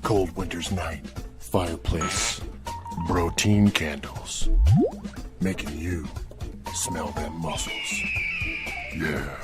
Cold winter's night, fireplace, protein candles, making you smell them muscles. Yeah.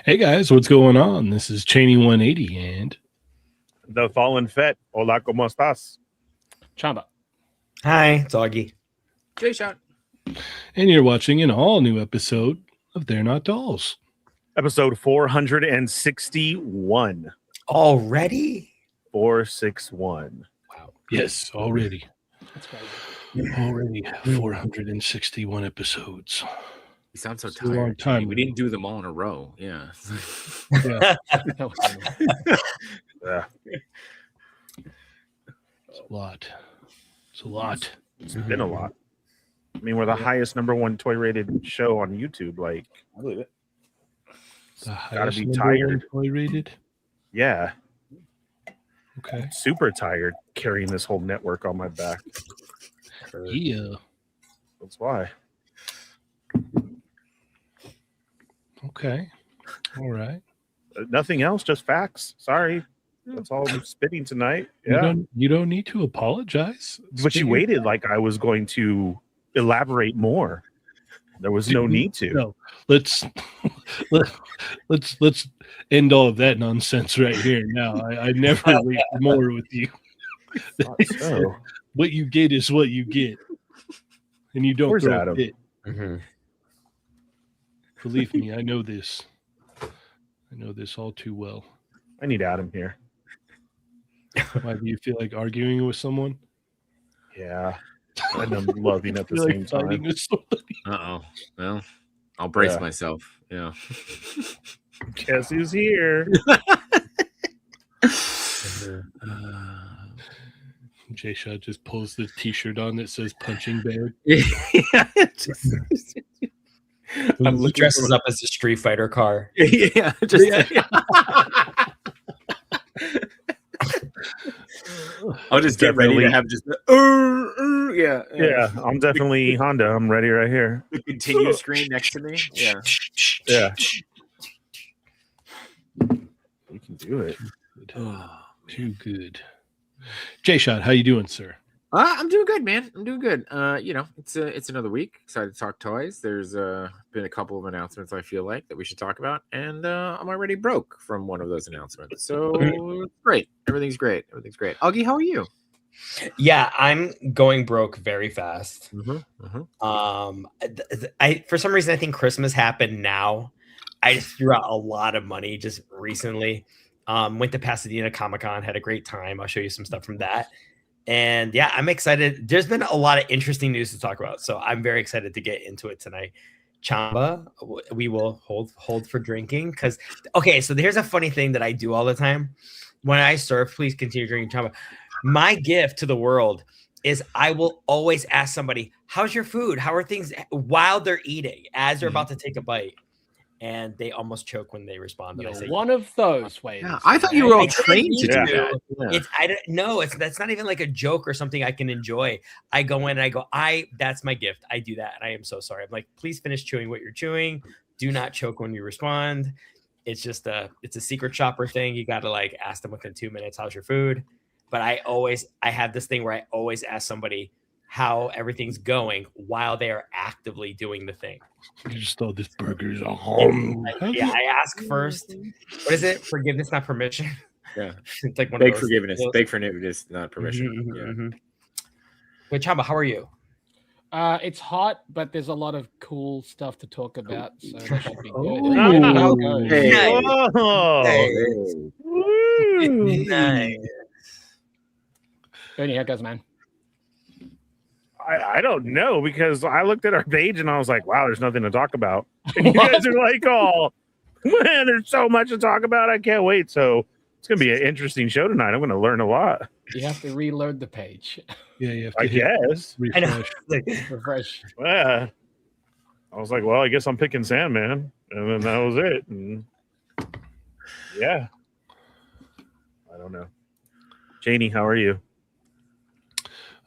Hey guys, what's going on? This is Cheney 180 and the Fallen Fett. Hola, ¿cómo estás? Chamba. Hi, it's Augie. Jshot. and you're watching an all-new episode of They're Not Dolls. Episode 461. Already? 461. Wow. Yes, already. That's crazy. Already 461 episodes. You sound so It's a long tired. time. We didn't do them all in a row. Yeah. Yeah, Yeah. it's a lot. It's a lot. It's been a lot. I mean, we're the highest #1 toy rated show on YouTube. Like, I believe it. The gotta highest be number tired. one toy rated. Yeah, Okay. super tired carrying this whole network on my back. Yeah. That's why. Okay. All right. Nothing else, just facts. Sorry. That's all I'm spitting tonight. Yeah. You don't need to apologize. But you waited like I was going to elaborate more. There was no need to. No. Let's end all of that nonsense right here now. I never wait for more with you. Thought so. What you get is what you get, and you don't Where's throw Adam? a fit. Mm-hmm. Believe me, I know this. I know this all too well. I need Adam here. Why do you feel like arguing with someone? Yeah. And I'm loving at the Feel same like fighting time. with somebody? Uh-oh. Well, I'll brace Yeah. myself. Yeah. Guess who's here? Jshot just pulls the t-shirt on that says punching bag. I'm He looking dresses for- up as a Street Fighter car. yeah. Just, I'll just get ready to Definitely. have just yeah. Yeah, I'm definitely Honda. I'm ready right here. The continue screen next to me. Yeah. Yeah. We can do it. Too good. Jshot, how you doing, sir? I'm doing good, man. I'm doing good. It's another week. Excited to talk toys. There's been a couple of announcements I feel like that we should talk about, and I'm already broke from one of those announcements. So great. Everything's great. Augie, how are you? Yeah, I'm going broke very fast. Mm-hmm. I for some reason I think Christmas happened now. I just threw out a lot of money just recently. Went to Pasadena Comic-Con, had a great time. I'll show you some stuff from that. And yeah, I'm excited. There's been a lot of interesting news to talk about, so I'm very excited to get into it tonight. Chamba, we will hold for drinking because okay. So here's a funny thing that I do all the time when I serve. Please continue drinking Chamba. My gift to the world is I will always ask somebody, "How's your food? How are things?" while they're eating, as they're about to take a bite, and they almost choke when they respond. And I You're say, one of those ways. Yeah, I thought you were all I trained to do didn't Yeah. that. Yeah. It's I don't know. That's not even like a joke or something I can enjoy. I go in and I go, that's my gift. I do that, and I am so sorry. I'm like, please finish chewing what you're chewing. Do not choke when you respond. It's just it's a secret shopper thing. You got to like ask them within 2 minutes, how's your food? But I have this thing where I always ask somebody how everything's going while they are actively doing the thing. You just thought this burger's a home. Yeah, I ask first. What is it? Forgiveness, not permission. Yeah. It's like one Beg of those. forgiveness. Beg forgiveness, not permission. Mhm, Yeah. mhm. Wait, Chamba, how are you? It's hot, but there's a lot of cool stuff to talk about, so that should be good. Ooh. How goes? Hey. Oh, Hey. woo. Nice. Ernie, how goes, man? I don't know because I looked at our page and I was like, wow, there's nothing to talk about. And you guys are like, oh, man, there's so much to talk about. I can't wait. So it's going to be an interesting show tonight. I'm going to learn a lot, You have to reload the page. Yeah, you have to I hit guess. I know. refresh. Refresh. Yeah. I was like, well, I guess I'm picking Sandman. And then that was it. And yeah. I don't know. Janie, how are you?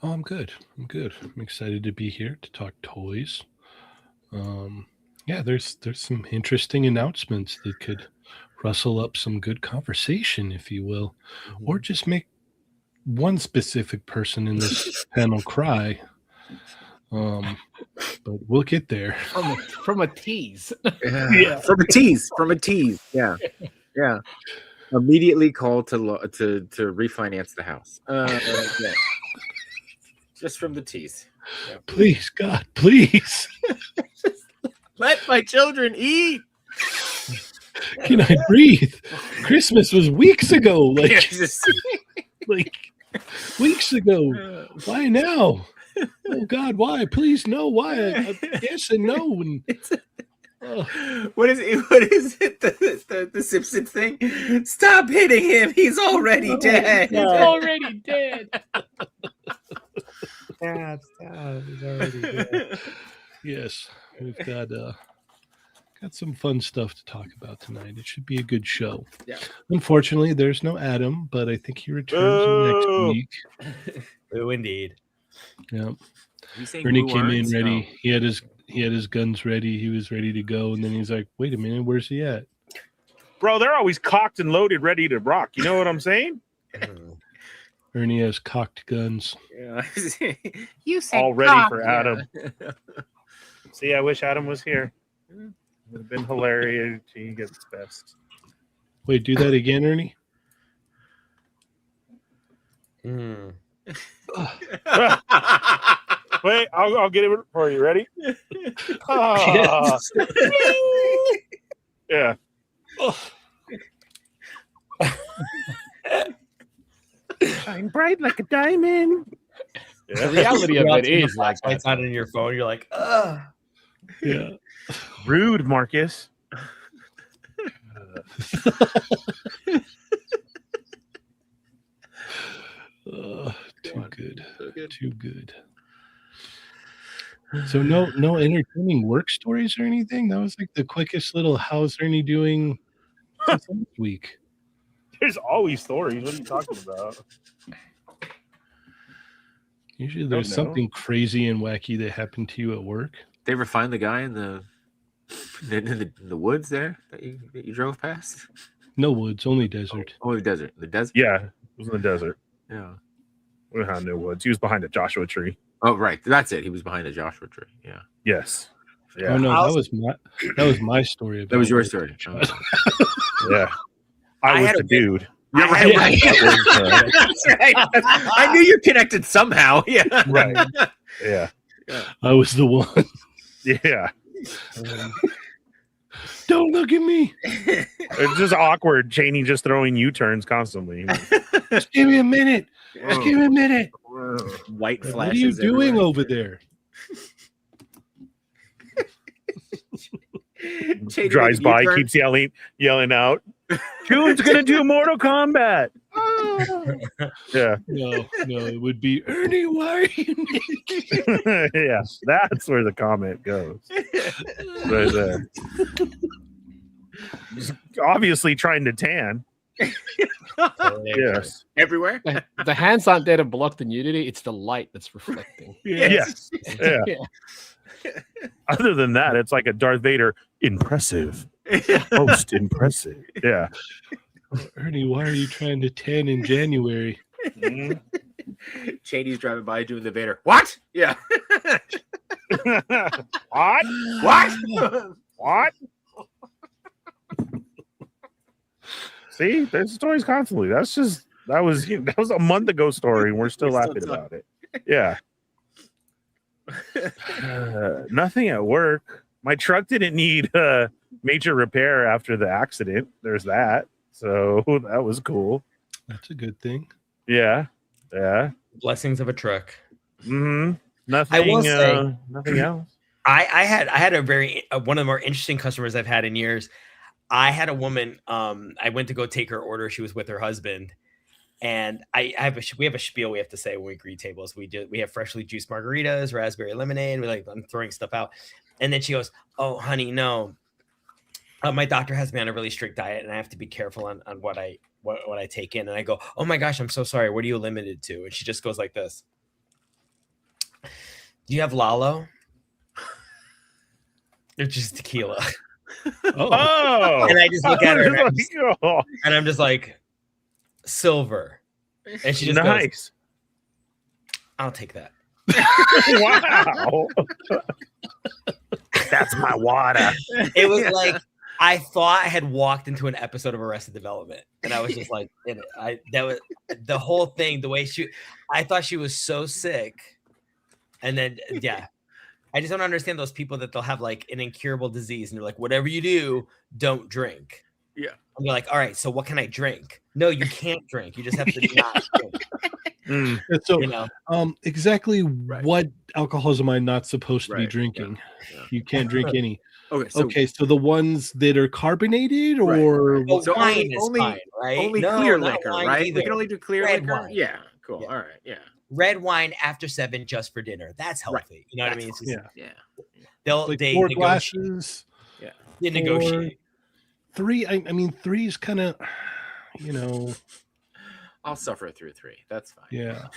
Oh, I'm good. I'm excited to be here to talk toys. Yeah, there's some interesting announcements that could rustle up some good conversation, if you will, or just make one specific person in this panel cry. But we'll get there. From a tease. Yeah. From a tease. Yeah. Yeah. Immediately call to refinance the house. Yeah. Just from the tease. Yeah. Please, God, please. Let my children eat. Can I breathe? Christmas was weeks ago. Like weeks ago. Why now? Oh God, why? Please no. Why? Yes and no. And What is it? The Simpsons thing? Stop hitting him. He's already dead. He's already dead. He's already dead. yes, we've got some fun stuff to talk about tonight. It should be a good show. Yeah. Unfortunately, there's no Adam, but I think he returns next week. Oh, indeed. Yeah. He's saying Ernie blue came in words? ready. No. He had his guns ready. He was ready to go, and then he's like, "Wait a minute, where's he at?" Bro, they're always cocked and loaded, ready to rock. You know what I'm saying? Ernie has cocked guns. Yeah. You said All ready cock. for Adam. Yeah. See, I wish Adam was here. It would have been hilarious. He gets best. Wait, do that again, Ernie. Mm. Wait, I'll get it for you. Ready? Ah. Yeah. bright like a diamond. The reality of You're it watching is the like that. flashlights on in your phone. You're like, ugh. Yeah. Rude, Marcus. Too good. Too good. So no entertaining work stories or anything? That was like the quickest little how's Ernie doing this week. There's always stories. What are you talking about? Usually there's know. something crazy and wacky that happened to you at work. They ever find the guy in the woods there that you drove past? No woods, only desert. Oh, the desert. The desert. Yeah, it was in the desert. Yeah. We had no woods. He was behind a Joshua tree. Oh, right. That's it. He was behind a Joshua tree. Yeah. Yes. Yeah. Oh no, that was my story. That was your about story. Jshot. Yeah. I was had the a bit- dude. Yeah, right. right. That's right. I knew you connected somehow. Yeah. Right. Yeah. I was the one. Yeah. Don't look at me. It's just awkward. Cheney just throwing U-turns constantly. Just give me a minute. Just give me a minute. White flashes. What are you doing everywhere. over there? Cheney Drives making by, U-turn. keeps yelling out. June's gonna do Mortal Kombat. Yeah. No, it would be Ernie. Why are you naked? Yeah. That's where the comment goes. Right there. He's obviously trying to tan. Yes. Everywhere. The hands aren't there to block the nudity. It's the light that's reflecting. Yes. Yeah. Yeah. Other than that, it's like a Darth Vader impressive. Most impressive. Yeah. Ernie, why are you trying to tan in January? Mhm. Cheney's driving by doing the Vader. What? Yeah. What? What? What? See, there's stories constantly. That was a month ago story, and we're still laughing about it. Yeah. Nothing at work. My truck didn't need major repair after the accident. There's that. So that was cool. That's a good thing. Yeah. Yeah. Blessings of a truck. Mm-hmm. I will Nothing. say- Nothing else. I had a very one of the more interesting customers I've had in years. I had a woman. I went to go take her order. She was with her husband, and we have a spiel we have to say when we greet tables. We have freshly juiced margaritas, raspberry lemonade. I'm throwing stuff out, and then she goes, "Oh, honey, no. My doctor has me on a really strict diet, and I have to be careful on what I take in." And I go, "Oh my gosh, I'm so sorry. What are you limited to?" And she just goes like this. Do you have Lalo? It's just tequila. Oh. And I just look at her and, Oh, I'm just like, silver. And she just goes, nice. I'll take that. Wow. That's my water. It was like I thought I had walked into an episode of Arrested Development, and I was just like, that was the whole thing. The way I thought she was so sick, and then I just don't understand those people that they'll have like an incurable disease, and they're like, whatever you do, don't drink. Yeah. And you're like, all right, so what can I drink? No, you can't drink. You just have to not drink. Mm. And so, You know? exactly what alcohols am I not supposed to be Right, drinking? yeah. You can't drink any. Okay. So the ones that are carbonated, Right, or Well, So wine is only- fine, right? Only No, clear not liquor, wine right? either. We can only do clear Red liquor. wine. Yeah. Cool. Yeah. All right. Yeah. Red wine after 7 just for dinner. That's healthy. You know what I mean? It's just, yeah, Yeah. like they 4 negotiate. glasses, They negotiate. 3. I mean, 3 is kind of, I'll suffer through 3. That's fine. yeah.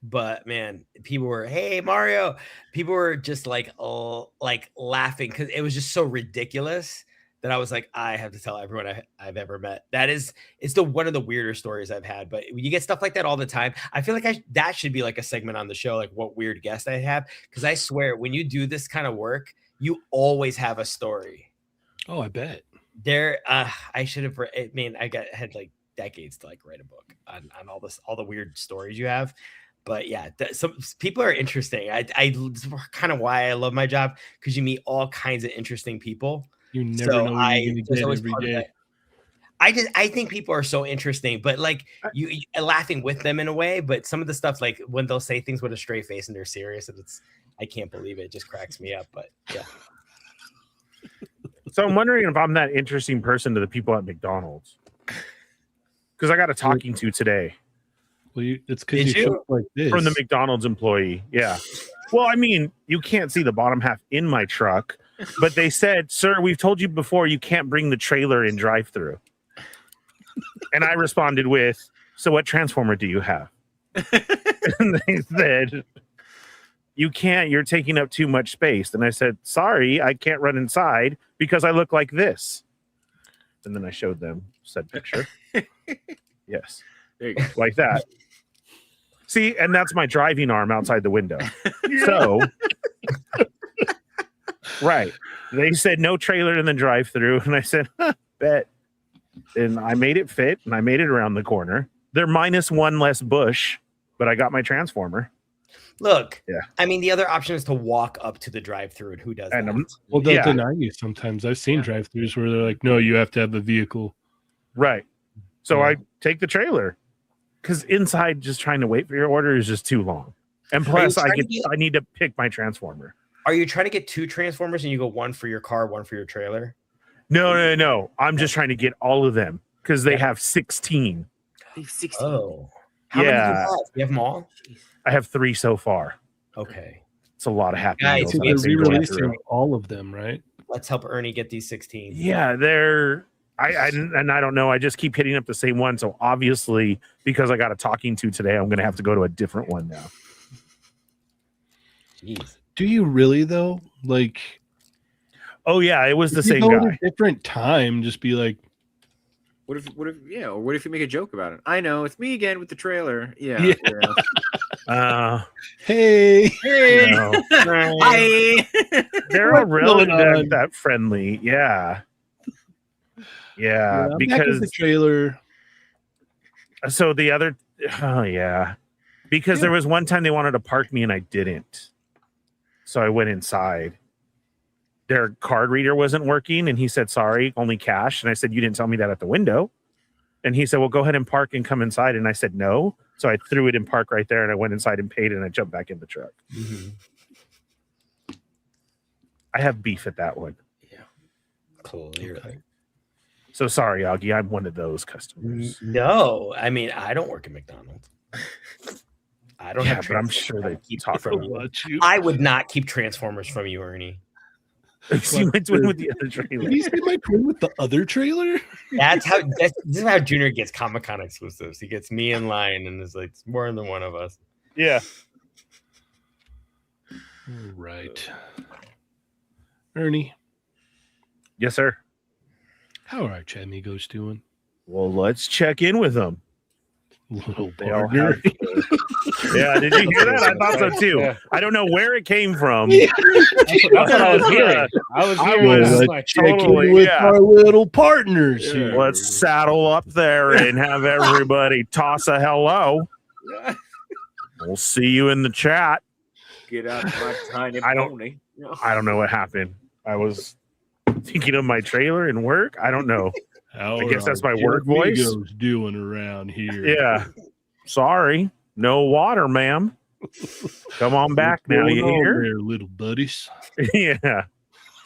But man, people were, hey Mario. People were just like laughing because it was just so ridiculous that I was like, I have to tell everyone I've ever met. It's one of the weirder stories I've had. But when you get stuff like that all the time, I feel like that should be like a segment on the show, like what weird guest I have. Because I swear, when you do this kind of work, you always have a story. Oh, I bet. I should have. I mean, had like decades to like write a book on all the weird stories you have. But yeah, some people are interesting. I kind of why I love my job, because you meet all kinds of interesting people. You never know what you're going to get every day. I think people are so interesting, but like you laughing with them in a way. But some of the stuff, like when they'll say things with a straight face and they're serious, and I can't believe it. It just cracks me up. But yeah. So I'm wondering if I'm that interesting person to the people at McDonald's, because I got a talking to today. Well, it's because you show up like this from the McDonald's employee. Yeah. Well, I mean, you can't see the bottom half in my truck, but they said, "Sir, we've told you before you can't bring the trailer in drive-thru." And I responded with, "So what transformer do you have?" And they said, "You can't, you're taking up too much space." And I said, "Sorry, I can't run inside because I look like this." And then I showed them said picture. Yes. There you go. Like that. See, and that's my driving arm outside the window. So, right. They said no trailer in the drive-thru, and I said, bet. And I made it fit, and I made it around the corner. They're minus one less bush, but I got my transformer. Look, yeah. I mean, the other option is to walk up to the drive-thru, and who does that? Well, they'll deny you sometimes. I've seen drive-thrus where they're like, "No, you have to have a vehicle." Right. So I take the trailer. Because inside, just trying to wait for your order is just too long. And plus, I need to pick my transformer. Are you trying to get two transformers and you go one for your car, one for your trailer? No. I'm just trying to get all of them because they have 16. They have 16. Oh. How many do you have? You have them all? I have 3 so far. Okay. It's a lot of happy Guys, meals. They're re-releasing all of them, right? Let's help Ernie get these 16. Yeah, they're... I don't know. I just keep hitting up the same one. So obviously, because I got a talking to today, I'm going to have to go to a different one now. Jeez. Do you really though? Like, oh yeah, it was the same guy. At a different time, just be like, what if you make a joke about it? I know it's me again with the trailer. Yeah. Hey. No. Hi. They're all really that friendly. Yeah. Yeah, because the trailer. So the other, because there was one time they wanted to park me and I didn't, so I went inside. Their card reader wasn't working, and he said, "Sorry, only cash." And I said, "You didn't tell me that at the window." And he said, "Well, go ahead and park and come inside." And I said, "No." So I threw it in park right there, and I went inside and paid, and I jumped back in the truck. Mm-hmm. I have beef at that one. Yeah, clearly. Okay. So sorry, Augie. I'm one of those customers. No, I mean, I don't work at McDonald's. I don't have. But I'm sure they keep talking about you. I would not keep Transformers from you, Ernie. You see my twin with the other trailer. Did you see my twin with the other trailer? This is how Junior gets Comic-Con exclusives. He gets me in line, and it's like it's more than one of us. Yeah. Right. Ernie. Yes, sir. How are our Chamigos doing? Well, let's check in with them. Little partner. Yeah, did you hear that? I thought so too. Yeah. I don't know where it came from. That's what I was hearing. I was checking with our little partners here. Let's saddle up there and have everybody toss a hello. We'll see you in the chat. Get out of my tiny pony. I don't know what happened. I was thinking of my trailer and work. I don't know. I guess that's my work voice. Doing around here. Yeah. Sorry. No water, ma'am. Come on back now. You hear? There, little buddies. Yeah.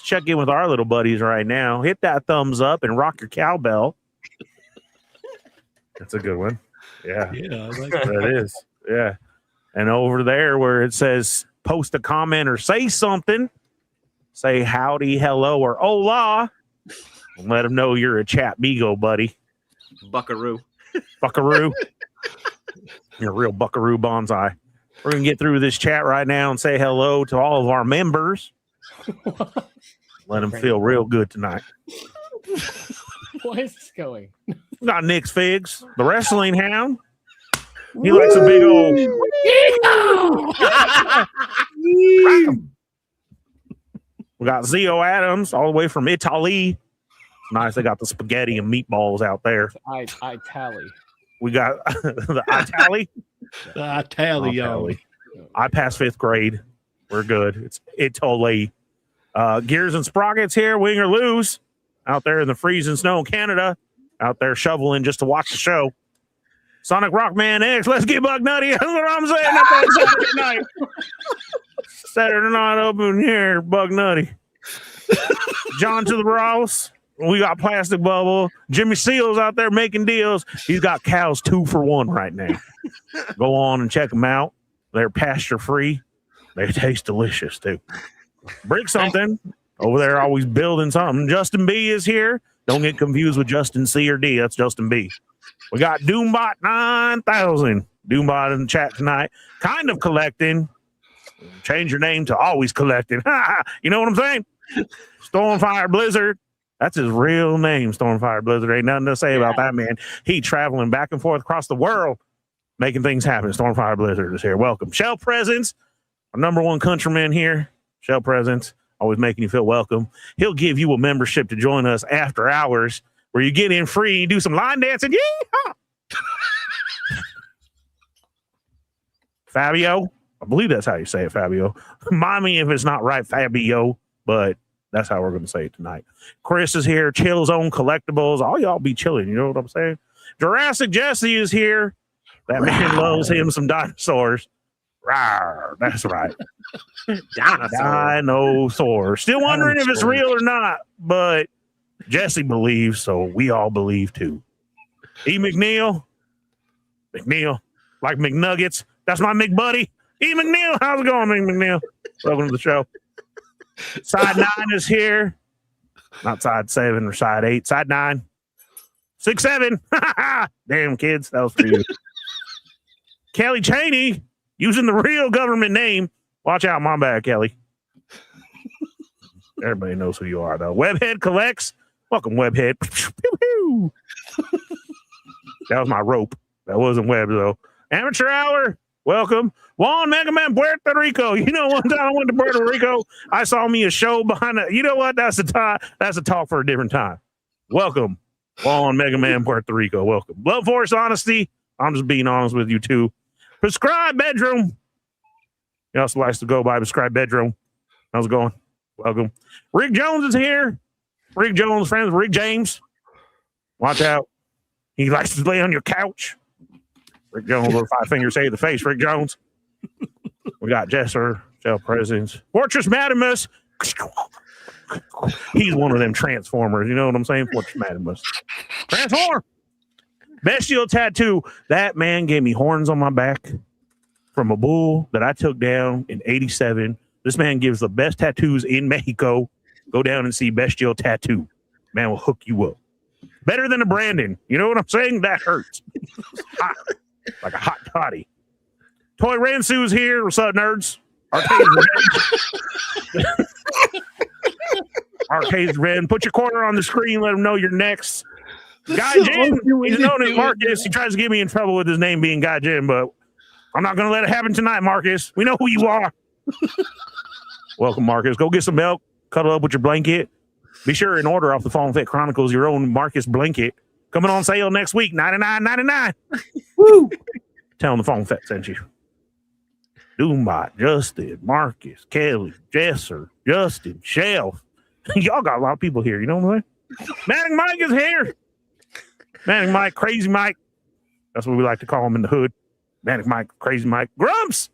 Check in with our little buddies right now. Hit that thumbs up and rock your cowbell. That's a good one. Yeah. Yeah, I like that. Is. Yeah. And over there where it says post a comment or say something, say howdy, hello, or hola. And let them know you're a chat bigo, buddy. Buckaroo. Buckaroo. You're a real buckaroo bonsai. We're going to get through this chat right now and say hello to all of our members. Let them feel real good tonight. Why is this going? We got Nick's Figs, the wrestling hound. He likes a big old. We got Zio Adams all the way from Italy. Nice. They got the spaghetti and meatballs out there. I tally. We got the Itali. The Itali. I passed 5th grade. We're good. It's Italy. Gears and Sprockets here, wing or lose, out there in the freezing snow in Canada. out there shoveling just to watch the show. Sonic Rockman X, let's get bug nutty. That's what I'm saying. That's Saturday night. Saturday night open here, bug nutty. John to the Ross. We got Plastic Bubble. Jimmy Seals out there making deals. He's got cows 2 for 1 right now. Go on and check them out. They're pasture free. They taste delicious too. Brick something over there, always building something. Justin B is here. Don't get confused with Justin C or D. That's Justin B. We got Doombot 9000. Doombot in the chat tonight. Kind of collecting. Change your name to always collecting. You know what I'm saying? Stormfire Blizzard. That's his real name, Stormfire Blizzard. Ain't nothing to say about that, man. He traveling back and forth across the world, making things happen. Stormfire Blizzard is here. Welcome. Shell Presence, our #1 countryman here. Shell Presence, always making you feel welcome. He'll give you a membership to join us after hours, where you get in free, do some line dancing. Yeehaw! Fabio, I believe that's how you say it, Fabio. Mind me if it's not right, Fabio, but that's how we're going to say it tonight. Chris is here. Chill Zone Collectibles. All y'all be chilling. You know what I'm saying? Jurassic Jesse is here. That man loves him some dinosaurs. Rawr, that's right. Dinosaur. Still wondering if it's real or not, but Jesse believes, so we all believe too. E. McNeil, like McNuggets. That's my McBuddy. E. McNeil, how's it going, McNeil? Welcome to the show. Side 9 is here. Not side 7 or side 8. Side 9. 6, 7. Damn, kids. That was for you. Kelly Cheney, using the real government name. Watch out, my bad, Kelly. Everybody knows who you are, though. Webhead Collects. Welcome, Webhead. That was my rope. That wasn't web, though. Amateur Hour. Welcome. Juan Mega Man, Puerto Rico. You know, one time I went to Puerto Rico, I saw me a show behind it. You know what? That's a talk for a different time. Welcome, Juan Mega Man, Puerto Rico. Welcome. Love Force Honesty. I'm just being honest with you, too. Prescribed Bedroom. He also likes to go by Prescribed Bedroom. How's it going? Welcome. Rick Jones is here. Rick Jones, friends. Rick James. Watch out. He likes to lay on your couch. Rick Jones, little 5 fingers say the face. Rick Jones. We got Jesser, Shell Presence, Fortress Madimus. He's one of them Transformers. You know what I'm saying? Fortress Madimus. Transform. Bestial Tattoo. That man gave me horns on my back from a bull that I took down in '87. This man gives the best tattoos in Mexico. Go down and see Bestial Tattoo. Man will hook you up. Better than a Brandon. You know what I'm saying? That hurts. Hot. Like a hot toddy. Toy Ransu's here. What's up, nerds? Arcade's red. Put your quarter on the screen. Let them know you're next. Guy Jim. He's known as Marcus. He tries to get me in trouble with his name being Guy Jim, but I'm not going to let it happen tonight, Marcus. We know who you are. Welcome, Marcus. Go get some milk. Cuddle up with your blanket. Be sure and order off the Fallen Fett Chronicles your own Marcus blanket. Coming on sale next week, $99.99. Woo! Tell them the Fallen Fett sent you. Doombot, Justin, Marcus, Kelly, Jesser, Justin, Shelf. Y'all got a lot of people here. You know what I'm saying? Manic Mike is here. Manic Mike, Crazy Mike. That's what we like to call him in the hood. Manic Mike, Crazy Mike. Grumps.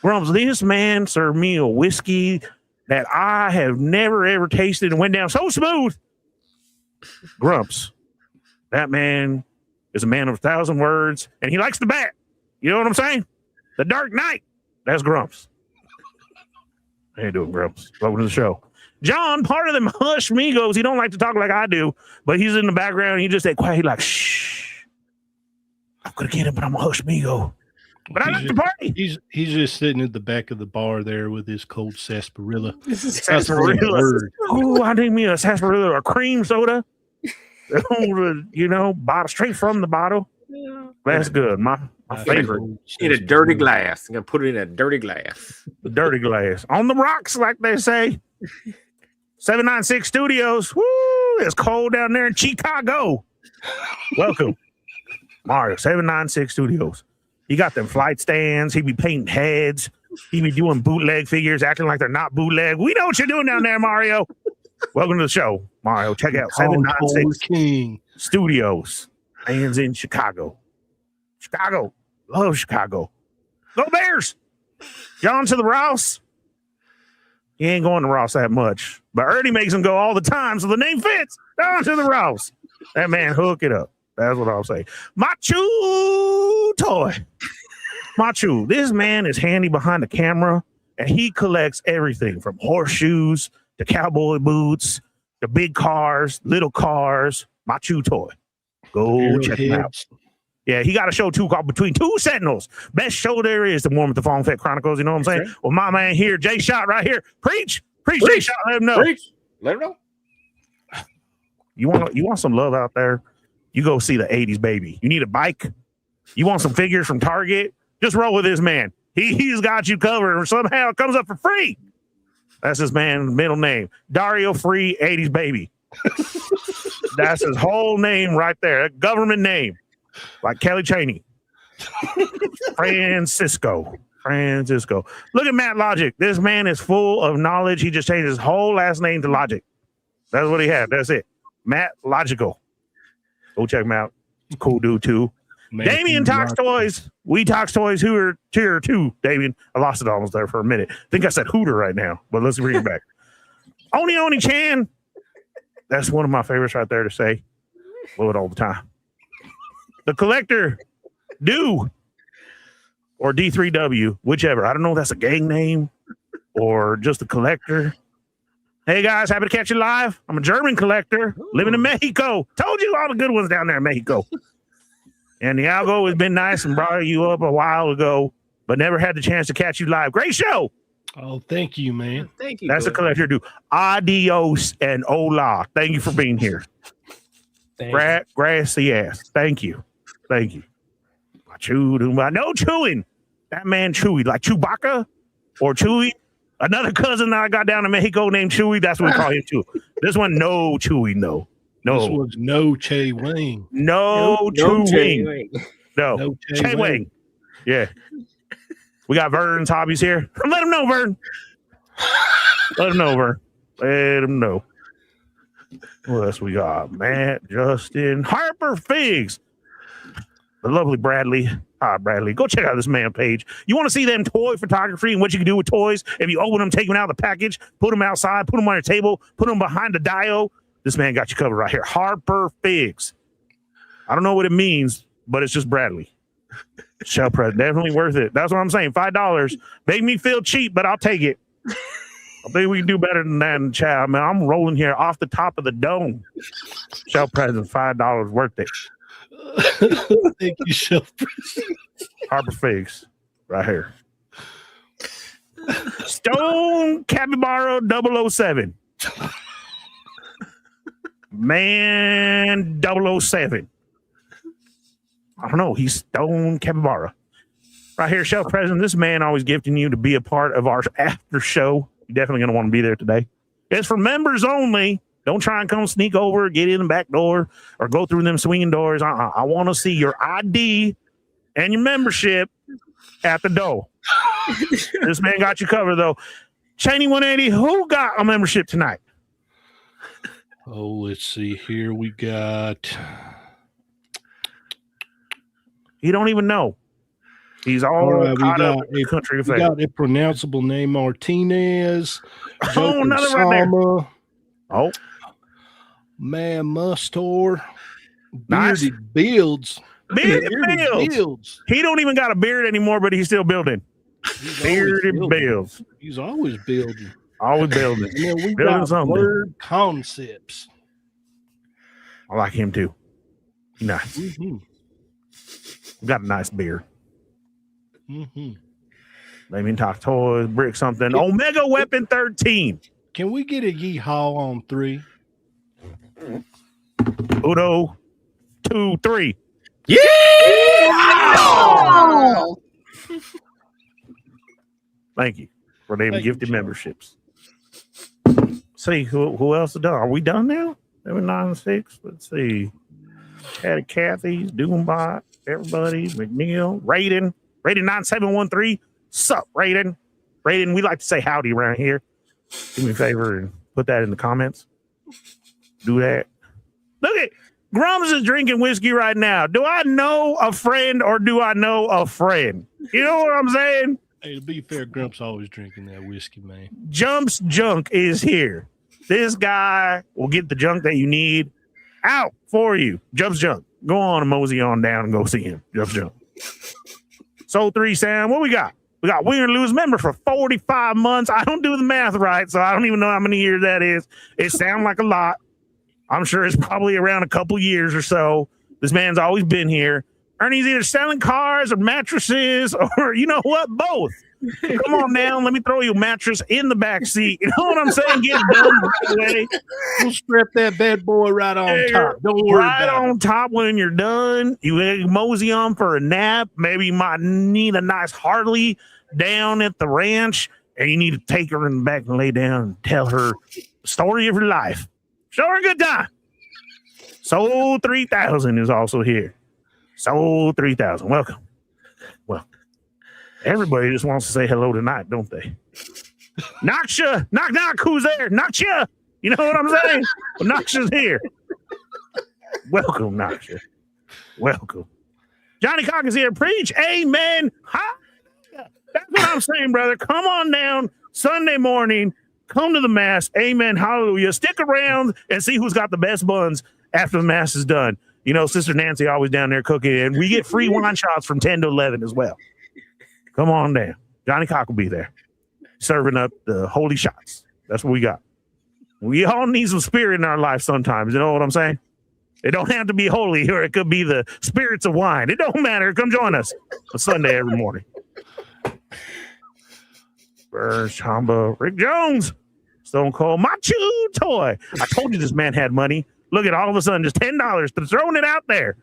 Grumps, this man served me a whiskey that I have never, ever tasted and went down so smooth. Grumps. That man is a man of 1,000 words, and he likes to bat. You know what I'm saying? The Dark Knight. That's Grumps. How you doing, Grumps? Welcome to the show. John, part of them hush Migos. He don't like to talk like I do, but he's in the background. He just stay quiet. He like, shh. I'm going to get him, but I'm a hush Migo. But I like to party. He's just sitting at the back of the bar there with his cold sarsaparilla. Sarsaparilla. Oh, I need me a sarsaparilla or a cream soda. You know, bottle straight from the bottle. Yeah. That's good. My favorite. In a dirty glass. I'm gonna put it in a dirty glass. The dirty glass on the rocks, like they say. 796 Studios. Woo! It's cold down there in Chicago. Welcome, Mario. 796 Studios. He got them flight stands. He be painting heads. He be doing bootleg figures, acting like they're not bootleg. We know what you're doing down there, Mario. Welcome to the show, Mario. Check out Call Toy 796 King. Studios. Fans in Chicago. Chicago. Love Chicago. Go Bears. John to the Rouse. He ain't going to Ross that much, but Ernie makes him go all the time, so the name fits. Down to the Rouse. That man, hook it up. That's what I'll say. Machu toy. Machu. This man is handy behind the camera, and he collects everything from horseshoes to cowboy boots to big cars, little cars. Machu toy. Go check him out. Yeah, he got a show too called Between Two Sentinels. Best show there is, the one with the Fallen Fett Chronicles. You know what I'm saying? Okay. Well, my man here, Jshot right here. Preach, Jshot. Let him know. Preach. Let him know. You want some love out there? You go see the 80s baby. You need a bike? You want some figures from Target? Just roll with this man. He's got you covered, or somehow it comes up for free. That's his man's middle name. Dario Free 80s baby. That's his whole name right there. A government name. Like Kelly Cheney. Francisco. Look at Matt Logic. This man is full of knowledge. He just changed his whole last name to Logic. That's what he had. That's it. Matt Logical. Go check him out. Cool dude too. Damien Talks Toys. We Talks Toys. Who are tier 2, Damien. I lost it almost there for a minute. I think I said Hooter right now, but let's bring it back. Oni Chan. That's one of my favorites right there to say. Love it all the time. The Collector, Do, or D3W, whichever. I don't know if that's a gang name or just the Collector. Hey guys, happy to catch you live. I'm a German collector living in Mexico. Told you all the good ones down there in Mexico. And the algo has been nice and brought you up a while ago, but never had the chance to catch you live. Great show. Oh, thank you, man. Thank you. That's the Collector, Do. Adios and hola. Thank you for being here. Gracias. Thank you. No chewing. That man Chewy, like Chewbacca or Chewy. Another cousin that I got down in Mexico named Chewy. That's what we call him too. This one, no Chewy, no. This was no Che Wing. No Chewy. No. Che Wing. Yeah. We got Vern's hobbies here. Let him know, Vern. Let him know. What else we got? Matt, Justin, Harper Figs. The lovely Bradley. Hi, Bradley. Go check out this man page. You want to see them toy photography and what you can do with toys? If you open them, take them out of the package, put them outside, put them on your table, put them behind the dial. This man got you covered right here. Harper Figs. I don't know what it means, but it's just Bradley. Shell press. Definitely worth it. That's what I'm saying. $5. Make me feel cheap, but I'll take it. I think we can do better than that in the chat. I mean, I'm rolling here off the top of the dome. Shell present, $5 worth it. Thank you, Shell present. Harper Figs, right here. Stone Capybara 007. Man 007. I don't know. He's Stone Capybara. Right here, Shell present. This man always gifting you to be a part of our after show. You're definitely going to want to be there today. It's for members only. Don't try and come sneak over, get in the back door, or go through them swinging doors. I want to see your ID and your membership at the door. This man got you covered, though. Cheney 180, who got a membership tonight? Oh, let's see here. We got... You don't even know. He's all right, caught up in the country we got a pronounceable name, Martinez. Oh, another right there. Oh. Man Mustor. Nice. Bearded Builds. Bearded Builds. He don't even got a beard anymore, but he's still building. Bearded Builds. He's always building. Always building. And then we building got something. Word Concepts. I like him too. He's nice. Mm-hmm. Got a nice beard. Mm-hmm. Maybe talk toys, brick something. Omega Weapon 13. Can we get a yeehaw on 3? Uno, 2, 3. Yeah! Thank you for them gifted memberships. See who else is done. Are we done now? 796. Let's see. Had Kathy's, Doombot, everybody, McNeil, Raiden 9713. Sup, Raiden? Raiden, we like to say howdy around here. Do me a favor and Put that in the comments. Do that. Look at Grums is drinking whiskey right now. Do I know a friend or do I know a friend? You know what I'm saying? Hey, to be fair, Grumps always drinking that whiskey, man. Jump's Junk is here. This guy will get the junk that you need out for you. Jump's Junk. Go on and mosey on down and go see him. Jump's Junk. Soul 3 Sam, what we got? We got Win or Lose member for 45 months. I don't do the math right, so I don't even know how many years that is. It sounds like a lot. I'm sure it's probably around a couple years or so. This man's always been here. Ernie's either selling cars or mattresses or, you know what, both. Come on down. Let me throw you a mattress in the back seat. You know what I'm saying? Get it done right away. We'll strap that bad boy right on top. Don't worry right about on top when you're done. You mosey on for a nap. Maybe you might need a nice Harley down at the ranch, and you need to take her in the back and lay down and tell her the story of her life. Show her a good time. Soul 3000 is also here. Soul 3000. Welcome. Well, everybody just wants to say hello tonight, don't they? Noxia, knock, knock, who's there? Noxia. You know what I'm saying? Well, Noxia's here. Welcome, Noxia. Welcome. Johnny Cock is here. Preach. Amen. That's what I'm saying, brother. Come on down Sunday morning. Come to the mass. Amen. Hallelujah. Stick around and see who's got the best buns after the mass is done. You know, Sister Nancy always down there cooking, and we get free wine shots from 10 to 11 as well. Come on down. Johnny Cock will be there serving up the holy shots. That's what we got. We all need some spirit in our life sometimes. You know what I'm saying? It don't have to be holy, or it could be the spirits of wine. It don't matter. Come join us on Sunday every morning. Burns, Chamba, Rick Jones, Stone Cold, my chew toy. I told you this man had money. Look at all of a sudden, just $10, throwing it out there.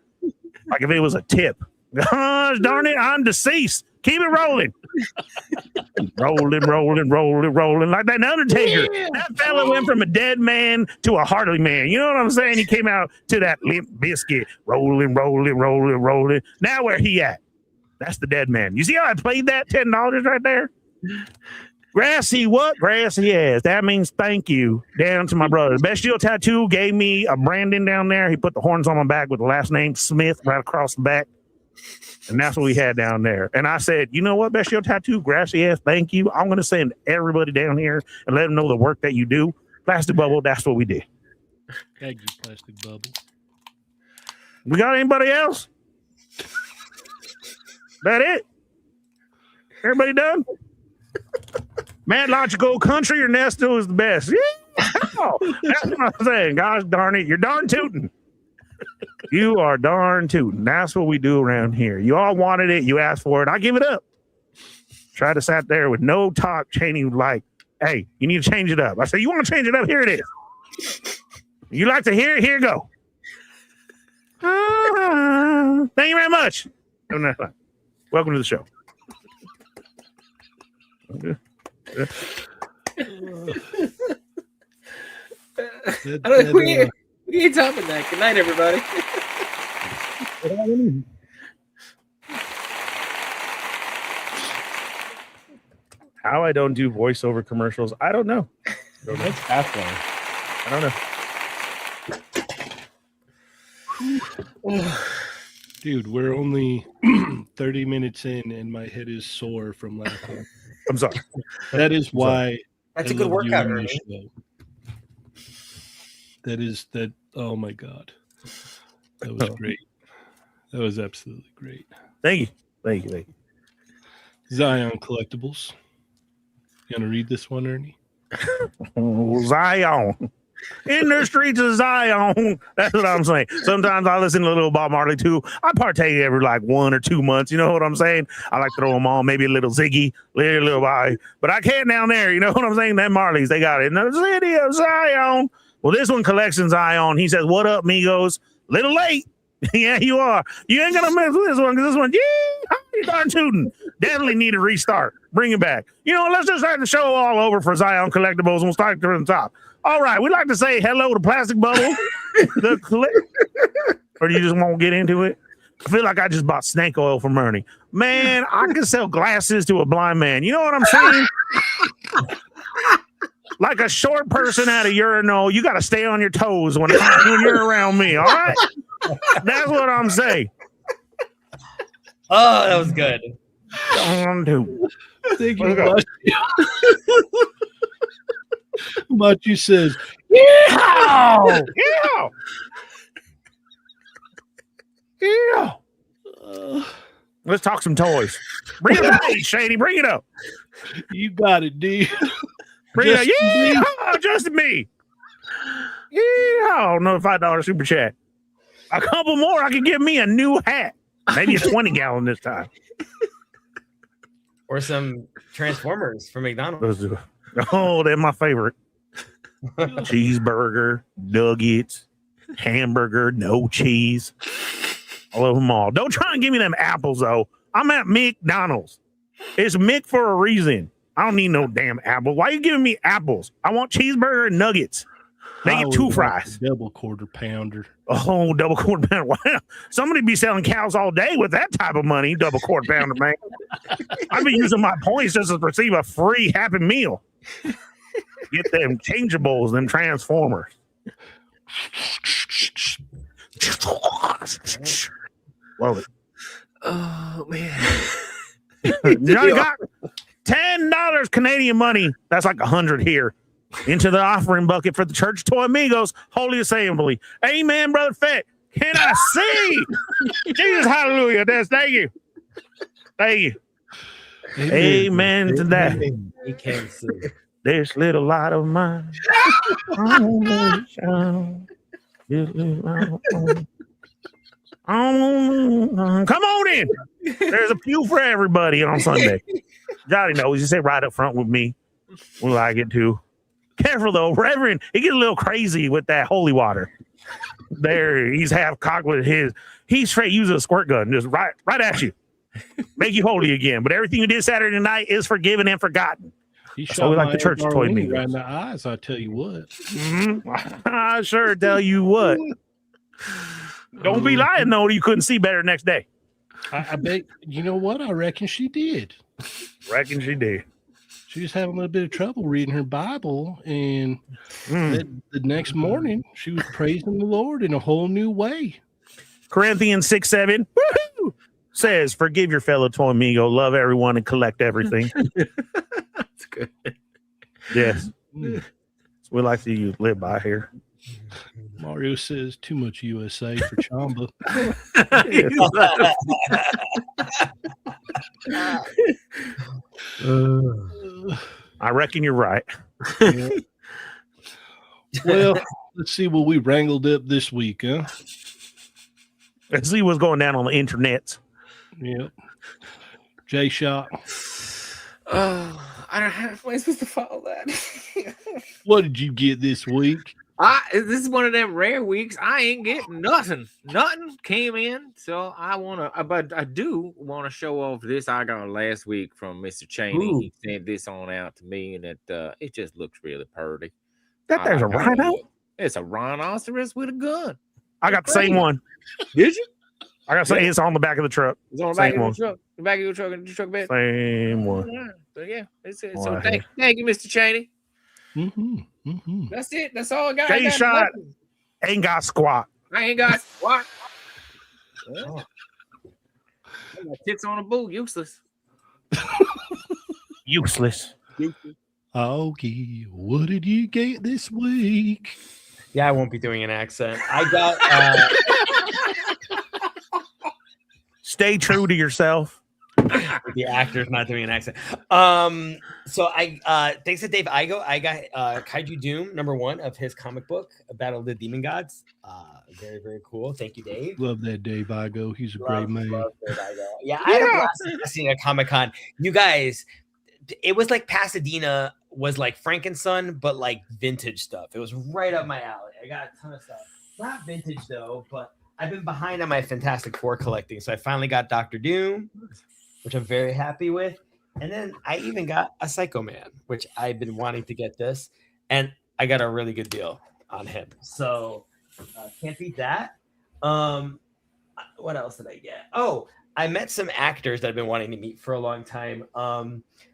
Like if it was a tip. Gosh darn it, I'm deceased. Keep it rolling. rolling like that Undertaker. Yeah. That fella went from a dead man to a Harley man. You know what I'm saying? He came out to that Limp Biscuit. Rolling. Now where he at? That's the dead man. You see how I played that $10 right there? Grassy what? Grassy ass. That means thank you down to my brother. Bestial Tattoo gave me a branding down there. He put the horns on my back with the last name Smith right across the back. And that's what we had down there. And I said, you know what, Bestial Tattoo, grassy ass, thank you. I'm going to send everybody down here and let them know the work that you do. Plastic Bubble, that's what we did. Thank you, Plastic Bubble. We got anybody else? That it? Everybody done? Mad Logical Country or Nesto is the best. Yeah, that's what I'm saying. Gosh darn it, you're darn tootin'. You are darn tootin'. That's what we do around here. You all wanted it. You asked for it. I give it up. Try to sat there with no talk, Cheney like, hey, you need to change it up. I said, you want to change it up? Here it is. You like to hear it? Here you go. Thank you very much. Welcome to the show. We ain't topping that. Good night, everybody. How I don't do voiceover commercials, I don't know. That's halfway. I don't know. Dude, we're only 30 minutes in and my head is sore from laughing. I'm sorry. That is why That's I a good love you workout, on Ernie. this show. That. Oh my God. That was great. That was absolutely great. Thank you. Zion Collectibles. You want to read this one, Ernie? Zion. In the streets of Zion. That's what I'm saying. Sometimes I listen to Little Bob Marley too. I partake every like 1 or 2 months. You know what I'm saying? I like to throw them on. Maybe a little Ziggy, little Bobby. But I can't down there. You know what I'm saying? That Marleys, they got it in the city of Zion. Well, this one collects in Zion. He says, what up, Migos? Little late. Yeah, you are. You ain't gonna mess with this one because this one, you darn tootin'. Definitely need a restart. Bring it back. You know, let's just have the show all over for Zion Collectibles and we'll start from the top. All right, we'd like to say hello to Plastic Bubble. Or do you just won't get into it? I feel like I just bought snake oil from Ernie. Man, I can sell glasses to a blind man. You know what I'm saying? like a short person at a urinal. You got to stay on your toes when you're around me. All right, that's what I'm saying. Oh, that was good. Thank you, Let's go. Machi says, Yeah. Let's talk some toys. Bring it up, Shady. Bring it up. "You got it, D." Bring it up. Just me. Yeah, just me. Yeah, another $5 super chat. A couple more, I could give me a new hat. Maybe a 20-gallon this time. Or some Transformers from McDonald's. Oh, they're my favorite. Cheeseburger, nuggets, hamburger, no cheese. I love them all. Don't try and give me them apples, though. I'm at McDonald's. It's Mick for a reason. I don't need no damn apple. Why are you giving me apples? I want cheeseburger and nuggets. Make I it would 2 like fries. a double quarter pounder. Oh, double quarter pounder. Wow. Somebody be selling cows all day with that type of money. Double quarter pounder, man. I'd be using my points just to receive a free Happy Meal. Get them changeables, them Transformers. Love it. Oh man. Johnny got $10 Canadian money. That's like 100 here. Into the offering bucket for the Church of Toy Amigos Holy Assembly. Amen, Brother Fett. Can I see? Jesus, hallelujah. Thank you. Thank you. Amen to that. He can't see. This little light of mine. Come on in. There's a pew for everybody on Sunday. Johnny knows. He said right up front with me. We like it too. Careful though, Reverend. He gets a little crazy with that holy water. There, he's half cocked with his. He straight uses a squirt gun, just right at you, make you holy again. But everything you did Saturday night is forgiven and forgotten. He So we shot like the church toy me me right in the eyes. I tell you what. I sure tell you what. Don't be lying though. You couldn't see better next day. I bet. You know what? I reckon she did. Reckon she did. She was having a little bit of trouble reading her Bible, and the next morning she was praising the Lord in a whole new way. Corinthians 6:7 says, "Forgive your fellow toy amigo, love everyone, and collect everything." That's good. Yes, we like to live by here. Mario says, "Too much USA for Chamba." I reckon you're right. Well, let's see what we wrangled up this week, huh? Let's see what's going down on the internet. Yep. Jshot. I don't have. Am I supposed to follow that? What did you get this week? This is one of them rare weeks. I ain't getting nothing. Nothing came in, so but I do want to show off this I got last week from Mr. Cheney. Ooh. He sent this on out to me, and it just looks really pretty. There's a like how it rhino. looks. It's a rhinoceros with a gun. I got the same one. Did you? I got to say it's on the back of the truck. It's on the Same back one. of the truck. The back of your truck and the truck bed. Same one. So yeah, it's Oh, so I thank you, Mr. Cheney. Mm-hmm. That's it. That's all I got. I got Jshot nothing. ain't got squat. I ain't got what? I got tits on a bull. Useless. Useless. Augie, what did you get this week? Yeah, I won't be doing an accent. I got Stay true to yourself. the actor's not doing an accent. So I thanks to Dave Igo, I got Kaiju Doom #1 of his comic book, Battle of the Demon Gods. Very, very cool. Thank you, Dave. Love that Dave Igo. He's a great man. Love Dave Igo. Yeah, I had a blast seeing a Comic-Con. You guys, it was like Pasadena was like Frankenson, but like vintage stuff. It was right up my alley. I got a ton of stuff. Not vintage though, but I've been behind on my Fantastic Four collecting. So I finally got Dr. Doom, which I'm very happy with. And then I even got a Psycho Man, which I've been wanting to get this. And I got a really good deal on him. So can't beat that. What else did I get? Oh, I met some actors that I've been wanting to meet for a long time.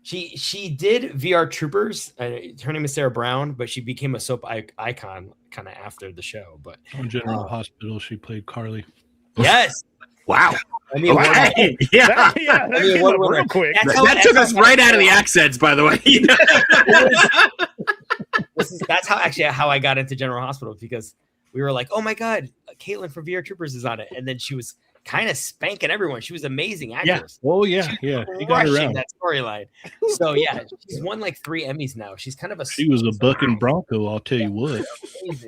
She did VR Troopers. Her name is Sarah Brown, but she became a soap icon kind of after the show. But On General Hospital, she played Carly. yes, Wow. I mean, Okay. Yeah. That came up real quick. That took us right out of the accents, by the way. That's how I got into General Hospital, because we were like, oh my God, Caitlin from VR Troopers is on it. And then she was kind of spanking everyone. She was amazing actress. Oh yeah, yeah. He got Crushing around. that storyline. So yeah, she's won like 3 Emmys now. She's kind of a. She was a bucking bronco. I'll tell you what.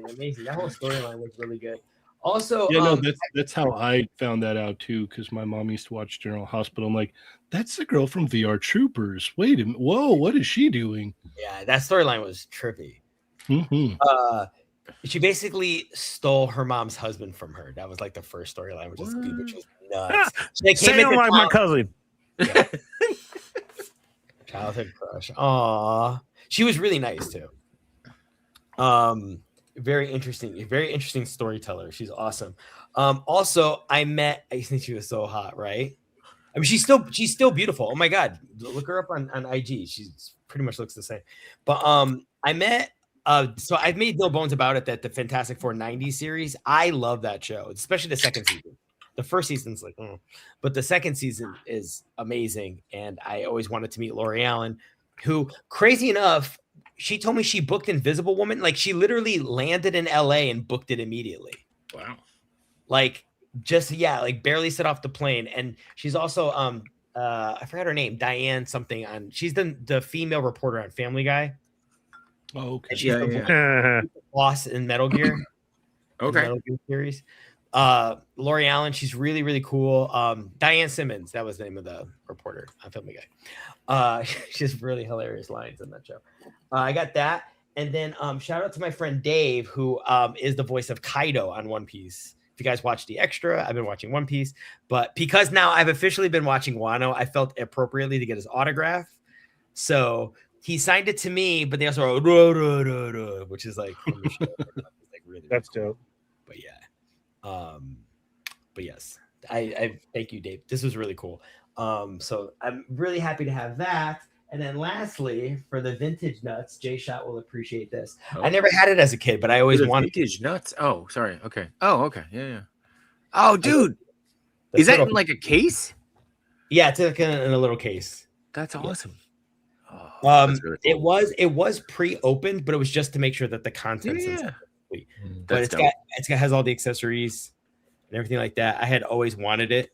Amazing. That whole storyline was really good. Also, Yeah, no, that's how I found that out too, because my mom used to watch General Hospital. I'm like, that's the girl from VR Troopers. Wait a minute. Whoa, what is she doing? Yeah, that storyline was trippy. Mm-hmm. She basically stole her mom's husband from her. That was like the first storyline, which was nuts. They came Say into like my town. cousin. Yeah. Childhood crush. Aw, she was really nice too. Very interesting storyteller. She's awesome. Also, I think she was so hot, right? I mean, she's still beautiful. Oh my God, look her up on IG. She's pretty much looks the same. But I met. So I've made no bones about it that the Fantastic Four 90s series, I love that show, especially the second season. The first season's like, but the second season is amazing. And I always wanted to meet Lori Allen, who, crazy enough, she told me she booked Invisible Woman. Like, she literally landed in LA and booked it immediately. Wow. Like, like barely set off the plane. And she's also, I forgot her name, Diane something she's the female reporter on Family Guy. Oh, okay. And she's the boss in Metal Gear. Okay. Metal Gear series. Lori Allen, she's really, really cool. Diane Simmons, that was the name of the reporter on Family Guy. She has really hilarious lines in that show. I got that. And then shout out to my friend Dave, who is the voice of Kaido on One Piece. If you guys watch the extra, I've been watching One Piece. But because now I've officially been watching Wano, I felt appropriately to get his autograph. So he signed it to me, but they also wrote, which is like, like really That's cool. dope. But yeah. But yes, I thank you, Dave. This was really cool. So I'm really happy to have that. And then lastly, for the vintage nuts, Jshot will appreciate this. Oh. I never had it as a kid, but I always wanted vintage nuts. Oh, sorry. Okay. Oh, okay. Yeah. Oh, dude. the Is that turtle- in like a case? Yeah, it's like in a little case. That's Yeah. awesome. Oh, that's really cool. It was pre-opened, but it was just to make sure that the contents Yeah. complete. But That's it's got has all the accessories and everything like that. I had always wanted it,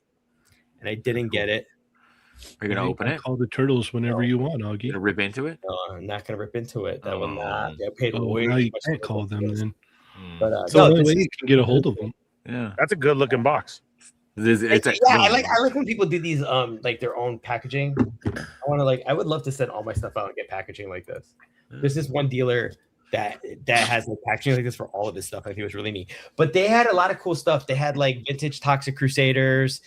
and I didn't get it. Are you gonna open it? Call the turtles whenever you want, Augie. You gonna rip into it? No, I'm not gonna rip into it. That will Oh. not. I paid Oh, way now too you much can't for call it. them then. But It's the only this way is- you can get a hold of them. Yeah. That's a good looking box. I like when people do these like their own packaging. I would love to send all my stuff out and get packaging like this. There's this one dealer that has like packaging like this for all of his stuff. I think it was really neat. But they had a lot of cool stuff. They had like vintage Toxic Crusaders,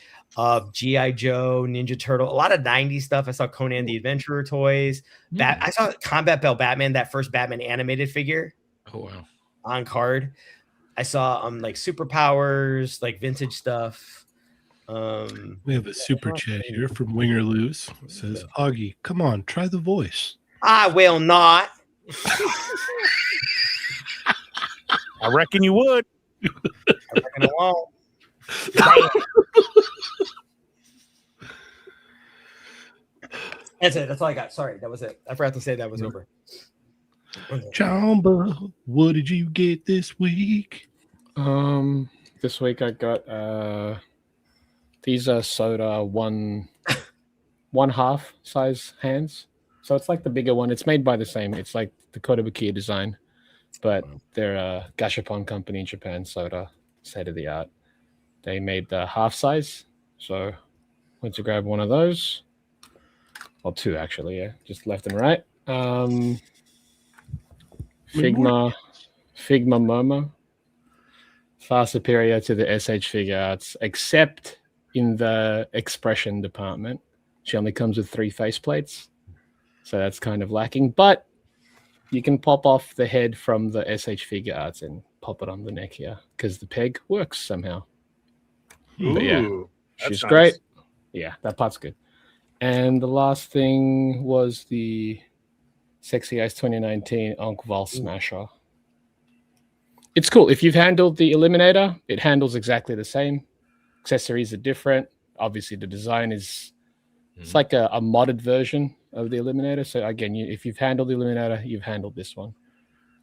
G.I. Joe, Ninja Turtle, a lot of 90s stuff. I saw Conan the Adventurer toys. I saw Combat Bell Batman, that first Batman animated figure. Oh wow. On card. I saw like superpowers, like vintage stuff. We have a super chat here from Winger Loose. It says, Augie, come on, try the voice. I will not. I reckon you would. I reckon I won't. That's it. That's all I got. Sorry, that was it. I forgot to say that was over. Chamba, what did you get this week? This week I got these are soda one half size hands. So it's like the bigger one. It's made by the same. It's like the Kotobukiya design, but they're a gashapon company in Japan. Soda, state of the art. They made the half size. So went to grab one of those. Well, two actually. Yeah, just left and right. Figma Momo. Far superior to the SH Figure Arts, except in the expression department. She only comes with 3 faceplates, so that's kind of lacking. But you can pop off the head from the SH Figure Arts and pop it on the neck here because the peg works somehow. But yeah, Ooh, that's she's nice. great. Yeah, that part's good. And the last thing was the Sexy Eyes 2019 Ankh Val Smasher. It's cool. If you've handled the Eliminator, it handles exactly the same. Accessories are different. Obviously, the design is it's like a modded version of the Eliminator. So again, if you've handled the Eliminator, you've handled this one.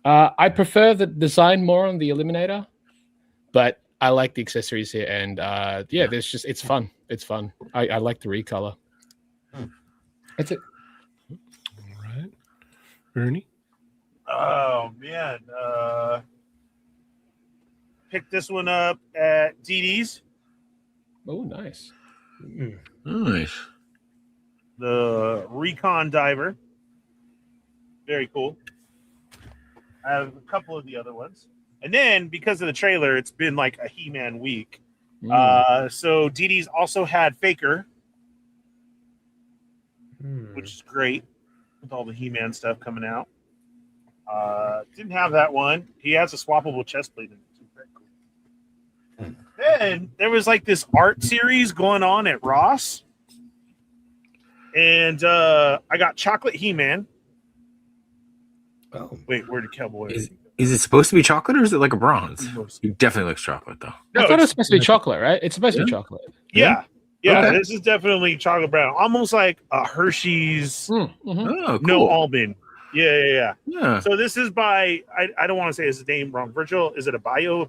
I prefer the design more on the Eliminator, but I like the accessories here. And there's just it's fun. It's fun. I like the recolor. That's it. All right. Ernie? Oh man. Picked this one up at DD's. Oh, nice. Nice. The Recon Diver. Very cool. I have a couple of the other ones. And then because of the trailer, it's been like a He-Man week. So DD's also had Faker, which is great with all the He-Man stuff coming out. Didn't have that one. He has a swappable chest plate in it. Very cool. Then there was like this art series going on at Ross. And I got Chocolate He-Man. Oh, Wait, where did Cowboy? Is it supposed to be chocolate or is it like a bronze? He definitely looks chocolate though. I thought it was supposed to be chocolate, right? It's supposed to be chocolate. Yeah. Okay. This is definitely chocolate brown. Almost like a Hershey's. Oh, cool. No almond. Yeah. Yeah. So this is by I don't want to say his name wrong. Virgil, is it a bio?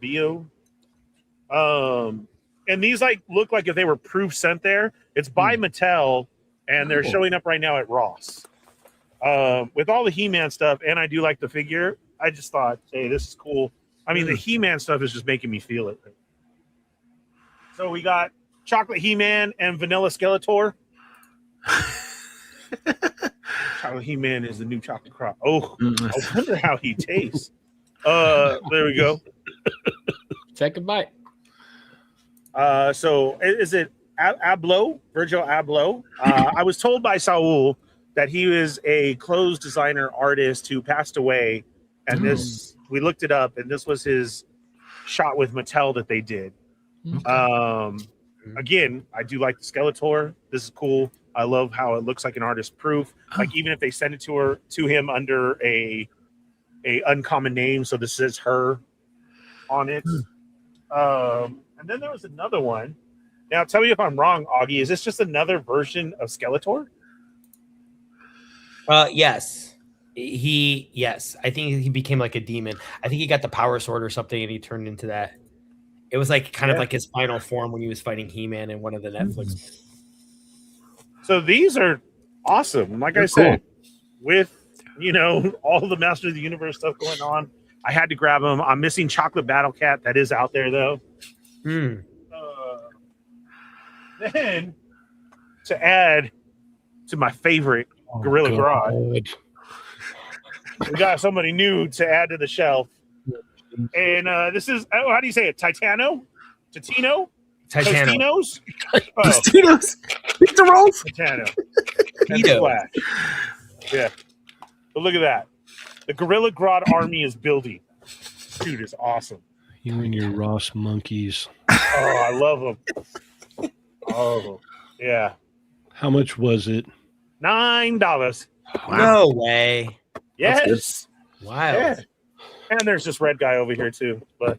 And these like look like if they were proof sent there. It's by Mattel, and they're showing up right now at Ross. With all the He-Man stuff, and I do like the figure. I just thought, hey, this is cool. I mean, the He-Man stuff is just making me feel it. So we got Chocolate He-Man and Vanilla Skeletor. Chocolate He-Man is the new chocolate crop. Oh, I wonder how he tastes. There we go. Take a bite. So is it Abloh? Virgil Abloh? I was told by Saul that he was a clothes designer artist who passed away. And this, we looked it up, and this was his shot with Mattel that they did. Again, I do like the Skeletor. This is cool. I love how it looks like an artist proof. Like even if they send it to him under a uncommon name, so this says her on it. And then there was another one. Now tell me if I'm wrong, Augie. Is this just another version of Skeletor? Yes. Yes. I think he became like a demon. I think he got the power sword or something and he turned into that. It was like kind of like his final form when he was fighting He-Man in one of the Netflix. So these are awesome. Like I said, with all the Master of the Universe stuff going on, I had to grab them. I'm missing Chocolate Battle Cat. That is out there though. Then to add to my favorite Gorilla Grodd, we got somebody new to add to the shelf. And this is, how do you say it? Titano? Tostinos? Tostinos? Pizza rolls? Titano. And the Flash. Yeah. But look at that. The Gorilla Grodd army is building. Dude, is awesome. You and your Ross monkeys. Oh, I love them. Oh, yeah. How much was it? $9. No way. Yes. Wow. Yeah. And there's this red guy over here too. But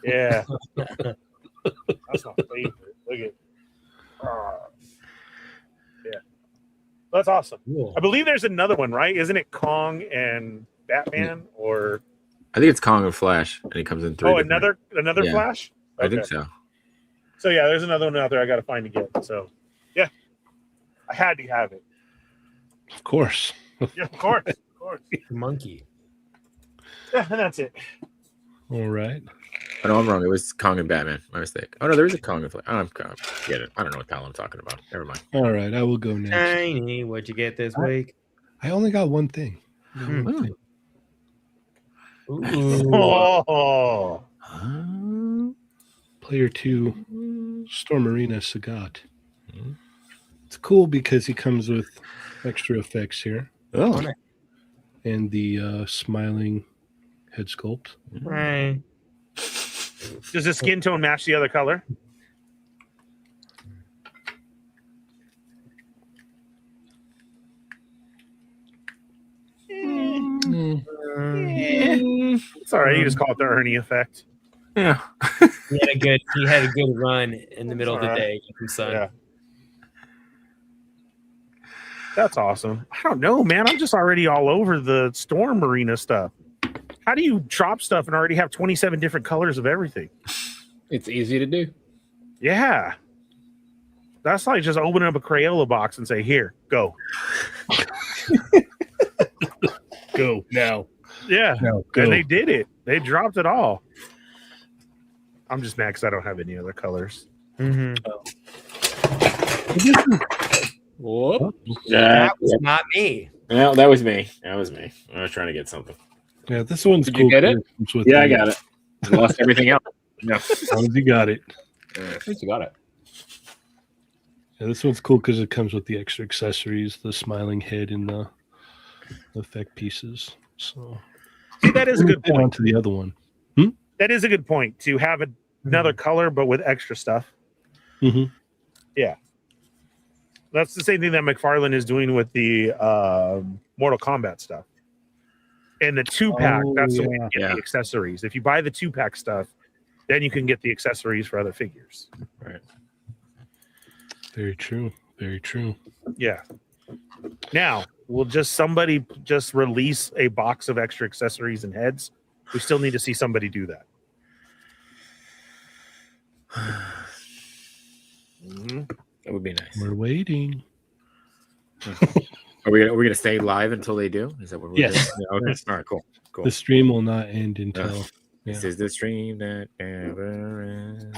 yeah. That's my favorite. Look at yeah. That's awesome. Cool. I believe there's another one, right? Isn't it Kong and Batman or I think it's Kong and Flash, and he comes in 3. Oh, another Flash? Okay. I think so. So yeah, there's another one out there I gotta find to get. So yeah. I had to have it. Of course. Yeah, of course. Monkey. Yeah, and that's it. All right. Oh, no, I'm wrong. It was Kong and Batman. My mistake. Oh, no, there is a Kong and Flash. Oh, get it. I don't know what the hell I'm talking about. Never mind. All right. I will go next. Tiny, what'd you get this week? I only got one thing. Oh. Player 2, Storm Arena Sagat. It's cool because he comes with extra effects here. Oh. And the smiling head sculpt. Right. Does the skin tone match the other color? It's all right. You just call it the Ernie effect. Yeah. He had a good run in the middle of the Alright. day. Get some sun. Yeah. That's awesome. I don't know, man. I'm just already all over the Storm Arena stuff. How do you drop stuff and already have 27 different colors of everything? It's easy to do. Yeah. That's like just opening up a Crayola box and say, here, go. Go now. Yeah. No, go. And they did it. They dropped it all. I'm just mad because I don't have any other colors. Mm-hmm. Whoop. That was not me. Well, that was me. That was me. I was trying to get something. Yeah, this one's Did cool. you get it? Yeah, I got it. I lost everything else. No. As long as you got it. At least you got it. Yeah, this one's cool because it comes with the extra accessories, the smiling head, and the effect pieces. So See, that is a good Head point. on to the other one. That is a good point to have another color, but with extra stuff. Mm-hmm. Yeah. That's the same thing that McFarlane is doing with the Mortal Kombat stuff. And the 2-pack, Oh, that's the way to get yeah. the accessories. If you buy the 2-pack stuff, then you can get the accessories for other figures. Right. Very true. Very true. Yeah. Now, will somebody just release a box of extra accessories and heads? We still need to see somebody do that. That would be nice. We're waiting. Are we gonna stay live until they do? Is that what we're Yes. doing? Yeah, okay. All right, cool. Cool. The stream will not end until. This is the stream that never ends.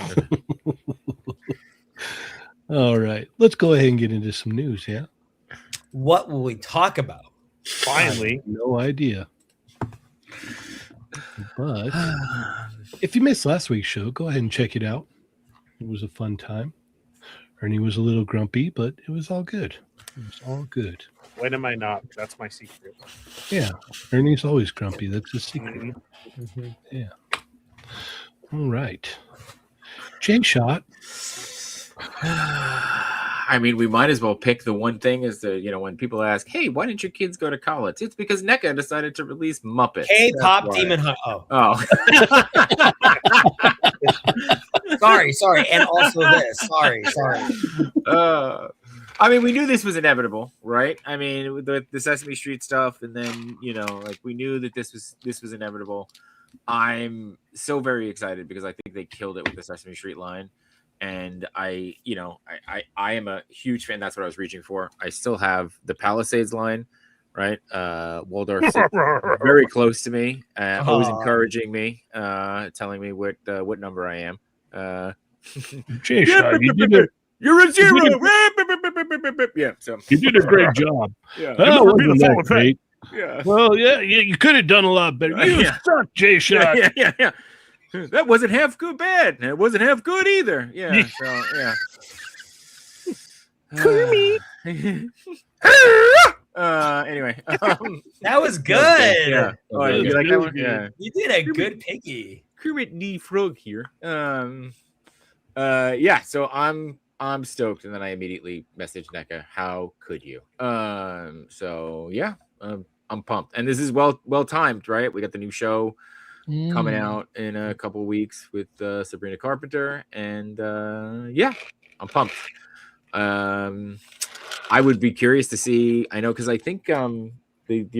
All right. Let's go ahead and get into some news. Yeah. What will we talk about? Finally. No idea. But if you missed last week's show, go ahead and check it out. It was a fun time. Ernie was a little grumpy, but it was all good. It was all good. When am I not? That's my secret. Yeah. Ernie's always grumpy. That's his secret. Mhm. Yeah. All right. Jshot. I mean, we might as well pick the one thing is when people ask, hey, why didn't your kids go to college? It's because NECA decided to release Muppets. K-pop That's why. Demon Hunter. Oh. Sorry. And also this. Sorry. I mean, we knew this was inevitable, right? I mean, with the Sesame Street stuff, and then we knew that this was inevitable. I'm so very excited because I think they killed it with the Sesame Street line, and I am a huge fan. That's what I was reaching for. I still have the Palisades line, right? Waldorf very close to me, always encouraging me, telling me what number I am. Jshot, you did You're a zero. Yeah, so you did a great job. yeah, Oh, Never be the wasn't that Fallen Fett. great? yeah. Well, yeah, you could have done a lot better. You Yeah. suck, Jshot. Yeah. That wasn't half good bad. It wasn't half good either. Yeah. So yeah. Kermit. Anyway. That was good. Yeah. Oh, you like that one? Good. Yeah. You did a good piggy. Kermit the Frog here. Yeah. So I'm stoked, and then I immediately messaged NECA. How could you? So yeah. I'm pumped, and this is well timed, right? We got the new show coming out in a couple of weeks with Sabrina Carpenter, and yeah, I'm pumped. I would be curious to see. I know because I think the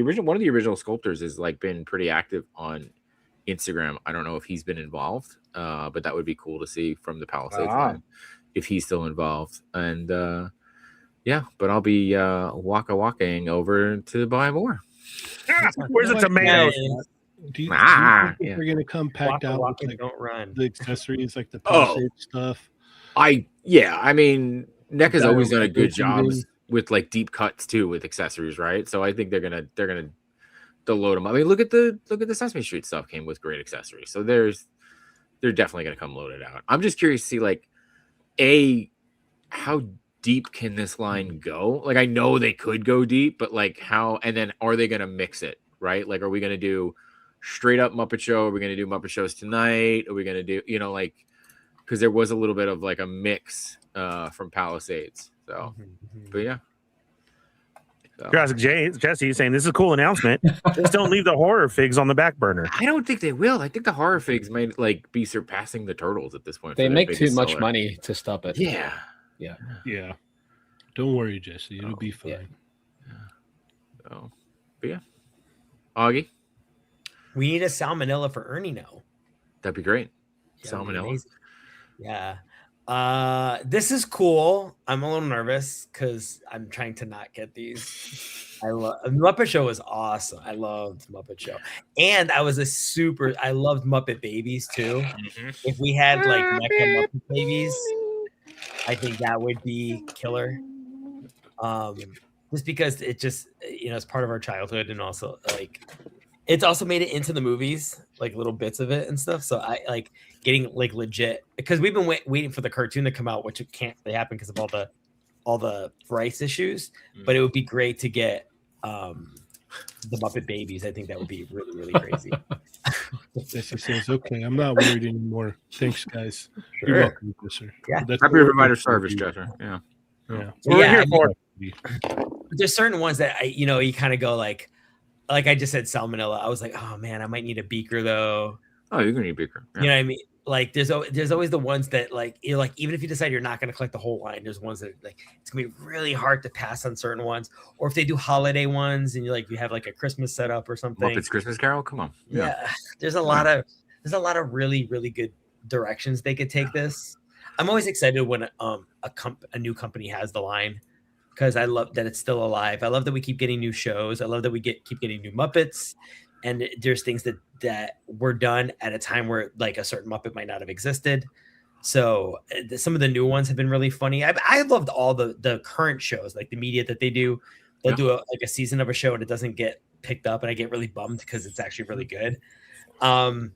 original one of the original sculptors has been pretty active on Instagram. I don't know if he's been involved, but that would be cool to see from the Palisades line if he's still involved. And yeah, but I'll be walking over to buy more. Where's the tomatoes? Do you Ah, think they're going to come packed out with Don't run. the accessories, like the Palisade stuff? I mean, NECA's always done a good job Everything. with deep cuts too with accessories, right? So I think they're gonna load them up. I mean, look at the Sesame Street stuff came with great accessories. So they're definitely gonna come loaded out. I'm just curious to see how deep can this line go? I know they could go deep, but how? And then are they gonna mix it, right? Are we gonna do straight up Muppet Show? Are we gonna do Muppet Shows tonight? Are we gonna do because there was a little bit of a mix from Palisades. So, but yeah, Jurassic Jesse is saying this is a cool announcement. Just don't leave the horror figs on the back burner. I don't think they will. I think the horror figs might like be surpassing the turtles at this point. They for their make too biggest much seller. money to stop it. Yeah. Yeah. Don't worry, Jesse. It'll be fine. yeah. So, but yeah. Augie, We need a salmonella for Ernie now. that'd be great. Yeah, that'd be Salmonella. amazing. Yeah. This is cool. I'm a little nervous because I'm trying to not get these. Muppet Show was awesome. I loved Muppet Show. And I loved Muppet Babies too. If we had like NECA Muppet Babies, I think that would be killer. Just because it just, it's part of our childhood, and also like it's also made it into the movies, like little bits of it and stuff. So I like getting like legit, because we've been waiting for the cartoon to come out, which it can't really happen because of all the rights issues. But it would be great to get the Muppet Babies. I think that would be really, really crazy. Jesse says, okay, I'm not worried anymore. Thanks, guys. Sure. You're welcome, sir. Yeah. That's Happy what we're provider here service, for. Jester. Yeah. Yeah. We're Yeah, here I for There's certain ones that you kind of go like I just said salmonella. I was like, oh man, I might need a beaker though. Oh, you're gonna need bigger. Yeah. You know what I mean? Like there's always the ones that like even if you decide you're not going to collect the whole line, there's ones that like it's gonna be really hard to pass on certain ones. Or if they do holiday ones and you have like a Christmas setup or something. Muppets Christmas Carol. Come on. Yeah, there's a lot of really, really good directions they could take this. I'm always excited when a new company has the line, because I love that it's still alive. I love that we keep getting new shows. I love that we keep getting new Muppets, and there's things that were done at a time where like a certain Muppet might not have existed. So some of the new ones have been really funny. I loved all the current shows, like the media that they do. They'll do a season of a show and it doesn't get picked up, and I get really bummed because it's actually really good. I'm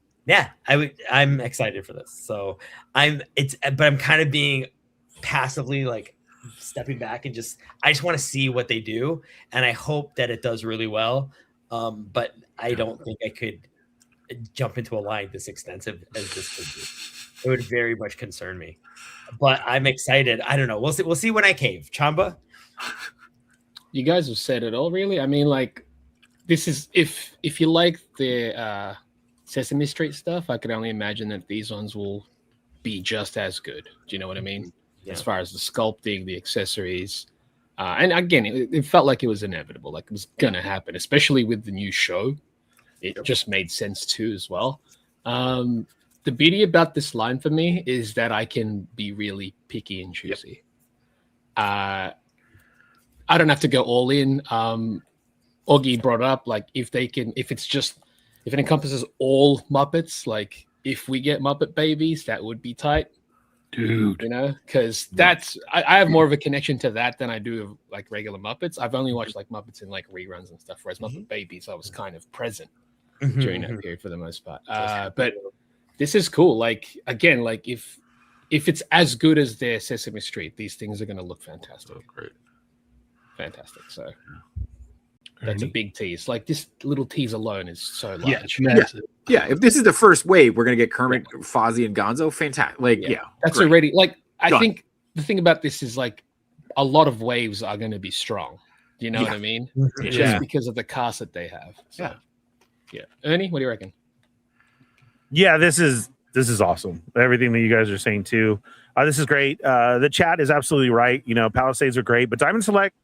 excited for this. So but I'm kind of being passively like stepping back and I just want to see what they do, and I hope that it does really well. But I don't think I could jump into a line this extensive as this could be. It would very much concern me. But I'm excited. I don't know. We'll see when I cave. Chamba? You guys have said it all, really. I mean, like, this is if you like the Sesame Street stuff, I could only imagine that these ones will be just as good. Do you know what I mean? Yeah. As far as the sculpting, the accessories, and again, it felt like it was inevitable, like it was gonna happen, especially with the new show. It just made sense too, as well. The beauty about this line for me is that I can be really picky and choosy. I don't have to go all in. Augie brought up, like, if it encompasses all Muppets, like if we get Muppet Babies, that would be tight, Dude. you know, because I have more of a connection to that than I do of like regular Muppets. I've only watched like Muppets in like reruns and stuff, whereas Muppet Babies, I was kind of present during that period for the most part. But this is cool. Like, again, like if it's as good as their Sesame Street, these things are going to look fantastic. Oh, great. Fantastic. So that's a big tease. Like, this little tease alone is so large. Yeah, it's massive. Yeah, if this is the first wave, we're gonna get Kermit, Fozzie, and Gonzo. Fantastic. Like, yeah, that's great. already like. I Done. think the thing about this is like a lot of waves are going to be strong. Do you know what I mean? Just Yeah. because of the cast that they have. So, yeah. Ernie, what do you reckon? Yeah, this is awesome. Everything that you guys are saying too. This is great. The chat is absolutely right. Palisades are great, but Diamond Select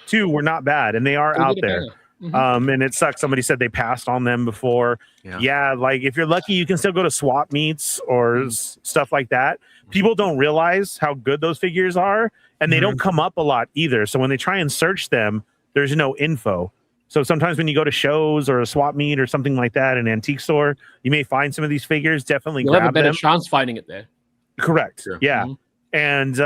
2 were not bad, and they are They out did it there. better. Mhm. And it sucks. Somebody said they passed on them before. Yeah. Like if you're lucky, you can still go to swap meets or stuff like that. People don't realize how good those figures are, and they don't come up a lot either. So when they try and search them, there's no info. So sometimes when you go to shows or a swap meet or something like that, an antique store, you may find some of these figures. Definitely You'll have a grab better them. chance finding it there. Correct. Sure. Yeah. Mhm. And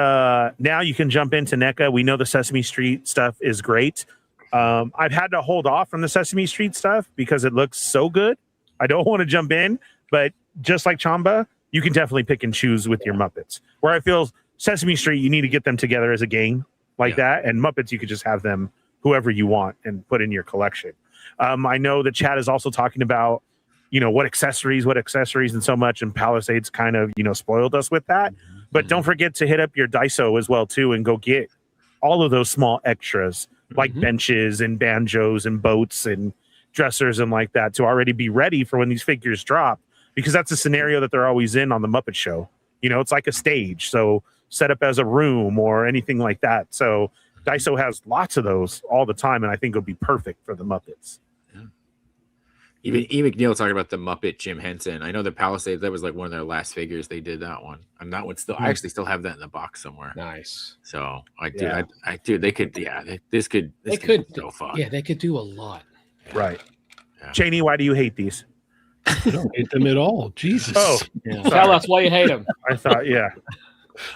now you can jump into NECA. We know the Sesame Street stuff is great. I've had to hold off from the Sesame Street stuff because it looks so good. I don't want to jump in, but just like Chamba, you can definitely pick and choose with your Muppets. Where I feel Sesame Street, you need to get them together as a gang like that. And Muppets, you could just have them whoever you want and put in your collection. I know the chat is also talking about, what accessories and so much. And Palisades kind of, spoiled us with that. But don't forget to hit up your Daiso as well, too, and go get all of those small extras like benches and banjos and boats and dressers and like that to already be ready for when these figures drop, because that's a scenario that they're always in on the Muppet Show. You know, it's like a stage, so set up as a room or anything like that. So Daiso has lots of those all the time, and I think it'll be perfect for the Muppets. Even E. McNeil talking about the Muppet Jim Henson. I know the Palisades, that was like one of their last figures. They did that one. And that one still, I actually still have that in the box somewhere. Nice. So they could be so fun. Yeah, they could do a lot. Right. Yeah. Cheney, why do you hate these? I don't hate them at all. Jesus. Oh, Yeah. Tell us why you hate them. I thought, yeah.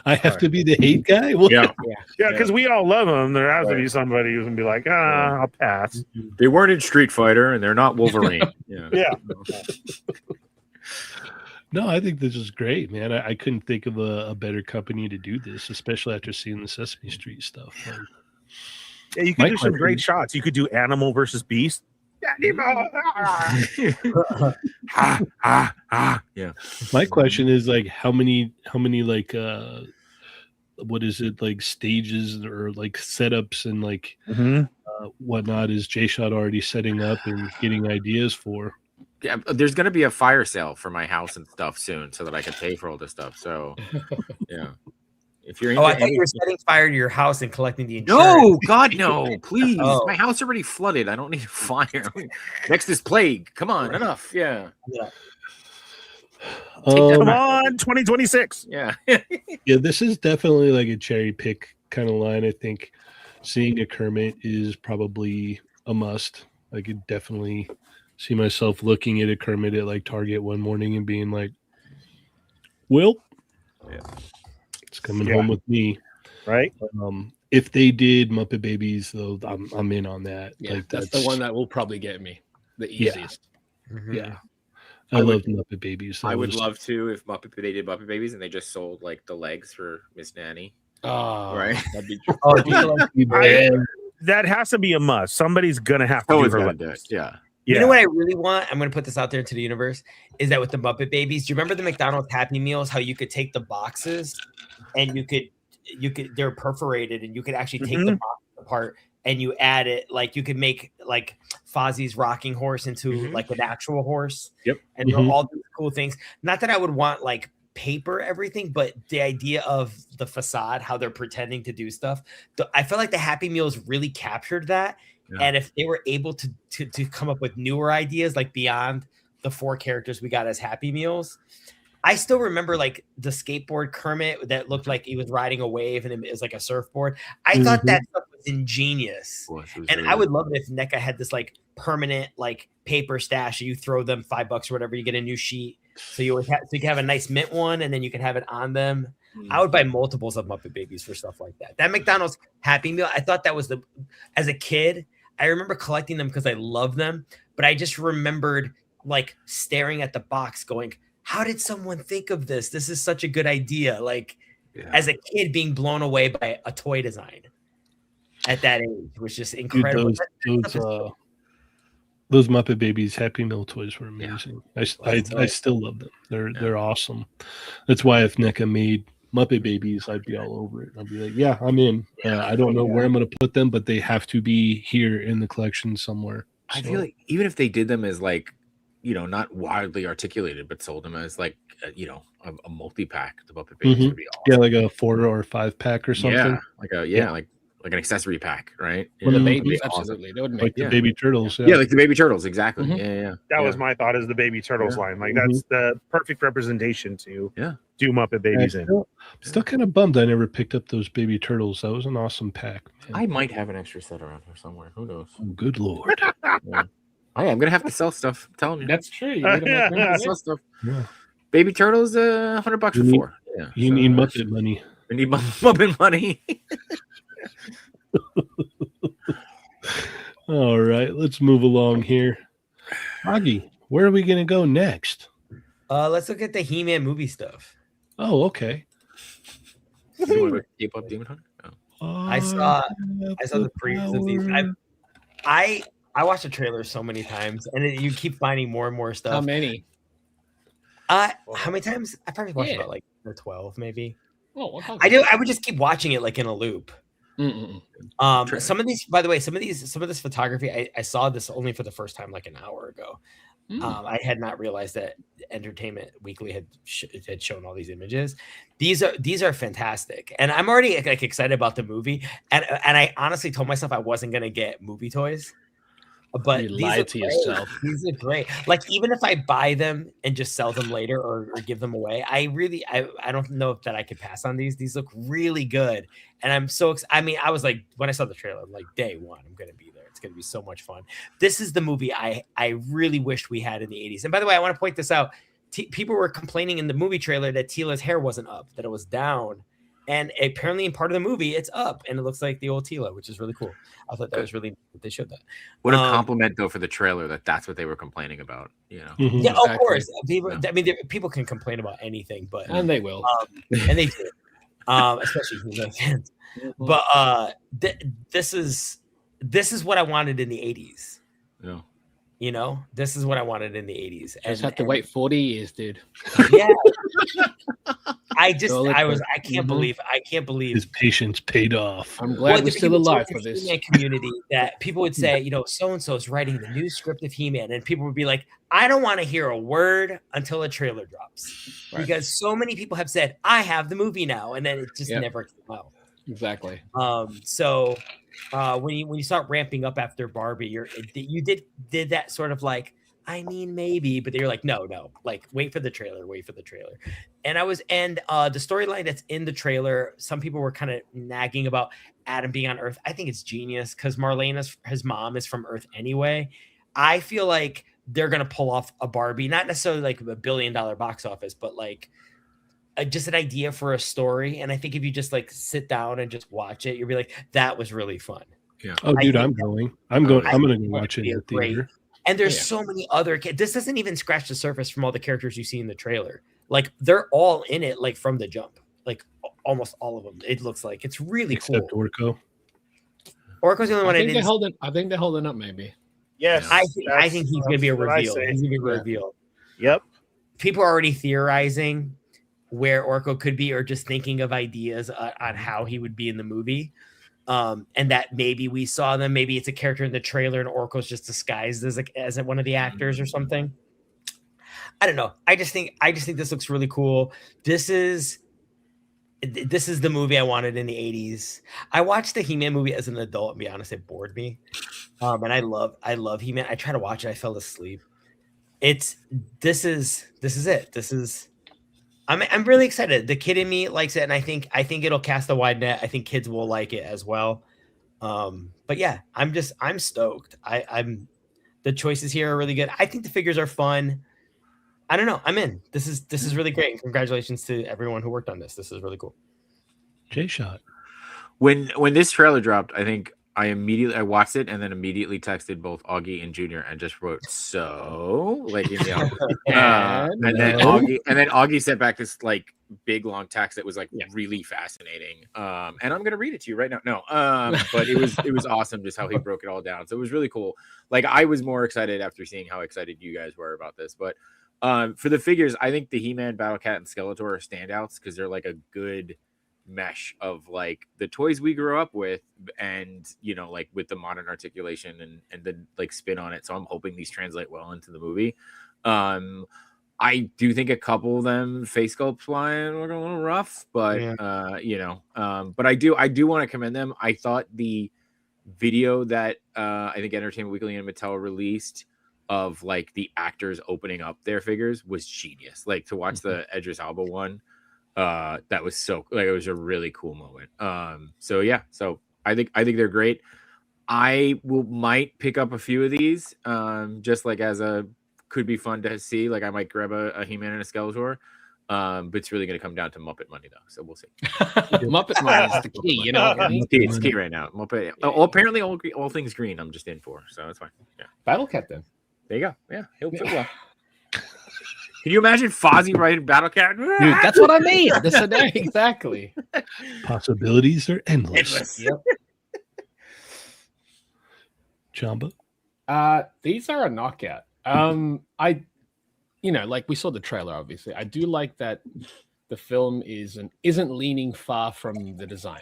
I have to be the hate guy? What? Yeah. Yeah, because we all love them. There has to be somebody who's going to be like, I'll pass. They weren't in Street Fighter and they're not Wolverine. Yeah. Yeah. No, I think this is great, man. I couldn't think of a better company to do this, especially after seeing the Sesame Street stuff. Yeah, you could do some great shots. You could do animal versus beast. Yeah. My question is like how many like what is it, like stages or like setups and like whatnot is Jshot already setting up and getting ideas for? Yeah, there's gonna be a fire sale for my house and stuff soon, so that I can pay for all this stuff. So, yeah, if you're into I thought you were setting fire to your house and collecting the insurance. no, God, no, please, Oh. my house already flooded. I don't need a fire. Next is plague. Come on, enough. Yeah, Come on, 2026. yeah. Yeah, this is definitely like a cherry pick kind of line. I think seeing a Kermit is probably a must. I could definitely see myself looking at a Kermit at like Target one morning and being like, well, it's coming home with me. Right? If they did Muppet Babies, though, I'm in on that. Yeah, like that's the one that will probably get me the easiest. Yeah. I love Muppet Babies. I would love to if they did Muppet Babies and they just sold like the legs for Miss Nanny. Oh, Right. That'd be That has to be a must. Somebody's going to have to do her legs. Yeah. You know what I really want? I'm going to put this out there into the universe. Is that with the Muppet Babies? Do you remember the McDonald's Happy Meals? How you could take the boxes and you could they're perforated and you could actually take the box apart and you add it, like you could make like Fozzie's rocking horse into like an actual horse. Yep. And there are all these cool things. Not that I would want like paper everything, but the idea of the facade, how they're pretending to do stuff. I feel like the Happy Meals really captured that. Yeah. And if they were able to come up with newer ideas, like beyond the 4 characters we got as Happy Meals, I still remember like the skateboard Kermit that looked like he was riding a wave and it was like a surfboard. I thought that stuff was ingenious. And I would love it if NECA had this like permanent like paper stash. You throw them $5 or whatever, you get a new sheet. So you could have a nice mint one and then you can have it on them. I would buy multiples of Muppet Babies for stuff like that. That McDonald's Happy Meal, I thought that was as a kid, I remember collecting them because I love them, but I just remembered like staring at the box going, how did someone think of this? This is such a good idea. Like as a kid being blown away by a toy design at that age was just incredible. Dude, those Muppet Babies Happy Meal toys were amazing. I still love them. They're awesome. That's why if NECA made Muppet Babies, I'd be all over it. I'd be like, yeah, I'm in. I don't know where I'm going to put them, but they have to be here in the collection somewhere. I feel like even if they did them as like, not wildly articulated, but sold them as like, a multi-pack, the Muppet Babies would be awesome. Yeah, like a 4 or 5 pack or something. Yeah, like an accessory pack, right? Well, the babies, absolutely. They would make the baby turtles. Yeah, like the baby turtles, exactly. Yeah. That was my thought, is the baby turtles line. Like that's the perfect representation to do Muppet Babies in. Still kind of bummed I never picked up those baby turtles. That was an awesome pack. Man. I might have an extra set around here somewhere. Who knows? Oh, good Lord. I'm gonna have to sell stuff. I'm telling you. That's true. You sell stuff. Yeah. Baby turtles, $100 for 4. Yeah. You need Muppet money. We need Muppet money. All right, let's move along here. Augie, where are we going to go next? Let's look at the He-Man movie stuff. Oh, okay. You want to keep up Demon Hunter? Oh. I saw the previews of these. I watched the trailer so many times, and you keep finding more and more stuff. How many? How many times? I probably watched about like 12, maybe. Oh, I would just keep watching it like in a loop. Some of these, by the way, some of this photography, I saw this only for the first time like an hour ago. I had not realized that Entertainment Weekly had shown all these images. These are fantastic, and I'm already like excited about the movie. And I honestly told myself I wasn't gonna get movie toys, but You these lied are to great. yourself. These are great. Like even if I buy them and just sell them later or give them away, I don't know if that I could pass on these. These look really good, and I'm so I mean, I was like when I saw the trailer, I'm like day one, I'm gonna be there. It's gonna be so much fun. This is the movie I really wished we had in the 80s. And by the way, I want to point this out. People were complaining in the movie trailer that Tila's hair wasn't up, that it was down. And apparently in part of the movie, it's up and it looks like the old Tila, which is really cool. I thought that was really that they showed that. What a compliment, though, for the trailer that's what they were complaining about. You know, yeah, Exactly. of course. People, I mean, people can complain about anything, but And they will. and they do, especially fans. But this is what I wanted in the 80s. Yeah. You know, this is what I wanted in the 80s. Just have to wait 40 years, dude. Yeah. I can't believe His patience paid off. I'm glad we're still alive for the this. He-Man community that people would say, you know, so-and-so is writing the new script of He-Man. And people would be like, I don't want to hear a word until a trailer drops. Right. Because so many people have said, I have the movie now. And then it just never came out. Exactly. So when you start ramping up after Barbie, you did that sort of like, I mean, maybe, but you're like, no, like wait for the trailer. And the storyline that's in the trailer, some people were kind of nagging about Adam being on Earth. I think it's genius because Marlene, his mom, is from Earth anyway. I feel like they're going to pull off a Barbie, not necessarily like a $1 billion box office, but like just an idea for a story. And I think if you just like sit down and just watch it, you'll be like, that was really fun. Yeah. Oh, dude, I'm going to go watch it in the theater. And there's so many other kids. This doesn't even scratch the surface from all the characters you see in the trailer. Like they're all in it, like from the jump, like almost all of them. It looks like it's really Except cool. Orko. Orko's the only one. I think they're holding up, maybe. Yes, I think he's going to be a reveal. He's going to be a reveal. Yep. People are already theorizing where Orko could be, or just thinking of ideas on how he would be in the movie. And that maybe we saw them. Maybe it's a character in the trailer, and Orko's just disguised as one of the actors or something. I don't know. I just think this looks really cool. This is the movie I wanted in the 80s. I watched the He-Man movie as an adult, and to be honest, it bored me. And I love He-Man. I tried to watch it, I fell asleep. This is it. I'm really excited. The kid in me likes it, and I think it'll cast a wide net. I think kids will like it as well. But yeah, I'm stoked. The choices here are really good. I think the figures are fun. I don't know. I'm in. This is really great. And congratulations to everyone who worked on this. This is really cool. Jshot. When this trailer dropped, I think I watched it and then immediately texted both Augie and Junior and just wrote so like in the and then Augie sent back this like big long text that was like really fascinating. And I'm gonna read it to you right now. No, but it was awesome just how he broke it all down. So it was really cool. Like I was more excited after seeing how excited you guys were about this. But for the figures, I think the He-Man, Battle Cat, and Skeletor are standouts because they're like a good mesh of like the toys we grew up with and like with the modern articulation and the like spin on it. So I'm hoping these translate well into the movie. I do think a couple of them face sculpts line look a little rough, but but I do want to commend them. I thought the video that I think Entertainment Weekly and Mattel released of like the actors opening up their figures was genius. Like to watch the Idris Elba one, that was so like it was a really cool moment. So I think they're great. I might pick up a few of these just like as a could be fun to see. Like I might grab a He-Man and a Skeletor. But it's really going to come down to Muppet money though, so we'll see. Muppet money is the key, you know. It's key right now. Muppet. Apparently all things green. I'm just in for, so it's fine. Yeah. Battle Cat then. There you go. Yeah, he'll fit well. Can you imagine Fozzie writing Battle Cat? Dude, that's what I mean. Exactly. Possibilities are endless. Yep. Chamba? These are a knockout. Like we saw the trailer, obviously. I do like that the film isn't leaning far from the designs.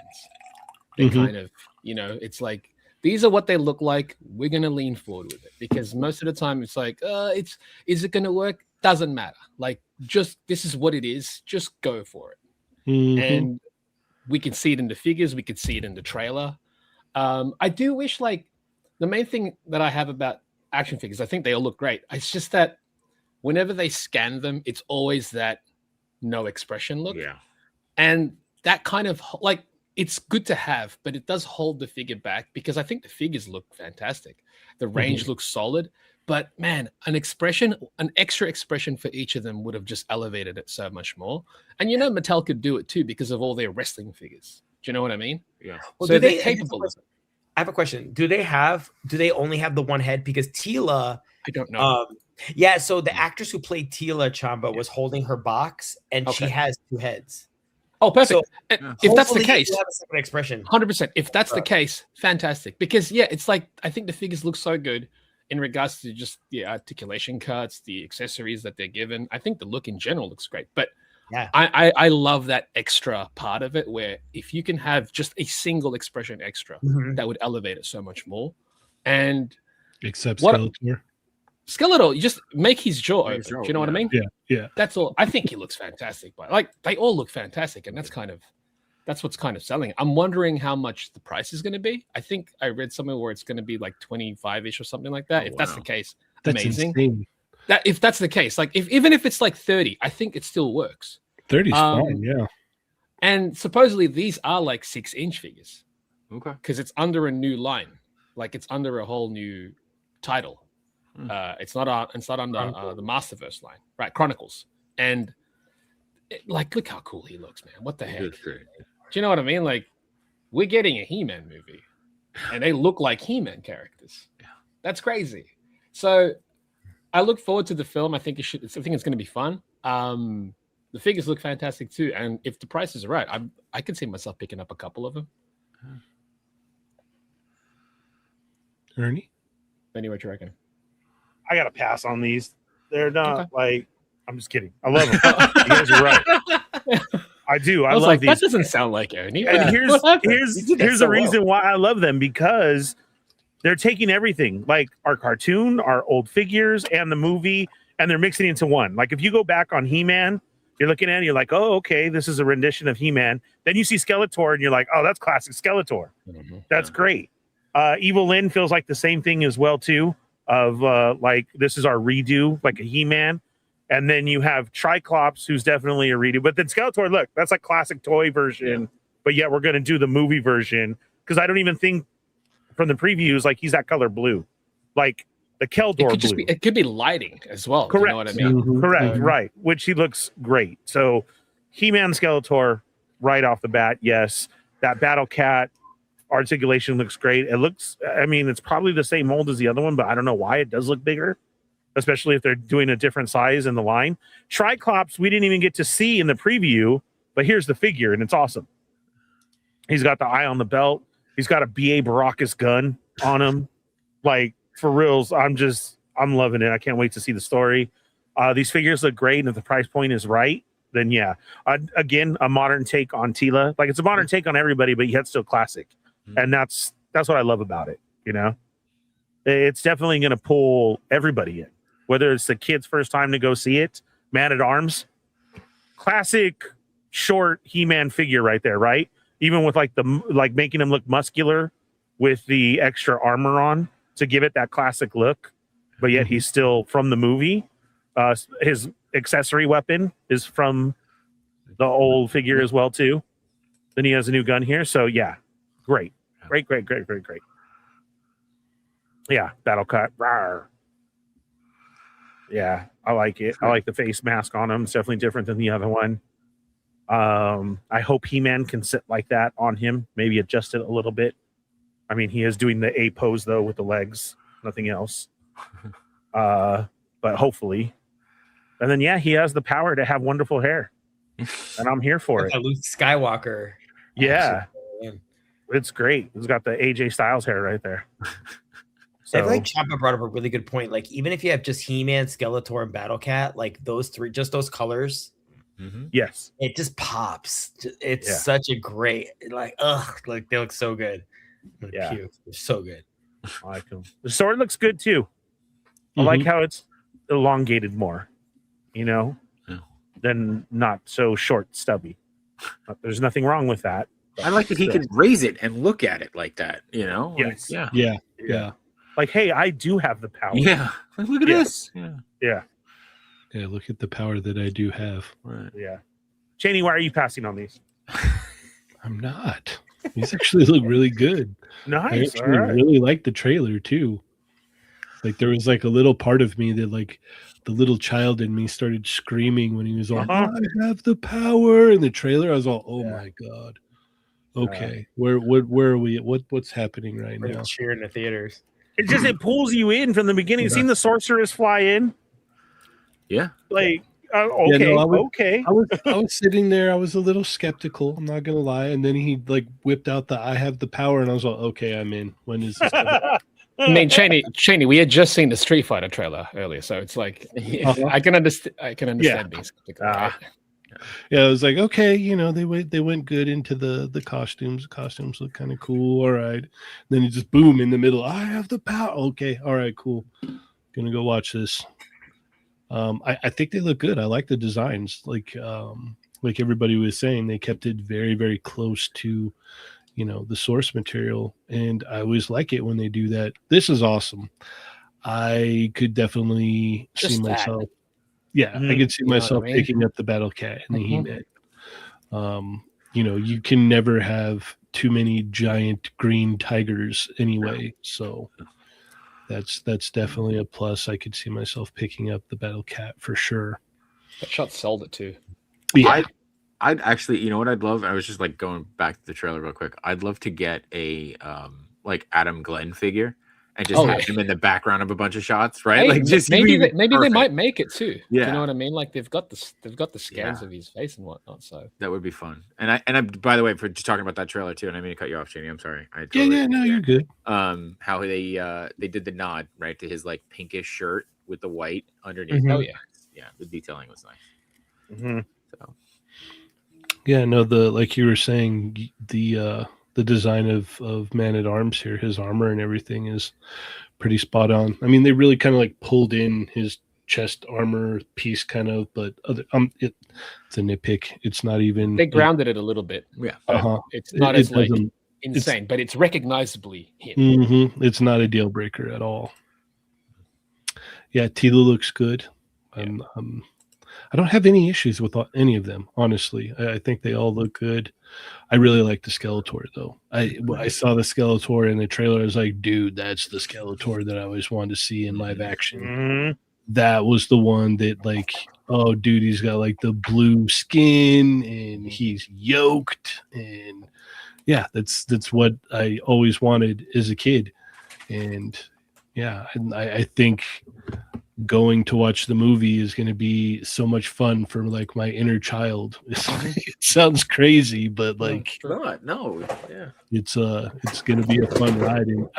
they Mhm. kind of, it's like these are what they look like. We're gonna lean forward with it because most of the time it's like, is it gonna work? Doesn't matter. Like, just this is what it is. Just go for it. Mhm. And we can see it in the figures. We can see it in the trailer. I do wish, like, the main thing that I have about action figures, I think they all look great. It's just that whenever they scan them, it's always that no expression look. Yeah. And that kind of, like, it's good to have, but it does hold the figure back because I think the figures look fantastic. The range looks solid, but man, an extra expression for each of them would have just elevated it so much more. And Mattel could do it too because of all their wrestling figures. Do you know what I mean? Yeah. Well, So do they're they? capable of it. I have a question. Do they only have the one head? Because Tila, I don't know. yeah. So the actress who played Tila Chamba was holding her box, and she Okay. has 2 heads. Oh, perfect. So If that's the hopefully case, you have a second expression. 100%. If that's the case, fantastic. Because it's like I think the figures look so good in regards to just the articulation cuts, the accessories that they're given. I think the look in general looks great. But Yeah. I love that extra part of it where if you can have just a single expression extra, Mhm. that would elevate it so much more. And Except What- Skeletor. Skeletor, you just make his jaw Make open. his Do jaw, you know what I yeah. mean? Yeah. That's all. I think he looks fantastic, but like they all look fantastic, and that's what's kind of selling it. I'm wondering how much the price is going to be. I think I read somewhere where it's going to be like 25-ish or something like that. Oh, If that's wow. the case, That's amazing. insane. If that's the case, like even if it's like 30, I think it still works. 30's Um, fine, yeah. And supposedly these are like 6-inch figures Okay. because it's under a new line, like it's under a whole new title. Hmm. It's not under the Masterverse line, right? Chronicles, and look how cool he looks, man. What the heck? Good, great. Do you know what I mean? Like, we're getting a He-Man movie, and they look like He-Man characters. Yeah. That's crazy. So, I look forward to the film. I think it's going to be fun. The figures look fantastic too, and if the prices are right, I can see myself picking up a couple of them. Ernie? Anyway, what you reckon? I got to pass on these. They're not Okay. like. I'm just kidding. I love them. You guys are right. I do. I was love like, these. that doesn't sound like Ernie. And What happened? here's You did that here's so the well. reason why I love them, because they're taking everything, like our cartoon, our old figures, and the movie, and they're mixing it into one. Like if you go back on He-Man, you're looking at it, you're like, oh, okay, this is a rendition of He-Man. Then you see Skeletor, and you're like, oh, that's classic Skeletor. Mhm. That's great. Evil Lynn feels like the same thing as well too. Of like this is our redo, like a He-Man. And then you have Triclops, who's definitely a redo. But then Skeletor, look, that's a classic toy version. But yet we're going to do the movie version, because I don't even think from the previews like he's that color blue, like the Keldor blue. It could be lighting as well. Correct. You know what I mean? Mhm. Correct, Mhm. right? Which he looks great. So He-Man Skeletor right off the bat, yes. That Battle Cat articulation looks great. It looks, I mean, it's probably the same mold as the other one, but I don't know why it does look bigger, especially if they're doing a different size in the line. Triclops, we didn't even get to see in the preview, but here's the figure, and it's awesome. He's got the eye on the belt. He's got a B.A. Baracus gun on him. Like, for reals, I'm loving it. I can't wait to see the story. These figures look great, and if the price point is right, then yeah. Again, a modern take on Tila. Like, it's a modern take on everybody, but yet it's still classic. And that's what I love about it, you know? It's definitely going to pull everybody in, whether it's the kid's first time to go see it. Man-at-Arms, classic short He-Man figure right there, right? Even with like making him look muscular with the extra armor on to give it that classic look, but yet he's still from the movie. His accessory weapon is from the old figure as well too. Then he has a new gun here, so yeah, great. Yeah, Battle Cut. Rawr. Yeah, I like it. I like the face mask on him. It's definitely different than the other one. I hope He-Man can sit like that on him, maybe adjust it a little bit. I mean, he is doing the A pose though with the legs, nothing else. But hopefully. And then yeah, he has the power to have wonderful hair. And I'm here for it. Luke Skywalker. Yeah. Man. It's great. He's got the AJ Styles hair right there. I feel like Chamba brought up a really good point. Like, even if you have just He-Man, Skeletor, and Battle Cat, like those three, just those colors Yes. It just pops. It's Yeah. such a great, like, like they look so good. I'm gonna Yeah. puke. They're so good. I like them. The sword looks good too. I like how it's elongated more, Yeah. than not so short, stubby. There's nothing wrong with that. I like that he still. can raise it and look at it like that. Like, Yes. Yeah. Like, hey, I do have the power. Yeah. Like, look at Yeah. this. Yeah. Yeah, look at the power that I do have. Right. Yeah. Cheney, why are you passing on these? I'm not. These actually look really good. I Nice. All actually right. really like the trailer too. Like there was like a little part of me that like the little child in me started screaming when he was all, I have the power in the trailer. I was all, oh my God. Okay. Where are we? What's happening right We're now? cheering in the theaters. It pulls you in from the beginning. Yeah. Seen the sorceress fly in? Yeah. Like, Yeah, okay, no, okay. I was sitting there. I was a little skeptical. I'm not gonna lie. And then he like whipped out the I have the power, and I was like, okay, I'm in. When is this coming? I mean, Cheney, we had just seen the Street Fighter trailer earlier, so it's like I can understand being skeptical. Right? Yeah, I was like, okay, they went good into the costumes. The costumes look kind of cool. All right. Then it just boom in the middle. I have the power. Okay, all right, cool. Gonna go watch this. I think they look good. I like the designs. Like everybody was saying, they kept it very, very close to, the source material. And I always like it when they do that. This is awesome. I could definitely see myself. Yeah, I could see myself picking up the Battle Cat and the He-Man. You can never have too many giant green tigers anyway. So that's definitely a plus. I could see myself picking up the Battle Cat for sure. Jshot sold it too. Yeah. I'd actually, you know what I'd love? I was just like going back to the trailer real quick. I'd love to get a like Adam Glenn figure and just have him in the background of a bunch of shots, right? Hey, like just maybe they might make it too. Yeah. You know what I mean? Like they've got the scans of his face and whatnot. So that would be fun. And I by the way, for just talking about that trailer too, and I mean to cut you off, Cheney. I'm sorry. No, you're good. How they did the nod right to his like pinkish shirt with the white underneath. Oh yeah, yeah. The detailing was nice. So. Yeah, no, like you were saying, the design of Man at Arms here, his armor and everything is pretty spot on. I mean, they really kind of like pulled in his chest armor piece, kind of, but it's a nitpick. It's not even. They grounded it a little bit. Yeah, it's not as like insane, but it's recognizably him. Mm-hmm, it's not a deal breaker at all. Yeah, Tila looks good. Yeah. I don't have any issues with any of them, honestly. I think they all look good. I really like the Skeletor, though. When I saw the Skeletor in the trailer, I was like, dude, that's the Skeletor that I always wanted to see in live action. That was the one that, like, oh, dude, he's got, like, the blue skin, and he's yoked, and, yeah, that's what I always wanted as a kid. And, yeah, I think going to watch the movie is going to be so much fun for like my inner child. It sounds crazy, but like it's going to be a fun ride, and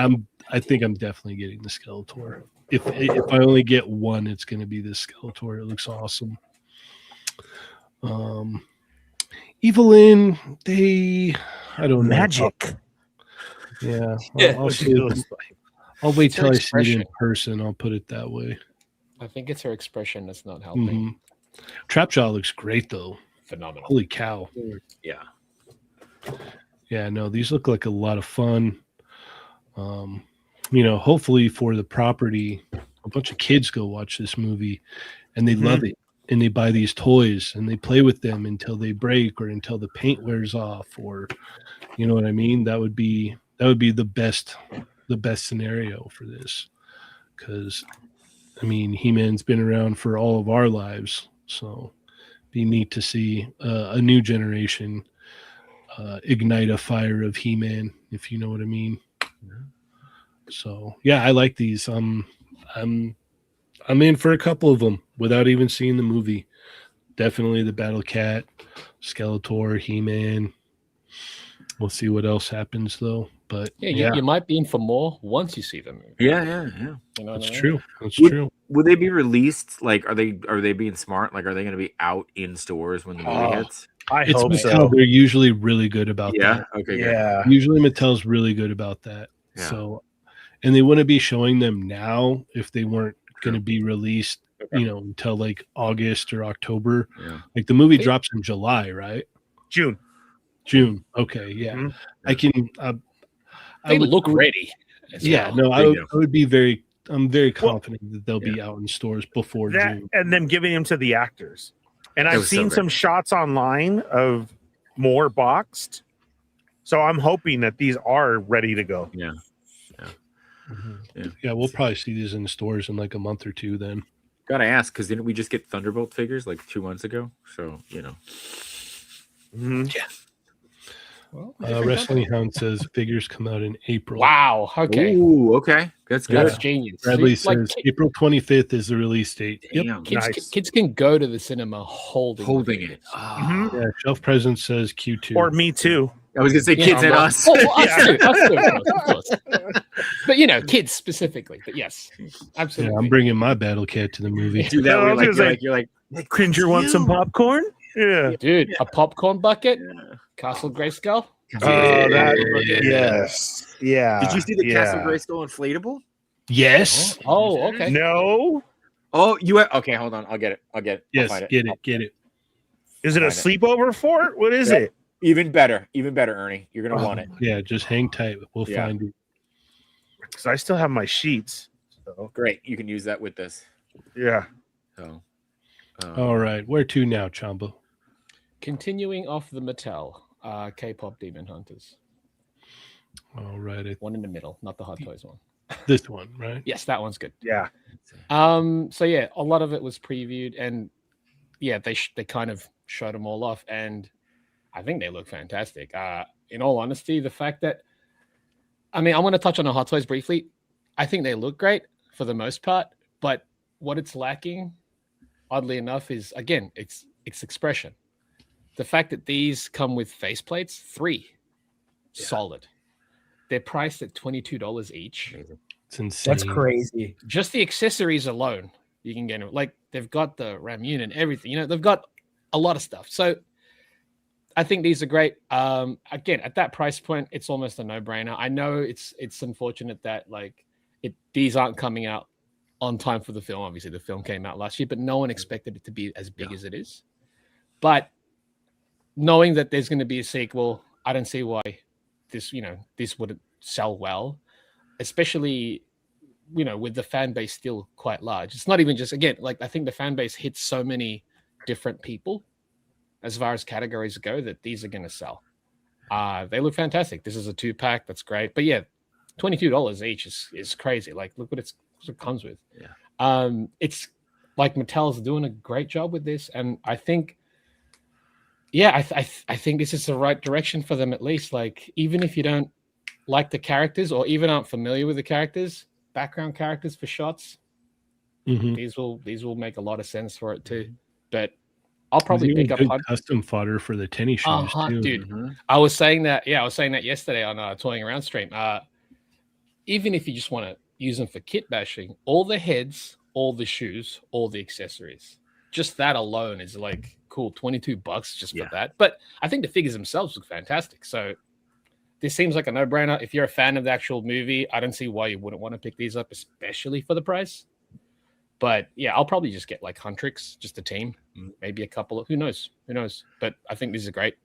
I think I'm definitely getting the Skeletor. If I only get one, it's going to be the Skeletor. It looks awesome. Evelyn, I don't know. Magic. Yeah, I'll wait till I see it in person. I'll put it that way. I think it's her expression that's not helping. Trapjaw looks great though. Phenomenal. Holy cow. Yeah. Yeah, no, these look like a lot of fun. Hopefully for the property, a bunch of kids go watch this movie and they love it. And they buy these toys and they play with them until they break or until the paint wears off, or you know what I mean? That would be the best scenario for this. Because I mean, He-Man's been around for all of our lives, so it'd be neat to see a new generation ignite a fire of He-Man, if you know what I mean. So yeah, I like these. I'm in for a couple of them without even seeing the movie. Definitely the Battle Cat, Skeletor, He-Man. We'll see what else happens though. But you might be in for more once you see them. Yeah. You know That's true. That's true. Will they be released? Like, are they being smart? Like, are they going to be out in stores when the movie hits? I It's hope Mattel. so. They're usually really good about Yeah. that. Okay. Good. Yeah. Usually Mattel's really good about that. Yeah. So, and they wouldn't be showing them now if they weren't going to True. be released, Okay. you know, until like August or October. Yeah. Like the movie drops in July, right? June. June. Okay. Yeah. Mhm. I can. They look ready. Yeah. well. No, I would be very. I'm very Well, confident that they'll be out in stores before That June. and them giving them to the actors. And That I've was so seen great. some shots online of more boxed. So I'm hoping that these are ready to go. Yeah. Yeah, we'll probably see these in stores in like a month or two. Then. Gotta ask, because didn't we just get Thunderbolt figures like 2 months ago? So you know. Mhm. Well, Wrestling Hound says figures come out in April. wow. Okay. Ooh, okay, that's good. That's genius. Bradley See, like, says April 25th is the release date. Yep. Damn, kids, Nice. can go to the cinema holding holding the it. figures. Ah. Yeah, Shelf Presence says Q2. Or me too. I was gonna say Yeah, kids and well, us. well, us too, of course. But you know, kids specifically. But yes, yeah, absolutely. I'm bringing my Battle Cat to the movie. Do that. No, I Where, was like, gonna say- you're like Cringer want some popcorn? Yeah. Dude, a popcorn bucket, Yeah. Castle Grayskull. Oh, that yes. Yeah. Did you see the yeah. Castle Grayskull inflatable? Yes. Oh, okay. No. Oh, you have, okay? Hold on, I'll get it. I'll Yes. find Get it. Get it. Is it a Find it. sleepover fort? What is Yeah. it? Even better, Ernie. You're gonna want it. Yeah, just hang tight. We'll Yeah. find it. Because I still have my sheets. So Great, you can use that with this. yeah. So, All right. Where to now, Chamba? Continuing off the Mattel, K-pop Demon Hunters. All right. One in the middle, not the Hot Toys one. This one, right? Yes, that one's good. Yeah. So yeah, a lot of it was previewed, and yeah, they kind of showed them all off, and I think they look fantastic. In all honesty, the fact that, I mean, I want to touch on the Hot Toys briefly. I think they look great for the most part, but what it's lacking, oddly enough, is again, it's expression. The fact that these come with faceplates, 3, solid. They're priced at $22 each. It's insane. That's crazy. Just the accessories alone, you can get it. Like they've got the Ramune and everything. You know, they've got a lot of stuff. So I think these are great. Again, at that price point, it's almost a no-brainer. I know it's unfortunate that like these aren't coming out on time for the film. Obviously, the film came out last year, but no one expected it to be as big as it is. But knowing that there's going to be a sequel, I don't see why this wouldn't sell well, especially with the fan base still quite large. It's not even just, again, like I think the fan base hits so many different people as far as categories go that these are going to sell. They look fantastic. This is a 2-pack. That's great. But yeah, $22 each is crazy. Like, look what it comes with. Yeah. It's like Mattel's doing a great job with this, and I think, yeah, I think this is the right direction for them at least. Like, even if you don't like the characters or even aren't familiar with the characters, background characters for shots, Mhm. these will make a lot of sense for it too. But I'll probably There's pick up even good custom fodder for the tennis shoes too. dude. Mhm. I was saying that yesterday on Toying Around stream. Even if you just want to use them for kit bashing, all the heads, all the shoes, all the accessories, just that alone is like cool. $22 just for Yeah. that. But I think the figures themselves look fantastic. So this seems like a no-brainer. If you're a fan of the actual movie, I don't see why you wouldn't want to pick these up, especially for the price. But yeah, I'll probably just get like Huntrix, just a team, maybe a couple of who knows. But I think these are great.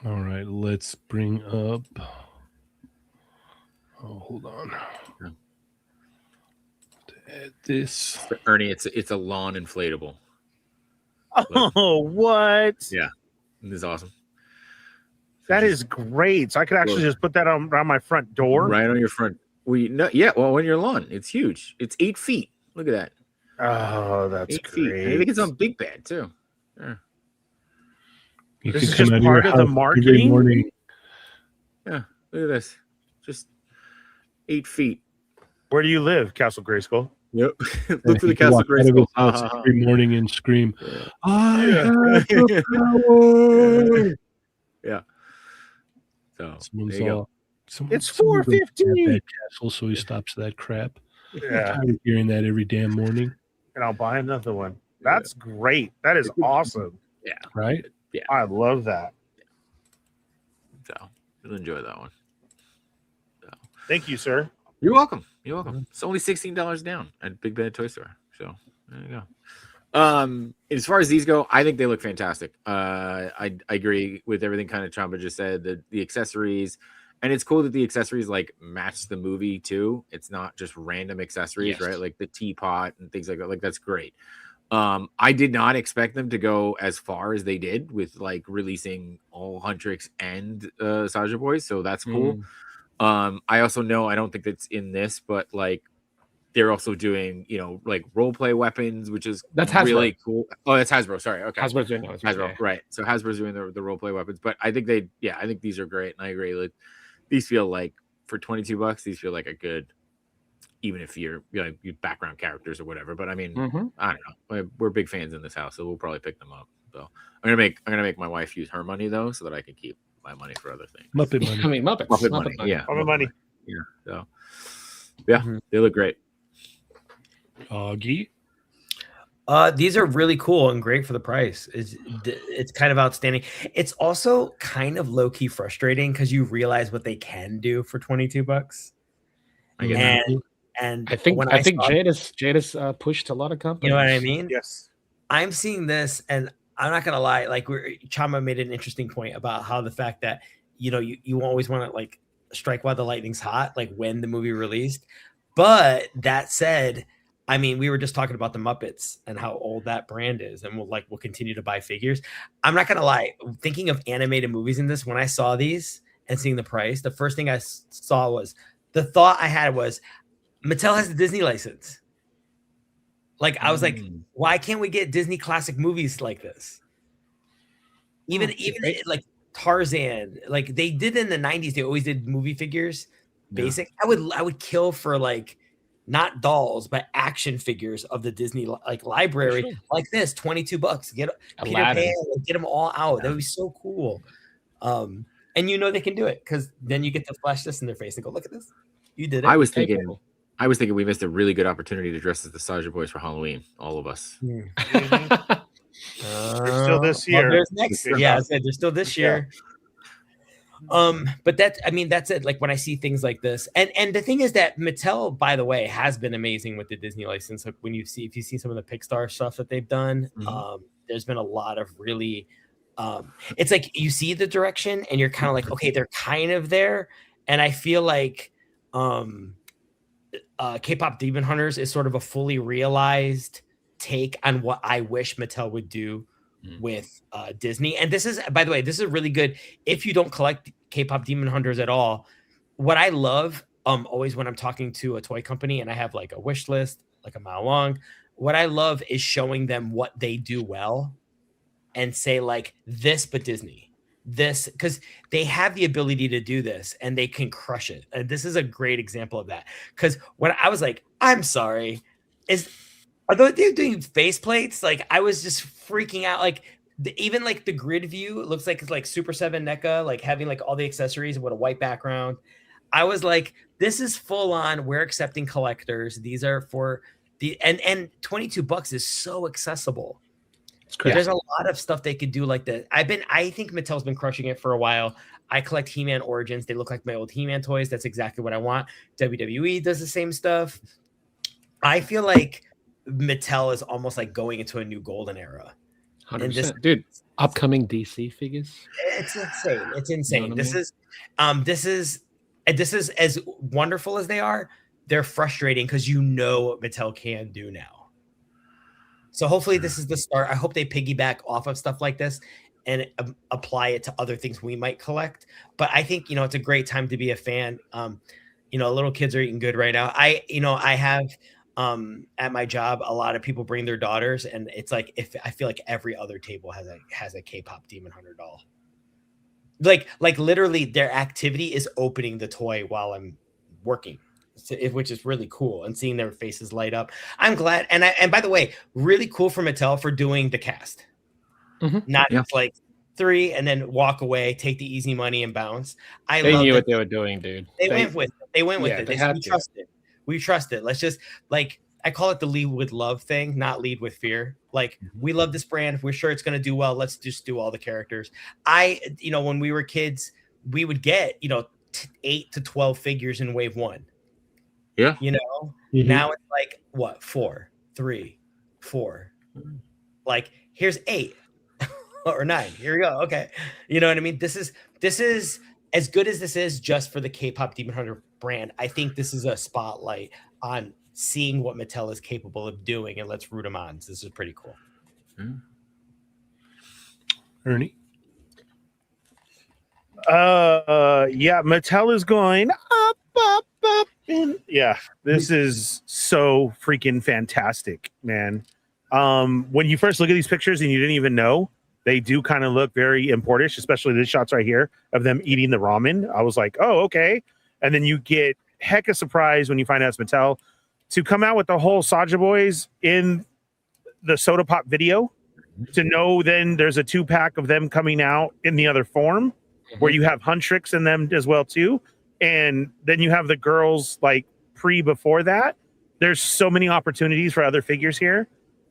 All right, let's bring up. Oh, hold on. Yeah. To add this. So, Ernie, it's a lawn inflatable. Oh, what? Yeah. This is awesome. That is great. So I could actually just put that around my front door. Right on your front. Well, on your lawn. It's huge. It's 8 feet. Look at that. Oh, that's 8 feet. great. I think it's on Big Bad too. Yeah. You This can is come just out of your part of the house every marketing? morning. Yeah. Look at this. Just 8 feet. Where do you live, Castle Grayskull? Yep. and Look for he the can Castle walk out of his Grayskull. house every morning and scream, Yeah. "I Yeah. have the power!" Yeah. So Someone's there you go. all, It's someone goes, "Have 4:15." that Castle, so he stops that crap. Yeah, Tired of hearing that every damn morning, and I'll buy another one. That's great. That is awesome. right? I love that. So you'll enjoy that one. Thank you, sir. You're welcome. You're welcome. It's only $16 down at Big Bad Toy Store. So there you go. As far as these go, I think they look fantastic. I agree with everything kind of Chamba just said. The accessories, and it's cool that the accessories like match the movie too. It's not just random accessories, right? Like the teapot and things like that. Like that's great. I did not expect them to go as far as they did with like releasing all Huntrix and Saja Boys. So that's cool. I also know, I don't think that's in this, but like they're also doing, you know, like role play weapons, which is really cool. Oh, that's Hasbro. Sorry. Okay. Hasbro's doing those. Hasbro. Right. So Hasbro's doing the role play weapons, but I think I think these are great. And I agree. Like these feel like for $22, these feel like a good, even if you're like background characters or whatever. But I mean, I don't know. We're big fans in this house, so we'll probably pick them up. So I'm gonna make my wife use her money though, so that I can keep my money for other things. Muppet money. I mean, Muppets. Muppet money. Yeah. Muppet money. Yeah. So yeah, they look great. Augie. These are really cool and great for the price. It's kind of outstanding. It's also kind of low key frustrating because you realize what they can do for $22. I get that. And I think Jada's pushed a lot of companies. You know what I mean? Yes. I'm seeing this, and I'm not gonna lie. Like, Chamba made an interesting point about how the fact that you always want to like strike while the lightning's hot, like when the movie released. But that said, I mean, we were just talking about the Muppets and how old that brand is, and we'll continue to buy figures. I'm not gonna lie. Thinking of animated movies in this, when I saw these and seeing the price, the first thing I saw was the thought I had was Mattel has the Disney license. Like I was like, why can't we get Disney classic movies like this? Even like Tarzan, like they did in the 90s. They always did movie figures, basic. I would kill for like not dolls, but action figures of the Disney like library like this. $22. Get Peter Pan, get them all out. That would be so cool. And they can do it because then you get to flash this in their face and go, look at this. You did it. I was thinking we missed a really good opportunity to dress as the Saja Boys for Halloween. All of us. They're still this year. There's next year. Yeah, they're still this year. But that's it. Like when I see things like this, and the thing is that Mattel, by the way, has been amazing with the Disney license. Like if you see some of the Pixar stuff that they've done, there's been a lot of really. It's like you see the direction, and you're kind of like, okay, they're kind of there, and I feel like. K-pop Demon Hunters is sort of a fully realized take on what I wish Mattel would do with Disney. And this is, by the way, this is really good. If you don't collect K-pop Demon Hunters at all, what I love always when I'm talking to a toy company and I have like a wish list, like a mile long, what I love is showing them what they do well and say like this, but Disney. This because they have the ability to do this and they can crush it. And this is a great example of that. Because when I was like, I'm sorry, are they doing face plates? Like I was just freaking out. Like even like the grid view, it looks like it's like Super 7 NECA, like having like all the accessories with a white background. I was like, this is full on. We're accepting collectors. These are for the and $22 is so accessible. There's a lot of stuff they could do like that. I think Mattel's been crushing it for a while. I collect He-Man Origins. They look like my old He-Man toys. That's exactly what I want. WWE does the same stuff. I feel like Mattel is almost like going into a new golden era. 100%. Dude, upcoming DC figures. It's insane. It's insane. You know what I mean? This is as wonderful as they are. They're frustrating because what Mattel can do now. So hopefully this is the start. I hope they piggyback off of stuff like this and apply it to other things we might collect. But I think, it's a great time to be a fan. Little kids are eating good right now. I have at my job, a lot of people bring their daughters and it's like, I feel like every other table has a K-pop Demon Hunter doll. Like literally their activity is opening the toy while I'm working. Which is really cool, and seeing their faces light up. I'm glad, and by the way, really cool for Mattel for doing the cast, not just like 3 and then walk away, take the easy money and bounce. They knew what they were doing, dude. They went with it. We trusted. We trust it. Let's just like I call it the lead with love thing, not lead with fear. Like we love this brand. We're sure it's going to do well. Let's just do all the characters. When we were kids, we would get 8 to 12 figures in wave 1. Yeah. Now it's like what 4, 3, 4. Like here's 8 or 9. Here we go. Okay, you know what I mean. This is as good as this is just for the K-pop Demon Hunter brand. I think this is a spotlight on seeing what Mattel is capable of doing, and let's root them on. So this is pretty cool. Ernie? Yeah, Mattel is going up. And yeah, this is so freaking fantastic, man. When you first look at these pictures and you didn't even know, they do kind of look very importish, especially the shots right here of them eating the ramen. I was like, oh, okay. And then you get hecka surprised when you find out it's Mattel. To come out with the whole Saja Boys in the Soda Pop video, to know then there's a 2-pack of them coming out in the other form, where you have Huntrix in them as well too, and then you have the girls like before that. There's so many opportunities for other figures here,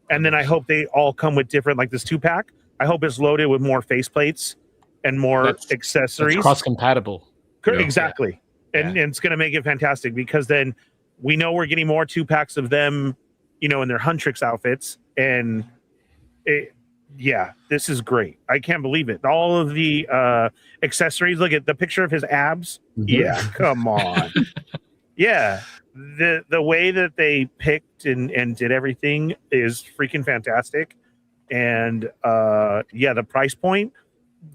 and then I hope they all come with different, like this 2-pack. I hope it's loaded with more faceplates and more accessories. Cross compatible. Exactly, and it's gonna make it fantastic because then we know we're getting more 2-packs of them, in their Huntrix outfits, and this is great. I can't believe it. All of the accessories. Look at the picture of his abs. Yeah, come on. Yeah, the way that they picked and did everything is freaking fantastic, and the price point.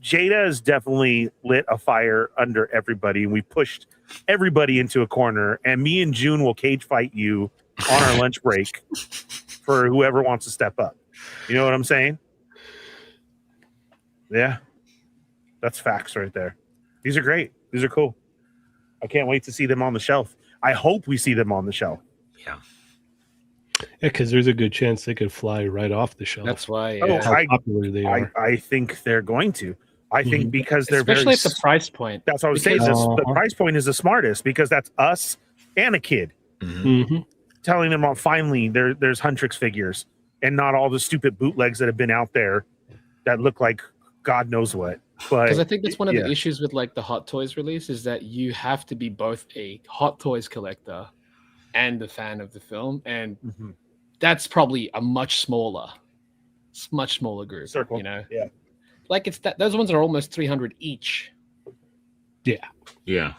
Jada has definitely lit a fire under everybody, and we pushed everybody into a corner, and me and June will cage fight you on our lunch break for whoever wants to step up. You know what I'm saying? Yeah, that's facts right there. These are great. These are cool. I can't wait to see them on the shelf. I hope we see them on the shelf. Yeah, because there's a good chance they could fly right off the shelf. That's why. How popular they are. I think they're going to. I think because they're especially at the price point. That's what I was saying. The price point is the smartest because that's us and a kid telling them, finally, there's Huntrix figures and not all the stupid bootlegs that have been out there that look like God knows what. But because I think that's one of the issues with like the Hot Toys release is that you have to be both a Hot Toys collector and a fan of the film, and that's probably a much smaller group. Circle. Yeah. Like it's that those ones are almost 300 each. Yeah.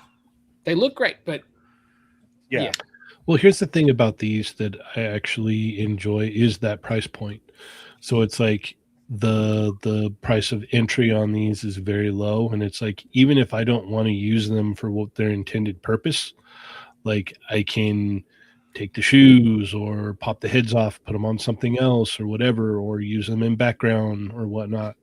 They look great, but yeah. Well, here's the thing about these that I actually enjoy is that price point. So it's like the price of entry on these is very low, and it's like even if I don't want to use them for what their intended purpose, like I can take the shoes or pop the heads off, put them on something else or whatever, or use them in background or whatnot.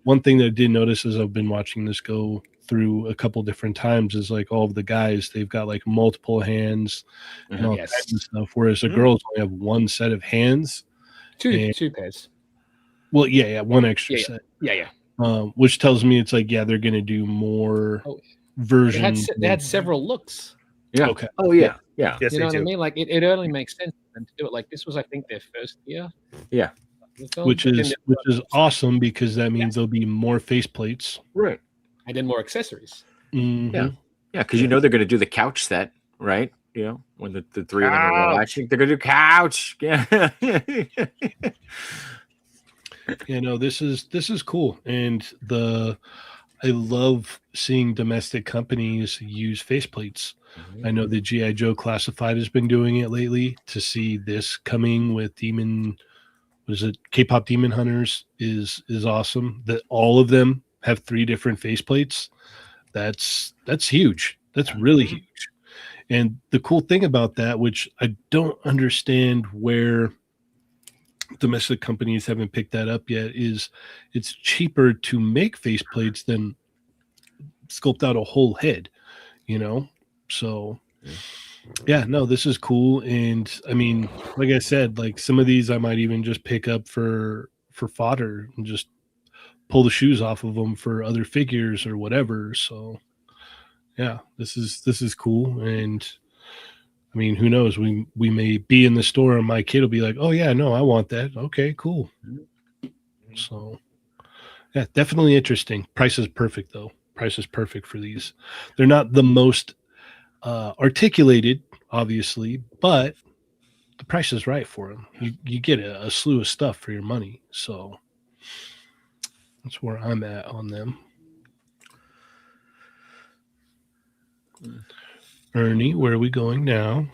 One thing that I did notice as I've been watching this go through a couple different times is like all of the guys, they've got like multiple hands and all kinds of stuff, whereas the girls only have one set of hands. Two pairs. Well, one extra set. Which tells me it's like, they're going to do more versions. They had several looks. Yeah. Okay. Oh, yeah. Yes, you know what I mean? Like it only makes sense for them to do it. Like this was, I think, their first year. Yeah. Which is awesome because that means there'll be more faceplates. Right. And then more accessories. Yeah. Yeah, because they're going to do the couch set, right? When the three of them are watching, they're going to do couch. Yeah. This is cool. And I love seeing domestic companies use faceplates. I know the G.I. Joe Classified has been doing it lately. To see this coming with K-pop Demon Hunters is awesome. That all of them have 3 different faceplates. That's huge. That's really huge. And the cool thing about that, which I don't understand where domestic companies haven't picked that up yet, is it's cheaper to make faceplates than sculpt out a whole head, So this is cool. And I mean, like I said, like some of these I might even just pick up for fodder and just pull the shoes off of them for other figures or whatever. So this is cool. And I mean, who knows? We may be in the store and my kid will be like, "Oh yeah, no, I want that." Okay, cool. So, yeah, definitely interesting. Price is perfect though. Price is perfect for these. They're not the most articulated, obviously, but the price is right for them. You get a slew of stuff for your money. So that's where I'm at on them. Ernie, where are we going now?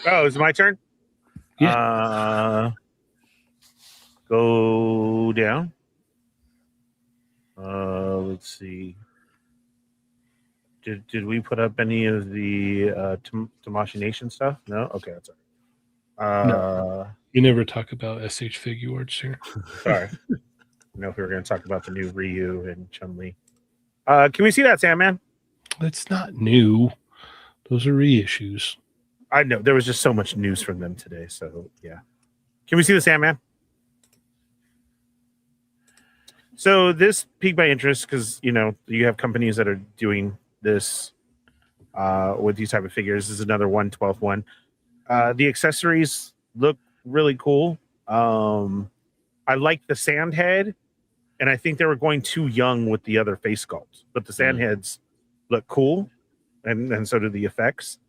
Oh, is it my turn? Yeah. Go down. Let's see. Did we put up any of the Tamashi Nation stuff? No? Okay, that's all right. No. You never talk about SH figure arts here. Sorry. I know if we were going to talk about the new Ryu and Chun-Li. Can we see that Sandman? That's not new. Those are reissues. I know. There was just so much news from them today. So, yeah. Can we see the Sandman? So this piqued my interest because, you know, you have companies that are doing this with these type of figures. This is another 1/12 one. The accessories look really cool. I like the sand head, and I think they were going too young with the other face sculpts, but the sand heads look cool, and so do the effects.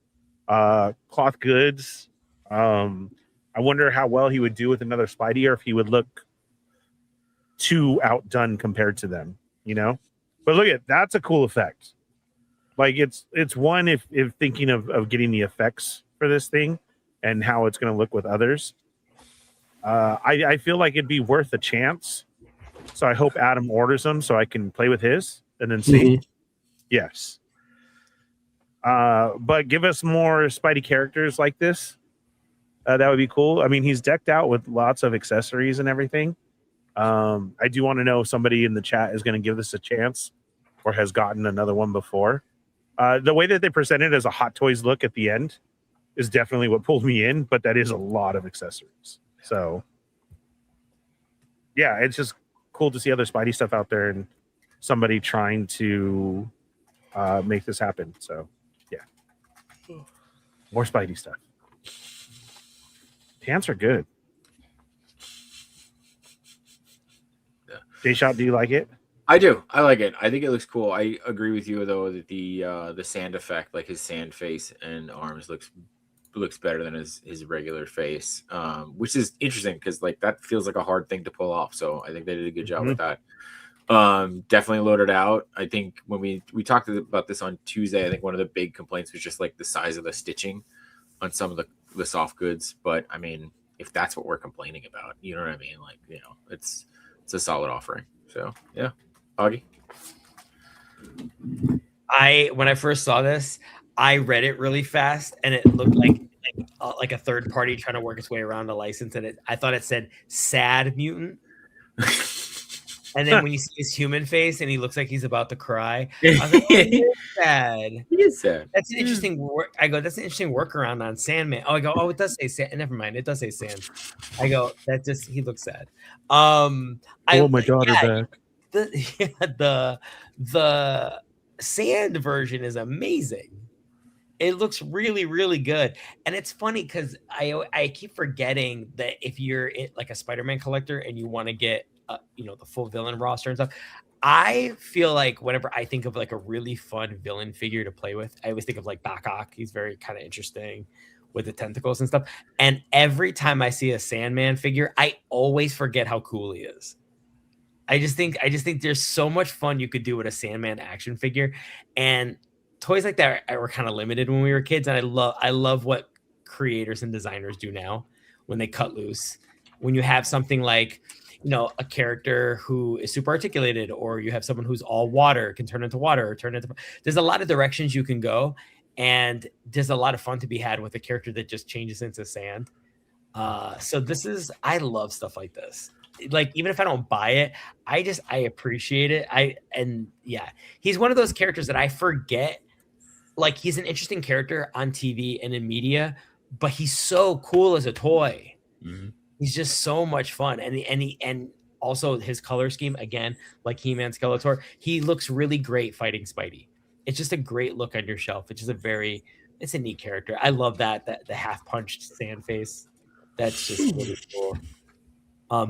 Cloth goods. I wonder how well he would do with another Spidey, or if he would look too outdone compared to them, you know. But look at that's a cool effect. Like it's one if thinking of getting the effects for this thing and how it's going to look with others. I feel like it'd be worth a chance. So I hope Adam orders them so I can play with his and then see. Mhm. Yes. But give us more Spidey characters like this. That would be cool. I mean, he's decked out with lots of accessories and everything. I do want to know if somebody in the chat is going to give this a chance or has gotten another one before. The way that they present it as a Hot Toys look at the end is definitely what pulled me in, but that is a lot of accessories. So, yeah, it's just cool to see other Spidey stuff out there and somebody trying to make this happen. So, yeah. More Spidey stuff. Pants are good. Jshot, do you like it? I do. I like it. I think it looks cool. I agree with you though that the sand effect, like his sand face and arms, looks better than his regular face, which is interesting because like that feels like a hard thing to pull off. So I think they did a good job with that. Definitely loaded out. I think when we talked about this on Tuesday, I think one of the big complaints was just like the size of the stitching on some of the soft goods. But I mean, if that's what we're complaining about, you know what I mean? Like, you know, it's a solid offering. So yeah. Augie? When I first saw this, I read it really fast, and it looked like a third party trying to work its way around a license, and I thought it said "sad mutant." And then when you see his human face, and he looks like he's about to cry, I was like, "Oh, he is sad." He is sad. That's an interesting. I go, "That's an interesting workaround on Sandman." Oh, I go, "Oh, it does say sand." Never mind, it does say sand. I go, "That just he looks sad." My daughter back. The sand version is amazing. It looks really, really good. And it's funny because I keep forgetting that if you're like a Spider-Man collector and you want to get the full villain roster and stuff, I feel like whenever I think of like a really fun villain figure to play with, I always think of like Bakak. He's very kind of interesting with the tentacles and stuff. And every time I see a Sandman figure, I always forget how cool he is. I just think there's so much fun you could do with a Sandman action figure, and toys like that were kind of limited when we were kids. And I love what creators and designers do now when they cut loose. When you have something like, a character who is super articulated, or you have someone who's all water, can turn into water, or there's a lot of directions you can go, and there's a lot of fun to be had with a character that just changes into sand. So I love stuff like this. Like, even if I don't buy it, I appreciate it. He's one of those characters that I forget. Like, he's an interesting character on TV and in media, but he's so cool as a toy. Mm-hmm. He's just so much fun, and also his color scheme, again, like He-Man, Skeletor, he looks really great fighting Spidey. it's just a great look on your shelf. It's just it's a neat character. I love that the half punched sand face. That's just really cool.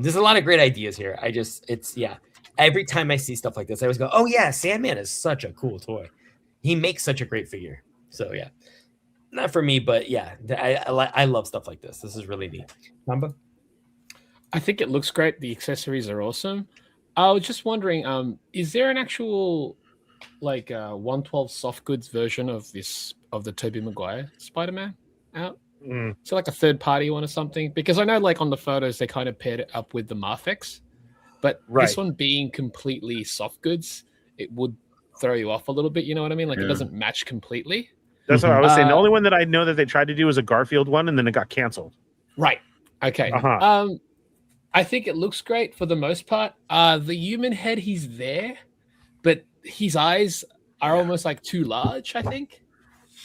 There's a lot of great ideas here. Every time I see stuff like this, I always go, oh yeah, Sandman is such a cool toy. He makes such a great figure. So yeah, not for me, but yeah, I love stuff like this. This is really neat. Chamba? I think it looks great. The accessories are awesome. I was just wondering, is there an actual 112 soft goods version of the Tobey Maguire Spider-Man out? So like a third party one or something? Because I know like on the photos they kind of paired it up with the Marfex, but this one being completely soft goods, it would throw you off a little bit. You know what I mean? Like it doesn't match completely. That's what I was saying. The only one that I know that they tried to do was a Garfield one, and then it got canceled. Right. Okay. I think it looks great for the most part. The human head, he's there, but his eyes are almost like too large, I think.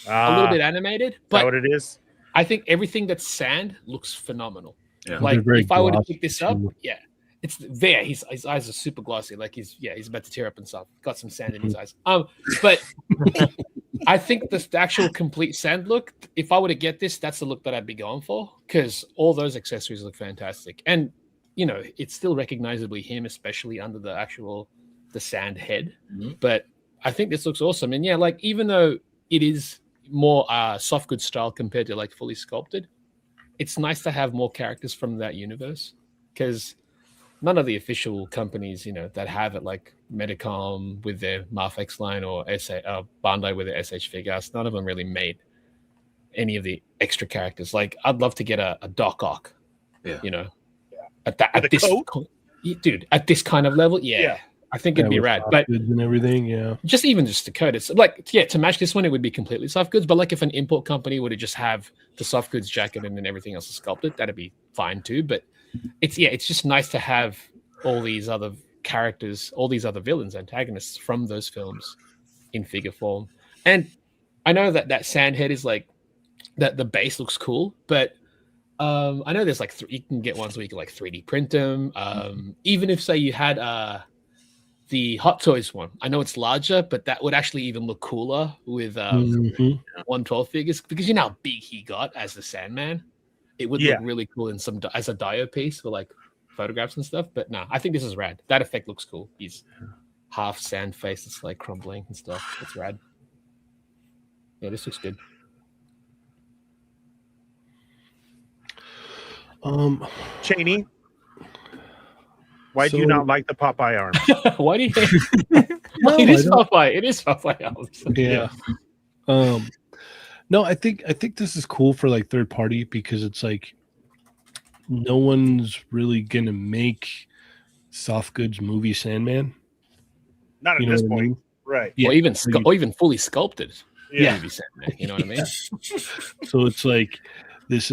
A little bit animated. But is that what it is? I think everything that's sand looks phenomenal. Yeah. Like if I were to pick this up, it's there. His eyes are super glossy. Like he's about to tear up and stuff. Got some sand in his eyes. But I think the actual complete sand look, if I were to get this, that's the look that I'd be going for, because all those accessories look fantastic. And you know, it's still recognizably him, especially under the sand head. But I think this looks awesome. And yeah, like even though it is more soft goods style compared to like fully sculpted, it's nice to have more characters from that universe, because none of the official companies, you know, that have it, like Medicom with their Marfex line or Bandai with their SH Figures, none of them really made any of the extra characters. Like I'd love to get a Doc Ock, you know, at this kind of level. I think it'd be rad. But and everything, just the code, it's like to match this one, it would be completely soft goods. But like if an import company were to just have the soft goods jacket and then everything else is sculpted, that'd be fine too. But it's just nice to have all these other characters, all these other villains, antagonists from those films in figure form. And I know that sand head is like that. The base looks cool, but I know there's like you can get ones where you can like 3D print them. Even if say you had the Hot Toys one, I know it's larger, but that would actually even look cooler with 112 figures, because you know how big he got as the Sandman. It would look really cool in as a dio piece for like photographs and stuff. But no, I think this is rad. That effect looks cool. He's half sand face, it's like crumbling and stuff. It's rad. Yeah, this looks good. Cheney, why do you not like the Popeye arm? Why do you think it is Popeye? It is Popeye arms. Yeah. No, I think this is cool for like third party, because it's like no one's really gonna make soft goods movie Sandman. Not at this point, right? Yeah, or even fully sculpted. Movie Sandman. You know what I mean? So it's like this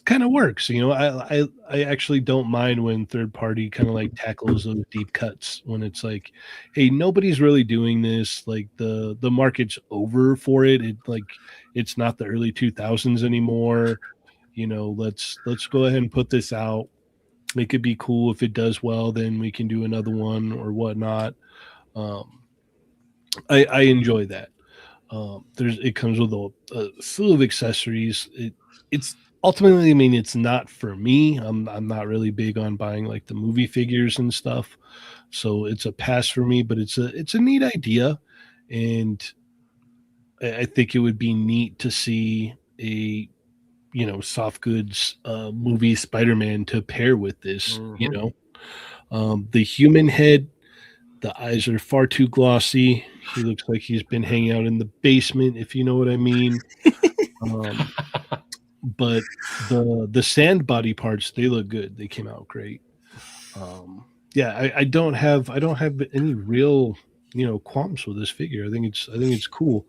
kind of works. You know, I actually don't mind when third party kind of like tackles those deep cuts, when it's like, hey, nobody's really doing this. Like the market's over for it. It's not the early 2000s anymore. You know, let's go ahead and put this out. It could be cool. If it does well, then we can do another one or whatnot. I enjoy that. It comes with a slew of accessories. It's ultimately, I mean, it's not for me. I'm not really big on buying like the movie figures and stuff, so it's a pass for me. But it's a neat idea, and I think it would be neat to see a soft goods movie Spider-Man to pair with this. You know, the human head, the eyes are far too glossy. He looks like he's been hanging out in the basement, if you know what I mean. But the sand body parts, they look good. They came out great. I don't have any real qualms with this figure. I think it's cool.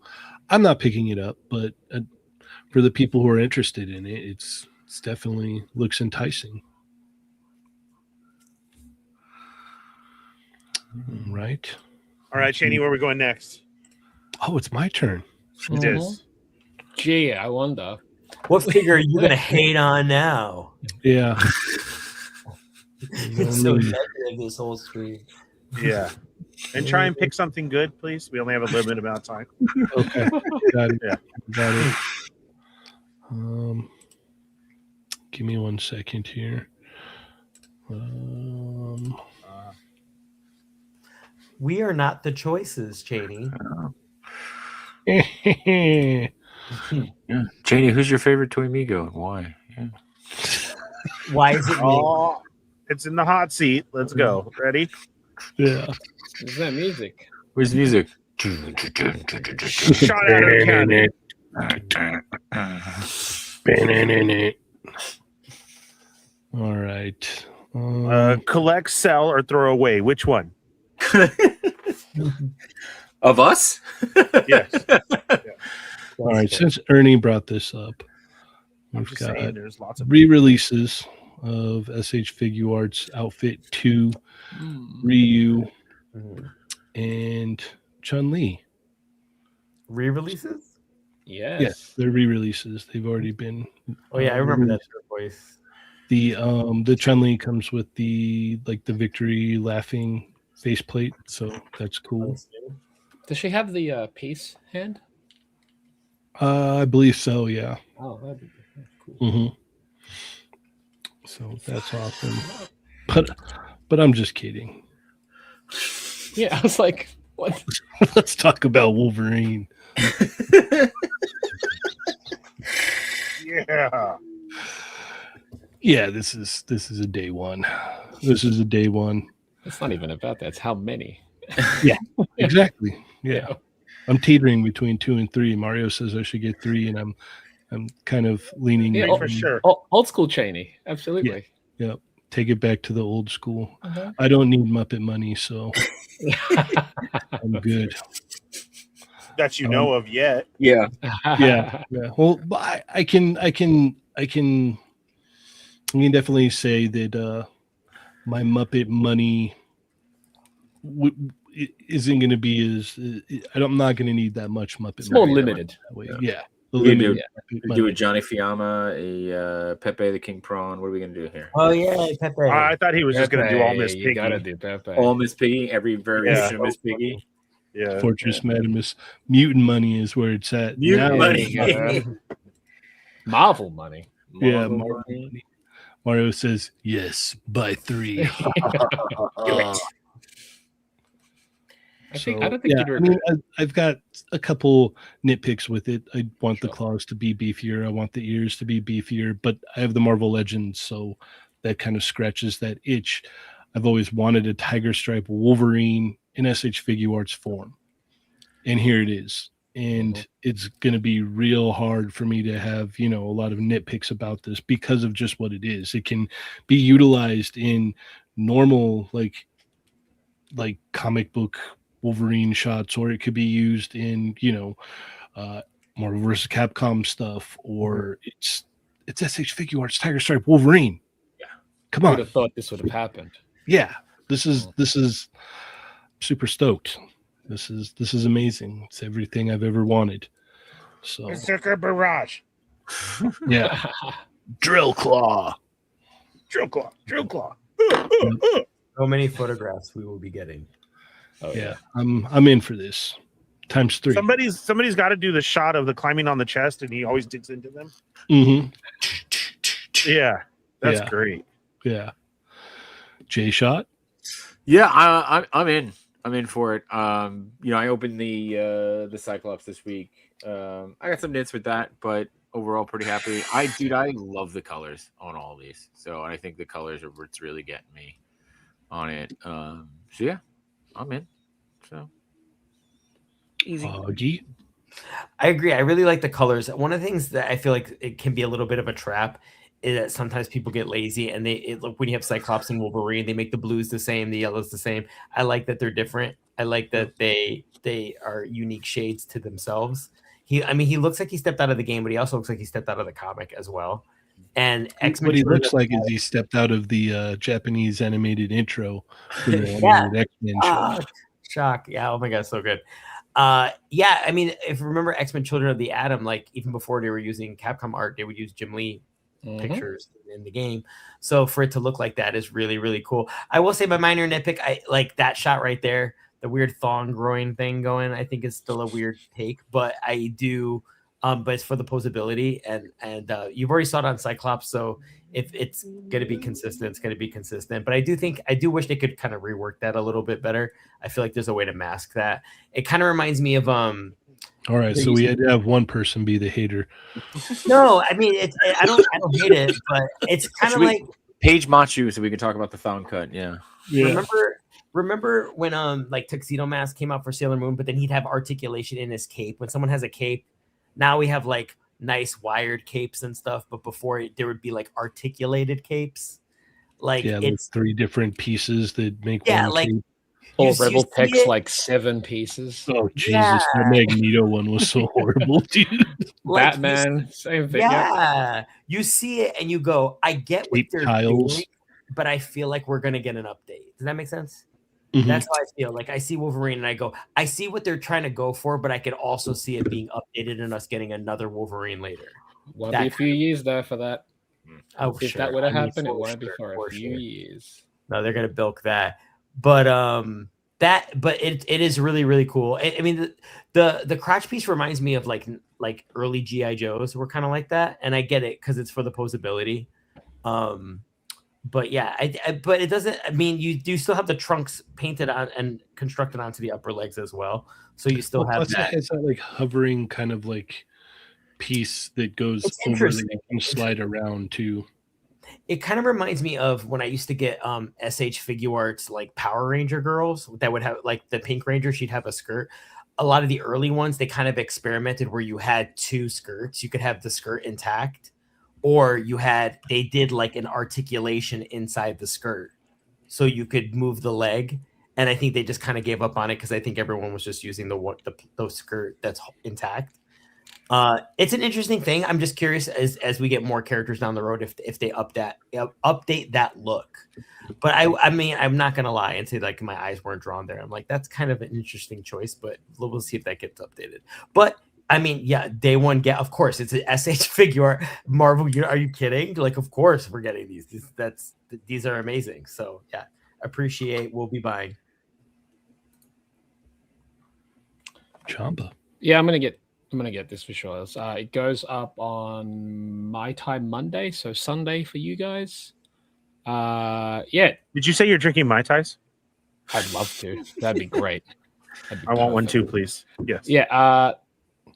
I'm not picking it up, but for the people who are interested in it, it's definitely looks enticing. Right. All right, Cheney, where are we going next? Oh, it's my turn. It is. Gee, I wonder. What figure are you going to hate on now? Yeah. It's so negative, this whole screen. Yeah. And try and pick something good, please. We only have a limited amount of time. Okay. Got it. Yeah. Got it. Give me 1 second here. We are not the choices, Cheney. Yeah. Janie, who's your favorite Toy Migo and why? Yeah. Why is it me? Oh, it's in the hot seat. Let's go. Ready? Yeah. Is that music? Where's the music? Shot out of the cannon. All right. Collect, sell, or throw away. Which one? Of us? Yes. All right. Since Ernie brought this up, I'm we've just got saying there's lots of re-releases of SH Figure Arts Outfit 2, Ryu, and Chun-Li. Re-releases? Yes. Yes, they're re-releases. They've already been. Oh yeah, I remember that voice. The Chun-Li comes with the victory laughing faceplate, so that's cool. Does she have the peace hand? I believe so. Yeah. Oh, that'd be cool. Mm-hmm. So that's awesome. But I'm just kidding. Yeah, I was like, what? Let's talk about Wolverine. Yeah. Yeah, this is a day one. This is a day one. It's not even about that. It's how many. Yeah, exactly. Yeah. I'm teetering between 2 and 3. Mario says I should get 3, and I'm kind of leaning. Yeah, for sure. Old school Cheney. Absolutely. Yeah. Take it back to the old school. Uh-huh. I don't need Muppet money, so I'm good. That you know of yet. Yeah. Yeah. Well, but I can definitely say that my Muppet money isn't going to be as I'm not going to need that much Muppet. It's more money limited. that way. Yeah. Yeah. We do Muppet a Johnny Fiamma, a Pepe the King Prawn. What are we gonna do here? Oh yeah, Pepe. I thought he was just going to do all Miss You gotta Piggy. do Pepe. All Miss Piggy, every variation of Yeah. Miss Piggy. Yeah. Fortress Madamus. Mutant money is where it's at. Mutant now. money. Marvel money. Yeah, Marvel Marvel money. money. Mario says yes, buy 3. I don't think you'd I regret mean, I've got a couple nitpicks with it. I want the Sure. claws to be beefier. I want the ears to be beefier, but I have the Marvel Legends, so that kind of scratches that itch. I've always wanted a Tiger Stripe Wolverine in SH Figure Arts form, and here it is. And it's going to be real hard for me to have, a lot of nitpicks about this because of just what it is. It can be utilized in normal, like comic book Wolverine shots, or it could be used in Marvel vs. Capcom stuff, or it's SH Figure Arts Tiger Stripe Wolverine. Yeah, come I on. would have thought this would have happened. Yeah, this is super stoked. This is amazing. It's everything I've ever wanted. So Berserker Barrage. yeah, Drill Claw. Drill Claw. Drill Claw. So many photographs we will be getting. Oh, Yeah, I'm in for this. Times 3. Somebody's got to do the shot of the climbing on the chest, and he always digs into them. Mm-hmm. Yeah, that's Yeah. great. Yeah. Jshot. Yeah, I'm in. I'm in for it. I opened the Cyclops this week. I got some nits with that, but overall pretty happy. I love the colors on all these. So I think the colors are what's really getting me on it. So yeah, I'm in. So easy. Augie. I agree. I really like the colors. One of the things that I feel like it can be a little bit of a trap is that sometimes people get lazy and when you have Cyclops and Wolverine, they make the blues the same, the yellows the same. I like that they're different. I like that they are unique shades to themselves. He looks like he stepped out of the game, but he also looks like he stepped out of the comic as well. And X-Men. What he looks like is he stepped out of the Japanese animated intro for the Yeah. animated X-Men show. Shock. Yeah. Oh my God. So good. Yeah. I mean, if you remember X-Men Children of the Atom, like even before they were using Capcom art, they would use Jim Lee pictures in the game. So for it to look like that is really, really cool. I will say my minor nitpick, I like that shot right there. weird thong groin thing going. I think it's still a weird take, but I do. But it's for the posability, and you've already saw it on Cyclops, so if it's going to be consistent, it's going to be consistent. But I do wish they could kind of rework that a little bit better. I feel like there's a way to mask that. It kind of reminds me of All right, so we had to have one person be the hater. No, I mean I don't hate it, but it's kind of like Page Machu, so we can talk about the found cut. Yeah. Remember when like Tuxedo Mask came out for Sailor Moon, but then he'd have articulation in his cape. When someone has a cape, now we have like nice wired capes and stuff, but before there would be like articulated capes. Like it's 3 different pieces that make one like cape. Or Rebel Tech's like 7 pieces. Oh Jesus, the Magneto one was so horrible, dude. Like Batman, same thing. Yeah, you see it and you go, I get what they're doing, but I feel like we're gonna get an update. Does that make sense? Mm-hmm. That's how I feel. Like I see Wolverine and I go, I see what they're trying to go for, but I could also see it being updated and us getting another Wolverine later. Won't be a few years there for that. Oh, if that would have happened, it won't be for a few years. No, they're gonna bilk that. But it is really, really cool. I mean, the crotch piece reminds me of like early GI Joes were kind of like that, and I get it because it's for the posability. But yeah, but it doesn't. I mean, you do still have the trunks painted on and constructed onto the upper legs as well, so you still have that. It's that like hovering kind of like piece that goes over that you can slide around too. It kind of reminds me of when I used to get SH Figure Arts like Power Ranger girls that would have like the Pink Ranger. She'd have a skirt. A lot of the early ones, they kind of experimented where you had 2 skirts. You could have the skirt intact, or they did like an articulation inside the skirt, so you could move the leg. And I think they just kind of gave up on it because I think everyone was just using the skirt that's intact. It's an interesting thing. I'm just curious as we get more characters down the road if they update that look. But I mean, I'm not gonna lie and say like my eyes weren't drawn there. I'm like, that's kind of an interesting choice, but we'll see if that gets updated. But I mean, yeah, day one of course it's an SH figure. Marvel, are you kidding? Like, of course we're getting these. These are amazing. So yeah, appreciate. We'll be buying. Chamba. Yeah, I'm gonna get this for sure. It goes up on my time Monday, so Sunday for you guys. Yeah. Did you say you're drinking Mai Tais? I'd love to. That'd be great. I want one too, please. Yes. Yeah.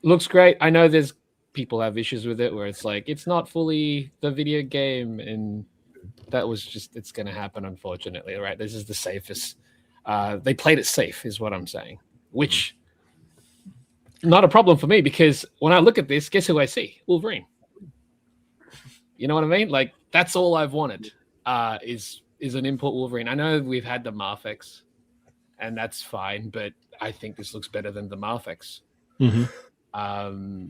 Looks great. I know there's people have issues with it where it's like it's not fully the video game, and that was just it's going to happen, unfortunately. Right? This is the safest. They played it safe, is what I'm saying. Which. Not a problem for me because when I look at this, guess who I see? Wolverine. You know what I mean? Like that's all I've wanted is an import Wolverine. I know we've had the Marfex, and that's fine, but I think this looks better than the Marfex. Mm-hmm.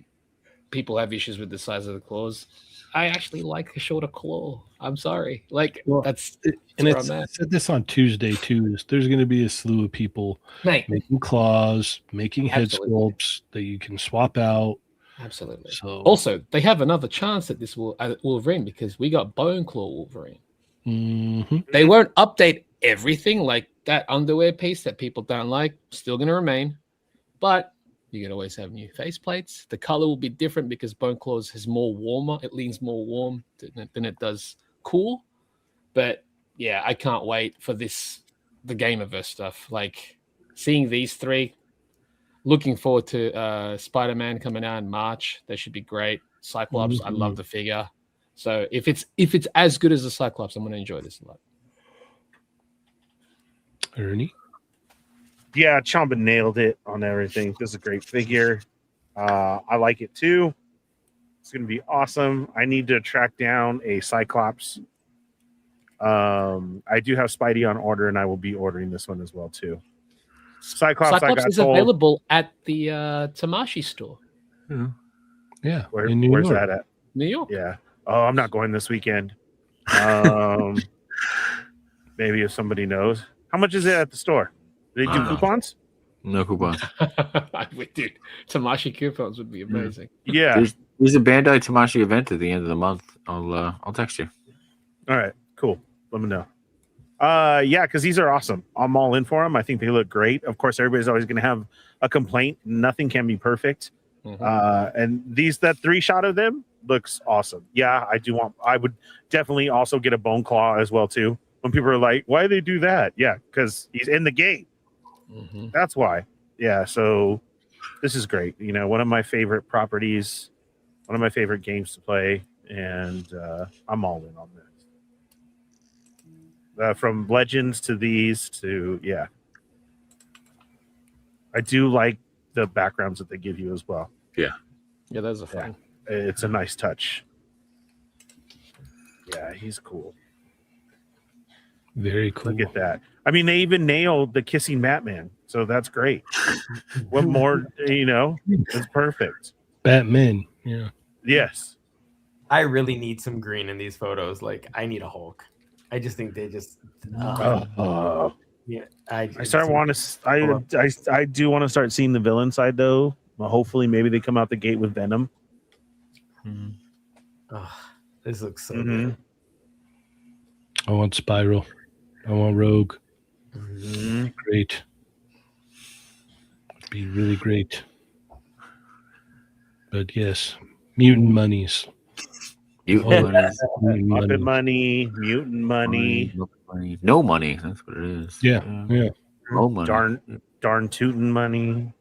People have issues with the size of the claws. I actually like a shorter claw. I'm sorry. Like that's and it's I said this on Tuesday too. There's going to be a slew of people making claws, making head sculpts that you can swap out. Absolutely. So also, they have another chance at this Wolverine because we got Bone Claw Wolverine. Mm-hmm. They won't update everything, like that underwear piece that people don't like. Still going to remain, but you can always have new faceplates. The color will be different because Bone Claws is more warmer. It leans more warm than it does cool. But yeah, I can't wait for the Gamerverse stuff. Like seeing these 3. Looking forward to Spider-Man coming out in March. That should be great. Cyclops, I love the figure. So if it's as good as the Cyclops, I'm going to enjoy this a lot. Ernie? Yeah, Chamba nailed it on everything. This is a great figure. I like it too. It's going to be awesome. I need to track down a Cyclops. I do have Spidey on order, and I will be ordering this one as well too. Cyclops is available at the Tamashi store. Yeah. Where's that at? New York. Yeah. Oh, I'm not going this weekend. Maybe if somebody knows. How much is it at the store? Do they do coupons? No coupons. Dude, Tamashi coupons would be amazing. Yeah. There's a Bandai Tamashi event at the end of the month. I'll text you. All right. Cool. Let me know. Yeah, because these are awesome. I'm all in for them. I think they look great. Of course, everybody's always going to have a complaint. Nothing can be perfect. And that 3 shot of them looks awesome. Yeah, I would definitely also get a bone claw as well too. When people are like, why do they do that? Yeah, because he's in the game. That's why. Yeah, so this is great. You know, one of my favorite properties, one of my favorite games to play, and I'm all in on this. From Legends to these to, yeah. I do like the backgrounds that they give you as well. Yeah, those are fun. It's a nice touch. Yeah, he's cool. Very cool. Look at that. I mean, they even nailed the kissing Batman, so that's great. What more, you know? It's perfect. Batman, yeah. Yes. I really need some green in these photos. Like, I need a Hulk. I just think they just. Yeah, I do want to start seeing the villain side though. Well, hopefully, maybe they come out the gate with Venom. This looks so good. I want Spiral. I want Rogue. Great. Would be really great. But yes, mutant monies. Muppet money, mutant money. No money. That's what it is. Yeah. No money. Darn tootin' money.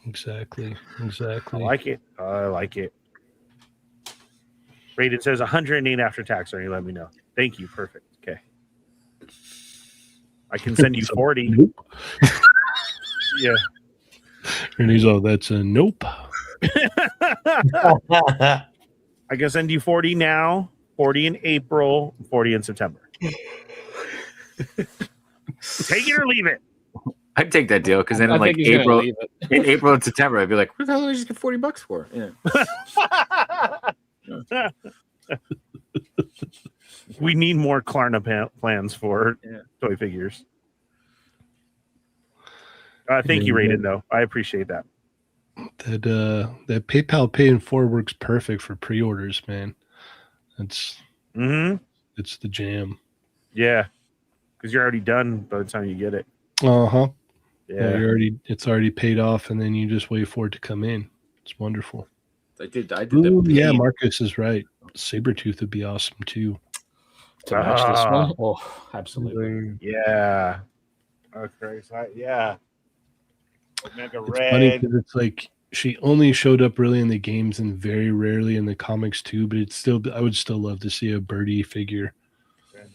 Exactly. I like it. Rated says 108 after tax. Or you let me know. Thank you. Perfect. Okay. I can send you 40. Yeah. And he's all, that's a nope. I can send you 40 now, 40 in April, 40 in September. Take it or leave it. I'd take that deal because then in like April and September, I'd be like, what the hell did I just get $40 for? Yeah. We need more Klarna plans for toy figures. Thank you, Raiden, though. I appreciate that. That PayPal Pay in 4 works perfect for pre-orders, man. It's the jam. Yeah, because you're already done by the time you get it. Yeah, it's already paid off, and then you just wait for it to come in. It's wonderful. I did yeah, Marcus is right. Sabretooth would be awesome too. To match this one? Oh, absolutely. Yeah. Okay. So, yeah. Mega It's Red. funny because it's like she only showed up really in the games and very rarely in the comics too. But I would still love to see a Birdie figure.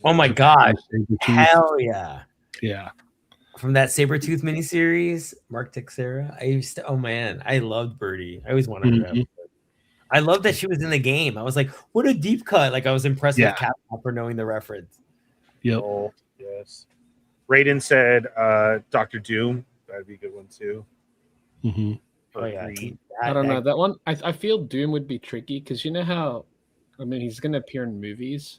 Oh my god! Hell yeah! Yeah. From that Sabretooth miniseries, Mark Texera. Oh man, I loved Birdie. I always wanted her to have. I love that she was in the game. I was like, what a deep cut. Like, I was impressed with Capcom for knowing the reference. Yep. Oh, yes. Raiden said Dr. Doom. That'd be a good one, too. Oh, yeah. I don't know. That one, I feel Doom would be tricky because you know how, I mean, he's going to appear in movies.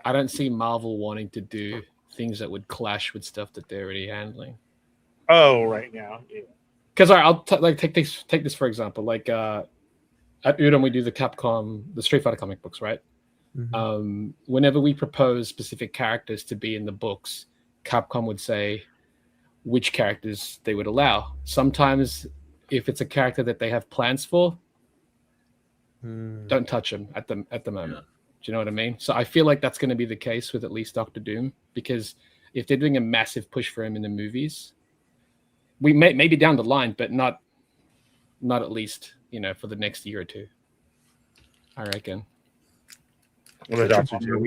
I don't see Marvel wanting to do things that would clash with stuff that they're already handling. Oh, right now. Yeah. Because I'll take this for example. Like, at Udon, we do the Street Fighter comic books, right? Whenever we propose specific characters to be in the books, Capcom would say which characters they would allow. Sometimes, if it's a character that they have plans for, don't touch them at the moment. Yeah. Do you know what I mean? So I feel like that's going to be the case with at least Doctor Doom, because if they're doing a massive push for him in the movies, we maybe down the line, but not at least, for the next year or two, I reckon. We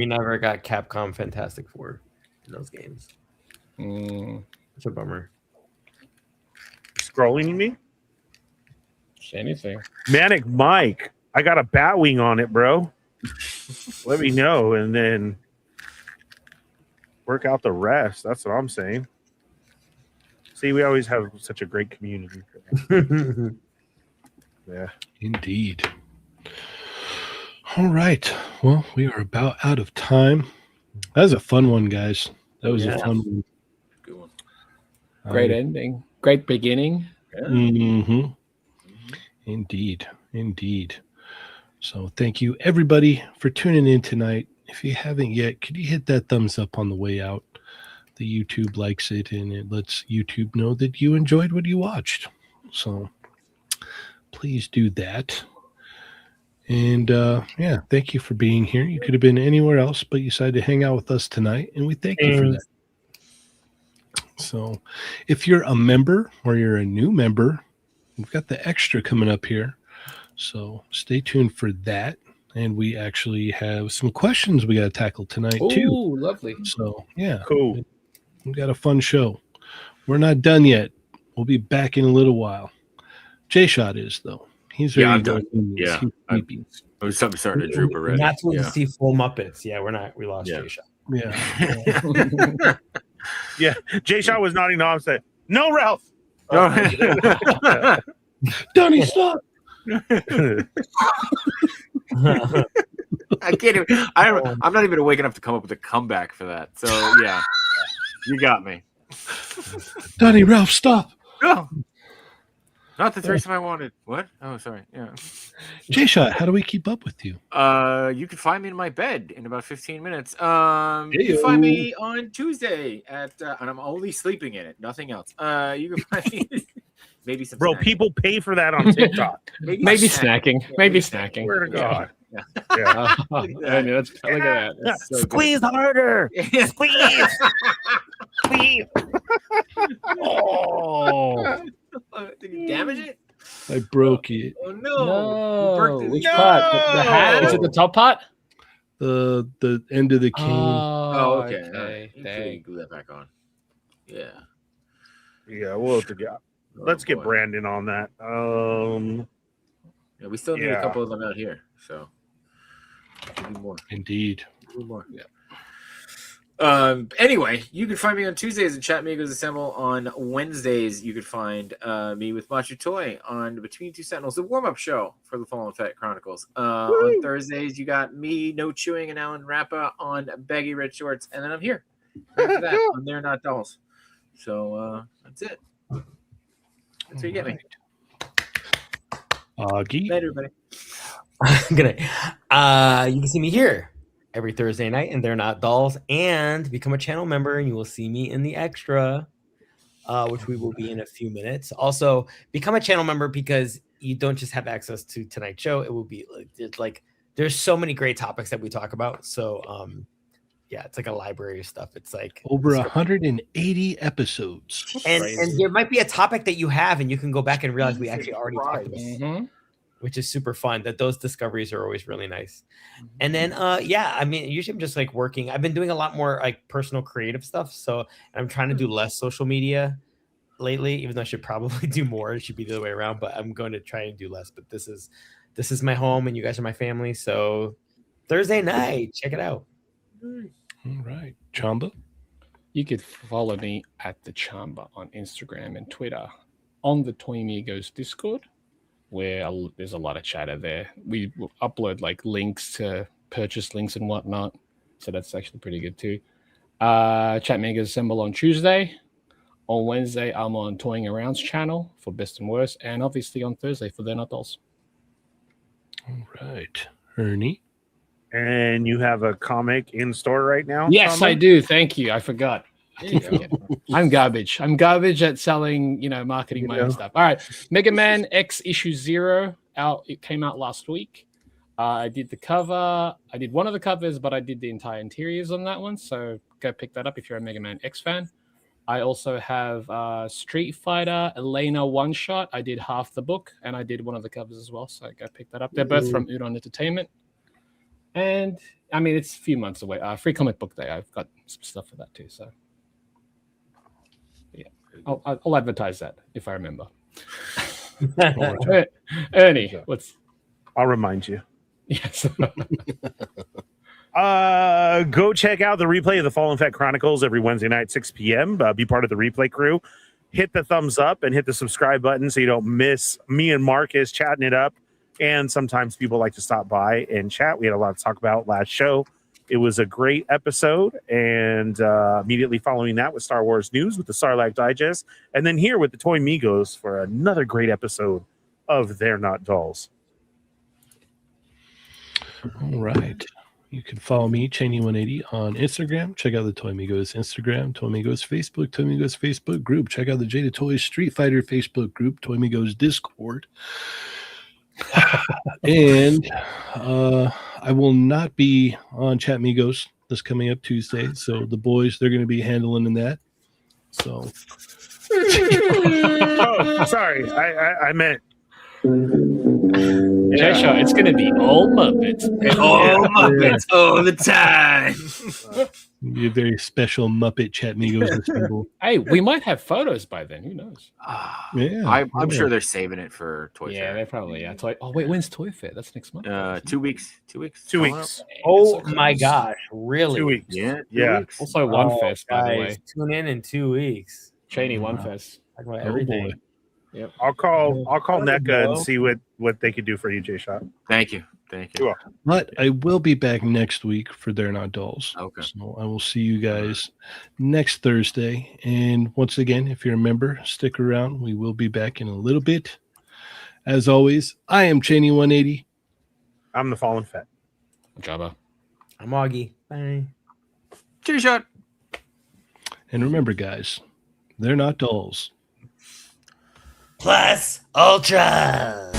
never got Capcom Fantastic Four in those games. It's a bummer. Scrolling, you mean? Say anything. Manic Mike, I got a Batwing on it, bro. Let me know, and then work out the rest. That's what I'm saying. See, we always have such a great community. Yeah. Indeed. All right. Well, we are about out of time. That was a fun one, guys. That was a fun one. Good one. Great ending. Great beginning. Yeah. Indeed. So thank you, everybody, for tuning in tonight. if you haven't yet, could you hit that thumbs up on the way out? The YouTube likes it, and it lets YouTube know that you enjoyed what you watched. So please do that. And yeah, thank you for being here. You could have been anywhere else, but you decided to hang out with us tonight, and we thank you for that. So if you're a member or you're a new member, we've got the extra coming up here. So stay tuned for that. And we actually have some questions we got to tackle tonight, too. Ooh, lovely. So, yeah. Cool. We got a fun show. We're not done yet. We'll be back in a little while. Jshot is, though. He's very I'm done. Yeah. I'm starting to droop already. Not supposed Yeah. to see full Muppets. Yeah, we're not. We lost Jshot. Yeah. Yeah, Jshot was nodding off and said, "No, Ralph." Donnie, stop. I can't even. I'm not even awake enough to come up with a comeback for that. So yeah, you got me. Donnie, Ralph, stop. No, not the threesome I wanted. What? Oh, sorry. Yeah. Jshot, how do we keep up with you? You can find me in my bed in about 15 minutes. You can find me on Tuesday at, and I'm only sleeping in it, nothing else. You can find me. Maybe some. Bro, snacking. people pay for that on TikTok. Maybe snacking. Maybe snacking. Swear to God. Yeah. Look at that. That's so Squeeze harder. Squeeze. Squeeze. Oh, Did you damage it? I broke it. Oh good. no! No. You Which burnt it. part? The hat? Is it the top part? The end of the cane. Oh, okay. All right. You can Dang. glue that back on. Yeah. Yeah, we'll have to get. Let's get boy. Brandon on that. Yeah, we still need Yeah. a couple of them out here, so we need more. Indeed. We need more. Yeah. Anyway, you can find me on Tuesdays at Chat Amigos Assemble. On Wednesdays, you could find me with Machu Toy on Between Two Sentinels, the warm-up show for the Fallen Fett Chronicles. On Thursdays, you got me, No Chewing, and Alan Rappa on Baggy Red Shorts, and then I'm here after that on They're Not Dolls. So that's it. That's where you get me. Augie. Later, everybody. Good night. You can see me here every Thursday night, and They're Not Dolls, and become a channel member, and you will see me in the extra, which we will be in a few minutes. Also, become a channel member because you don't just have access to tonight's show. It will be like there's so many great topics that we talk about. So, yeah, it's like a library of stuff. It's like Over 180 episodes. and there might be a topic that you have, and you can go back and realize we actually already talked about it. Mhm. Which is super fun. That those discoveries are always really nice. And then yeah, I mean, usually I'm just like working. I've been doing a lot more like personal creative stuff. So I'm trying to do less social media lately, even though I should probably do more. It should be the other way around, but I'm going to try and do less. But this is my home and you guys are my family. So Thursday night, check it out. All right. Chamba. You could follow me at the Chamba on Instagram and Twitter, on the Toy Amigos Discord, where there's a lot of chatter there. We will upload like links to purchase links and whatnot, so that's actually pretty good too. Chat Amigos Assemble on Tuesday. On Wednesday, I'm on Toying Around's channel for Best and Worst, and obviously on Thursday for They're Not Dolls. All right. Ernie. And you have a comic in store right now? Yes, Chamba? I do. Thank you. I forgot. I keep forgetting. I'm garbage. I'm garbage at selling, marketing my own stuff. All right. Mega Man X issue 0 out. It came out last week. I did the cover. I did one of the covers, but I did the entire interiors on that one. So go pick that up if you're a Mega Man X fan. I also have Street Fighter Elena one shot. I did half the book and I did one of the covers as well. So go pick that up. They're both from Udon Entertainment. And I mean, it's a few months away. Free Comic Book Day. I've got some stuff for that too. So yeah, I'll advertise that if I remember. Ernie, what's? I'll remind you. Yes. Go check out the replay of the Fallen Fett Chronicles every Wednesday night, 6 p.m. Be part of the replay crew. Hit the thumbs up and hit the subscribe button so you don't miss me and Marcus chatting it up. And sometimes people like to stop by and chat. We had a lot to talk about last show. It was a great episode. And immediately following that was Star Wars news with the Sarlacc Digest. And then here with the Toy Migos for another great episode of They're Not Dolls. All right. You can follow me, Cheney180, on Instagram. Check out the Toy Amigos Instagram, Toy Amigos Facebook, Toy Amigos Facebook group. Check out the Jada Toys Street Fighter Facebook group, Toy Amigos Discord. And I will not be on Chat Migos this coming up Tuesday. So the boys, they're going to be handling in that. So. Oh, sorry. I meant. Jshot, it's going to be all Muppets. All Muppets all the time. Be a very special Muppet Chat Migos assemble. Hey, we might have photos by then. Who knows? Yeah, I'm sure they're saving it for Toy Yeah, Fair. they probably. Yeah. Oh wait, when's Toy Fair? That's next month. 2 weeks. 2 weeks. 2 Coming weeks. Oh my gosh, really? 2 weeks. Yeah. Yeah. Weeks. Also, One Oh, Fest, by the guys, way. tune in 2 weeks. Cheney One Fest. Talk about Oh, everything. boy. I'll call There we NECA and go. see what they could do for you, Jshot. Thank you. You're you. welcome. But I will be back next week for They're Not Dolls. Okay. So I will see you guys next Thursday. And once again, if you're a member, stick around. We will be back in a little bit. As always, I am Cheney180. I'm the Fallen Fett. Chamba. I'm Augie. Bye. Jshot. And remember, guys, they're not dolls. Plus Ultra.